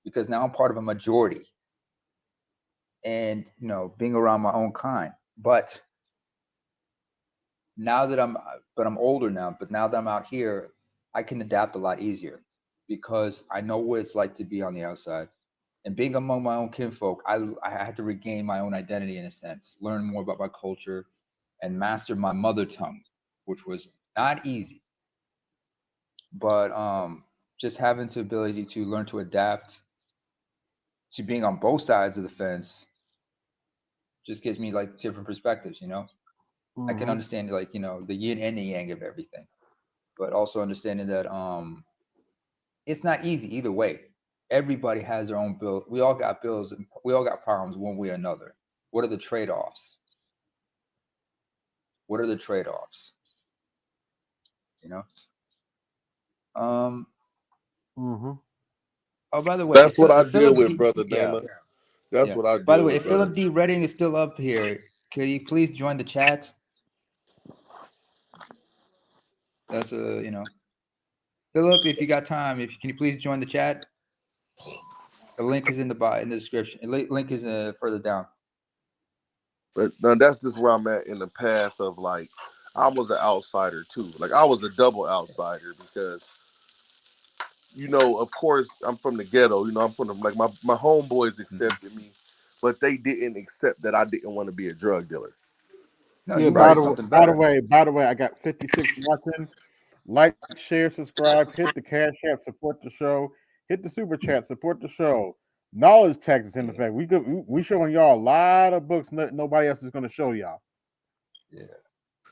because now I'm part of a majority, and being around my own kind. But now that I'm older now, but now that I'm out here, I can adapt a lot easier because I know what it's like to be on the outside. And being among my own kinfolk, I had to regain my own identity in a sense, learn more about my culture, and master my mother tongue, which was not easy. But just having the ability to learn to adapt to being on both sides of the fence just gives me like different perspectives. I can understand like the yin and the yang of everything, but also understanding that it's not easy either way. Everybody has their own bill. We all got bills. We all got problems one way or another. What are the trade-offs? What are the trade-offs? You know. Um. Oh, by the way, That's what I if deal Philip with, D, brother yeah, Dama. That's yeah. what I By the deal way, with, if brother. Philip D. Redding is still up here, could you please join the chat? That's Philip, if you got time, if can you please join the chat? The link is in the in the description. The link is further down. But no, that's just where I'm at in the path of like I was an outsider too. Like I was a double outsider because of course I'm from the ghetto. I'm from like my homeboys accepted me, but they didn't accept that I didn't want to be a drug dealer. No, Yeah, you Right. wanted something by the better. way, I got 56 watching. Like, share, subscribe, hit the cash app, support the show, hit the super chat, support the show. Knowledge tax is in effect. We showing y'all a lot of books nobody else is going to show y'all. Yeah.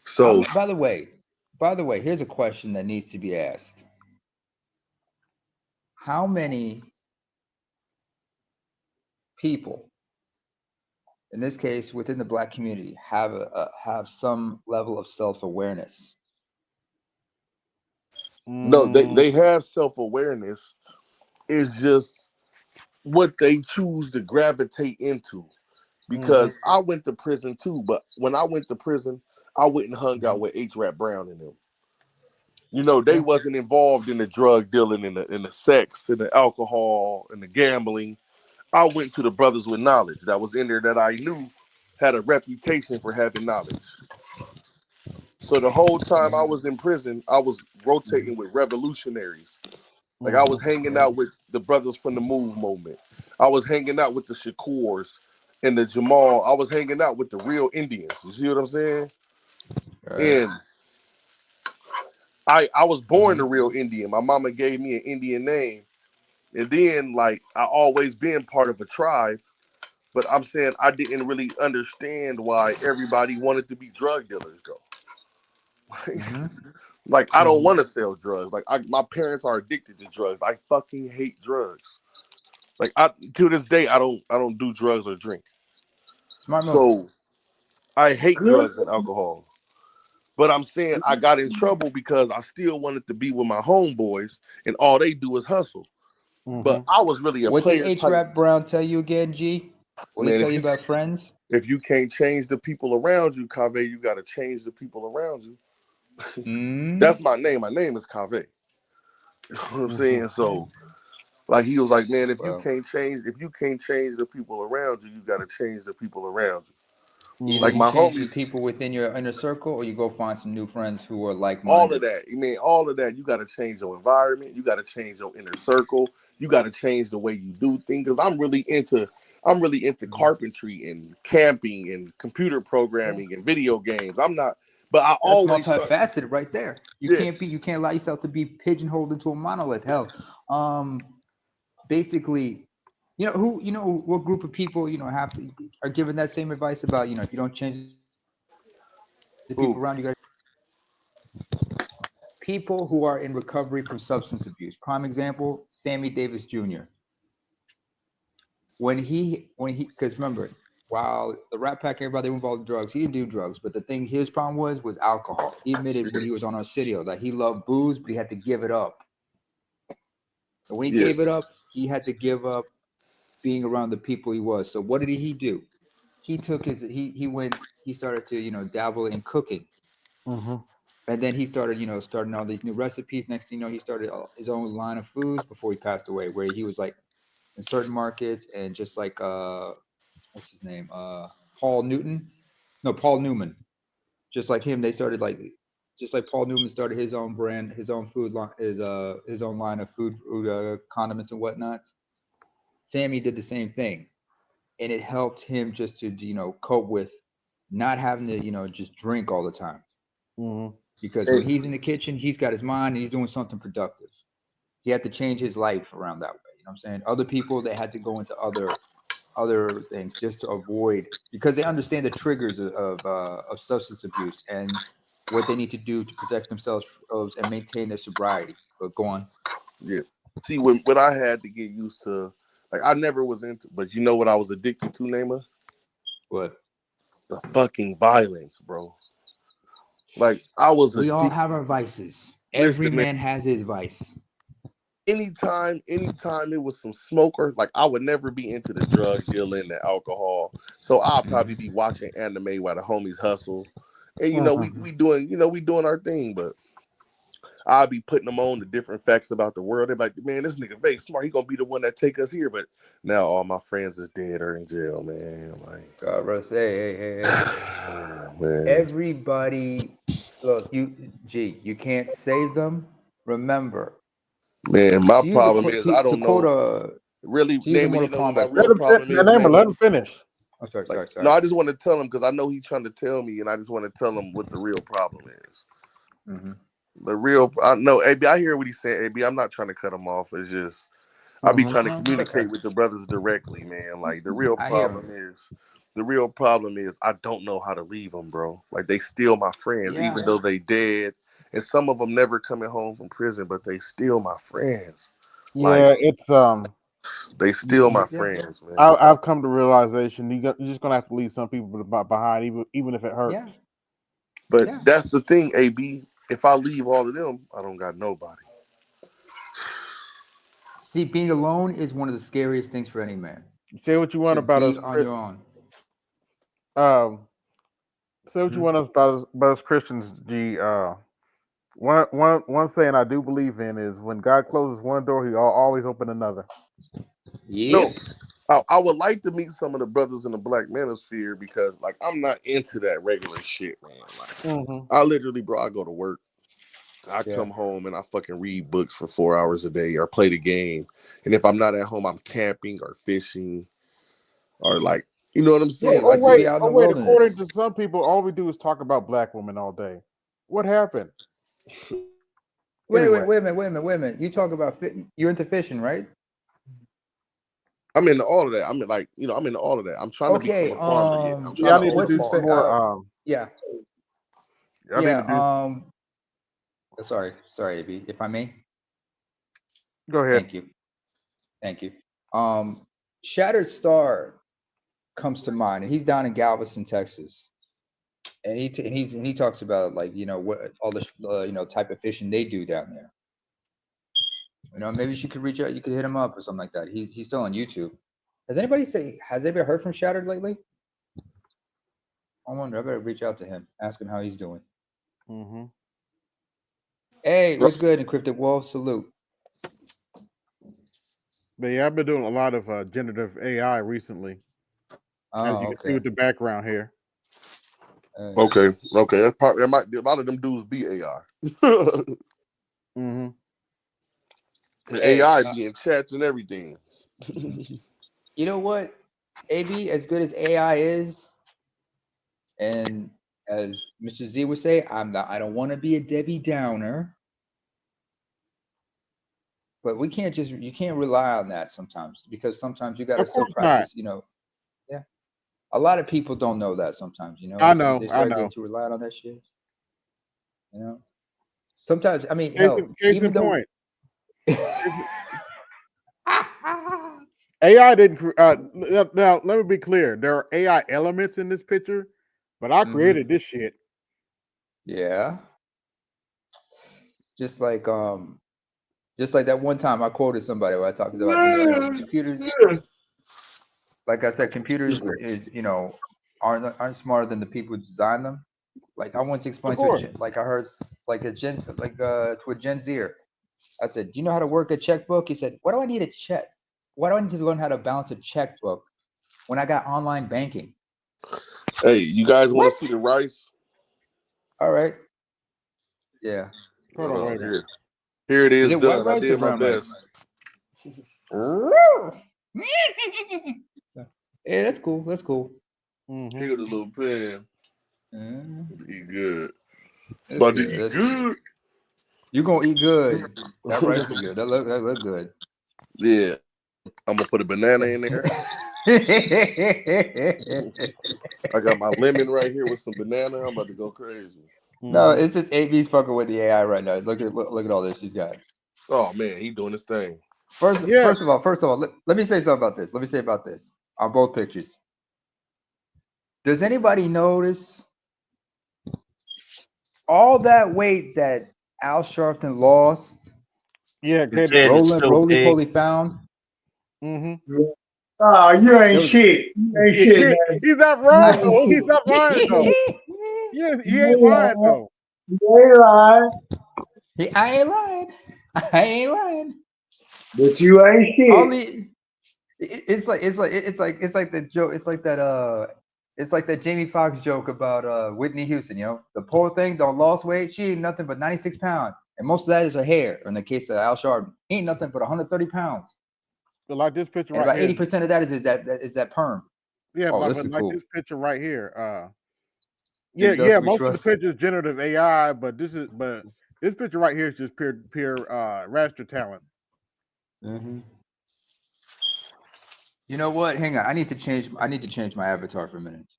So By the way, here's a question that needs to be asked. How many people, in this case within the Black community, have some level of self-awareness? no, they have self-awareness. It's just what they choose to gravitate into. Because I went to prison too, but when I went to prison, I went and hung out with H. Rap Brown and them. You know, they wasn't involved in the drug dealing, in the sex, in the alcohol, and the gambling. I went to the brothers with knowledge that was in there that I knew had a reputation for having knowledge. So the whole time I was in prison, I was rotating with revolutionaries. Like I was hanging out with the brothers from the Move movement. I was hanging out with the Shakurs and the Jamal. I was hanging out with the real Indians. You see what I'm saying? And I was born a real Indian. My mama gave me an Indian name. And then like I always been part of a tribe. But I'm saying I didn't really understand why everybody wanted to be drug dealers though. Like I don't want to sell drugs. Like my parents are addicted to drugs. I fucking hate drugs. Like to this day I don't do drugs or drink. Smart move. So I hate drugs and alcohol. But I'm saying I got in trouble because I still wanted to be with my homeboys and all they do is hustle. But I was really a What did player H. type. Rap Brown tell you again, G? What did he Man, tell you about friends? if you can't change the people around you, Kave, you got to change the people around you. That's my name. My name is Kave. You know what I'm saying? So, like he was like, man, if you can't change the people around you, you got to change the people around you. Either Like you my change the homies, people within your inner circle, or you go find some new friends who are all like-minded. of that. You mean all of that? You got to change your environment. You got to change your inner circle. You got to change the way you do things. Because I'm really into carpentry and camping and computer programming and video games. I'm not, but I That's always thought, multifaceted right there. You yeah, can't allow yourself to be pigeonholed into a monolith. Hell, basically, what group of people are given that same advice about if you don't change the people around you, people who are in recovery from substance abuse. Prime example, Sammy Davis Jr. When he, because remember, while the Rat Pack, everybody were involved in drugs, he didn't do drugs. But the thing, his problem was alcohol. He admitted when he was on Arsidio that he loved booze, but he had to give it up. And when he gave it up, he had to give up being around the people he was. So what did he do? He took he started to dabble in cooking. And then he started starting all these new recipes. Next thing you know, he started his own line of foods before he passed away, where he was like in certain markets, and just like what's his name, Paul Newman, just like him, they started just like Paul Newman started his own brand, his own food line, his own line of food condiments and whatnot. Sammy did the same thing, and it helped him just to cope with not having to just drink all the time. Because when he's in the kitchen, he's got his mind and he's doing something productive. He had to change his life around that way. You know what I'm saying? Other people, they had to go into other things just to avoid, because they understand the triggers of substance abuse and what they need to do to protect themselves and maintain their sobriety. But go on. yeah. See, when I had to get used to, like, I never was into, but you know what I was addicted to, Nema? What? The fucking violence, bro. Like, I was We all addicted. have our vices. Every Listen, man, man has his vice. anytime it was some smokers, like I would never be into the drug dealing, the alcohol. So I'll probably be watching anime while the homies hustle. And we doing our thing, but I'll be putting them on the different facts about the world. They're like, man, this nigga very smart. He gonna be the one that take us here. But now all my friends is dead or in jail, man. Like, God rest. Hey. man. Everybody, look, you can't save them. Remember, Man, my to use problem is I to don't quote know. Really, to use a Namer, more you know what my Let real him problem finish. is, Let Namer? him finish. Oh, sorry. No, I just want to tell him because I know he's trying to tell me, and I just want to tell him what the real problem is. The real, I know, AB. I hear what he's saying, AB. I'm not trying to cut him off. It's just I be trying to No, it's okay. communicate with the brothers directly, man. Like the real I hear problem him. is I don't know how to leave them, bro. Like they still my friends, Yeah. even though they dead, and some of them never coming home from prison, but they still my friends. Like Yeah, it's they still my friends, man. I've come to realization you're just gonna have to leave some people behind, even if it hurts. But that's the thing, AB. If I leave all of them, I don't got nobody. See, being alone is one of the scariest things for any man. Say what you want To about us, be on your own. Say what you want about us Christians, G. One saying I do believe in is when God closes one door, He always open another. No, I would like to meet some of the brothers in the Black Manosphere because, like, I'm not into that regular shit, man. Like, I literally, bro, I go to work, I Yeah. come home, and I fucking read books for 4 hours a day or play the game. And if I'm not at home, I'm camping or fishing or like, you know what I'm saying? Oh I wait, just, According to some people, all we do is talk about black women all day. What happened? Wait Anyway. a minute. You talk about you're into fishing, right? I'm into all of that. I'm like, I'm into all of that. I'm trying to become a farmer yet. I'm trying Yeah, I to need to own a do some farm. more. Yeah. I need to do. Sorry, AB, if I may. Go ahead. Thank you. Shattered Star comes to mind, and he's down in Galveston, Texas, and he talks about, like, what all the type of fishing they do down there. Maybe you could reach out. You could hit him up or something like that. He's still on YouTube. Has anybody heard from Shattered lately? I wonder. I better reach out to him, ask him how he's doing. Mm-hmm. Hey, what's good, Encrypted Wolf? Salute. But yeah, I've been doing a lot of generative AI recently. As you can see with the background here. Okay. That's probably, might be a lot of them dudes be AI. Mm-hmm. AI be in chats and everything. You know what? AB, as good as AI is, and as Mr. Z would say, I don't want to be a Debbie Downer. But you can't rely on that sometimes, because sometimes you got to still practice, Yeah. A lot of people don't know that sometimes, I know. They start getting too reliant on that shit. Sometimes, I mean, hell, Case even in though point. AI didn't. Now, let me be clear. There are AI elements in this picture, but I created this shit. Yeah. Just like that one time I quoted somebody where I talked about computers. Like I said, computers aren't smarter than the people who design them. Like I once explained like I heard to a Gen Zer. I said, "Do you know how to work a checkbook?" He said, "Why do I need a check? Why do I need to learn how to balance a checkbook when I got online banking?" Hey, you guys want to see the rice? All right. Yeah. Hold on, wait a minute. Here it is it white done. I rice or did my brown best. Yeah, that's cool. That's cool. Here the little pen. Eat good. That's About to good. eat good. You gonna eat good. That rice is good. That look good. Yeah. I'm gonna put a banana in there. I got my lemon right here with some banana. I'm about to go crazy. No, it's just AB's fucking with the AI right now. Look at all this she's got. Oh man, he doing his thing. First of all, let me say something about this. Let me say about this on both pictures. Does anybody notice all that weight that Al Sharpton lost? Yeah, Roly Poly found. Mm-hmm. Oh, you ain't shit. You ain't shit, man. He's not wrong though. He's not lying though. He ain't lying though. You ain't lying. I ain't lying. I ain't lying. But you ain't shit. It's like the joke. It's like that Jamie Foxx joke about Whitney Houston. The poor thing don't lost weight. She ain't nothing but 96 pounds, and most of that is her hair. Or in the case of Al Sharpton, he ain't nothing but 130 pounds. But like this picture And right about here. 80% of that is that perm. Yeah, oh, but this is like cool. this picture right here. In dust we most of the trust. pictures generative AI, but this picture right here is just pure raster talent. You know what? Hang on. I need to change my avatar for a minute.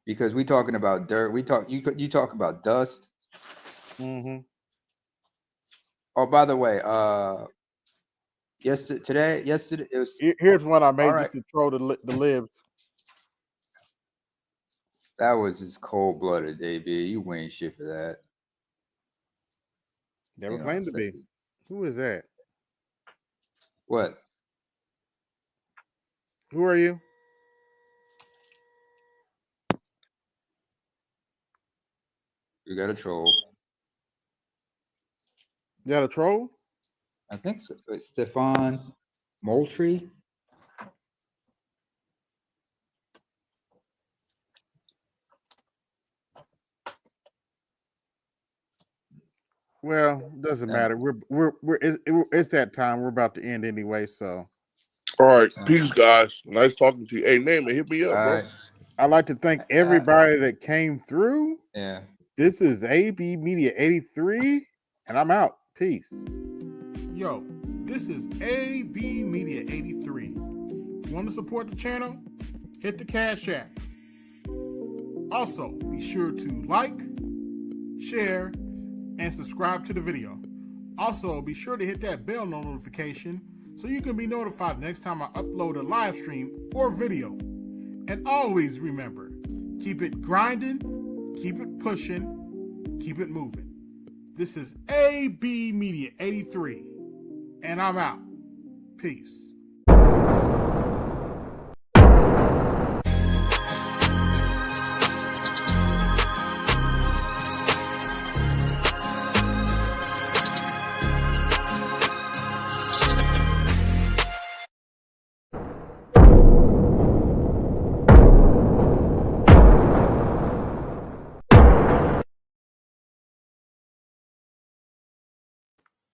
Because we talking about dirt. You talk about dust. Mm-hmm. Oh, by the way, yesterday it was. Here's one I made all right. just to throw the libs. That was just cold blooded, AB. You ain't shit for that. Never claimed to be. Who is that? What? Who are you? We got a troll. You got a troll? I think so. It's Stefan Moultrie. Well, doesn't matter. It's that time. We're about to end anyway, so. All right, peace, guys. Nice talking to you. Hey, name it. Hit me up, bro. I'd like to thank everybody that came through. Yeah. This is AB Media 83, and I'm out. Peace. Yo, this is AB Media 83. Want to support the channel? Hit the Cash App. Also, be sure to like, share, and subscribe to the video. Also, be sure to hit that bell notification so you can be notified next time I upload a live stream or video. And always remember, keep it grinding, keep it pushing, keep it moving. This is AB Media 83, and I'm out. Peace.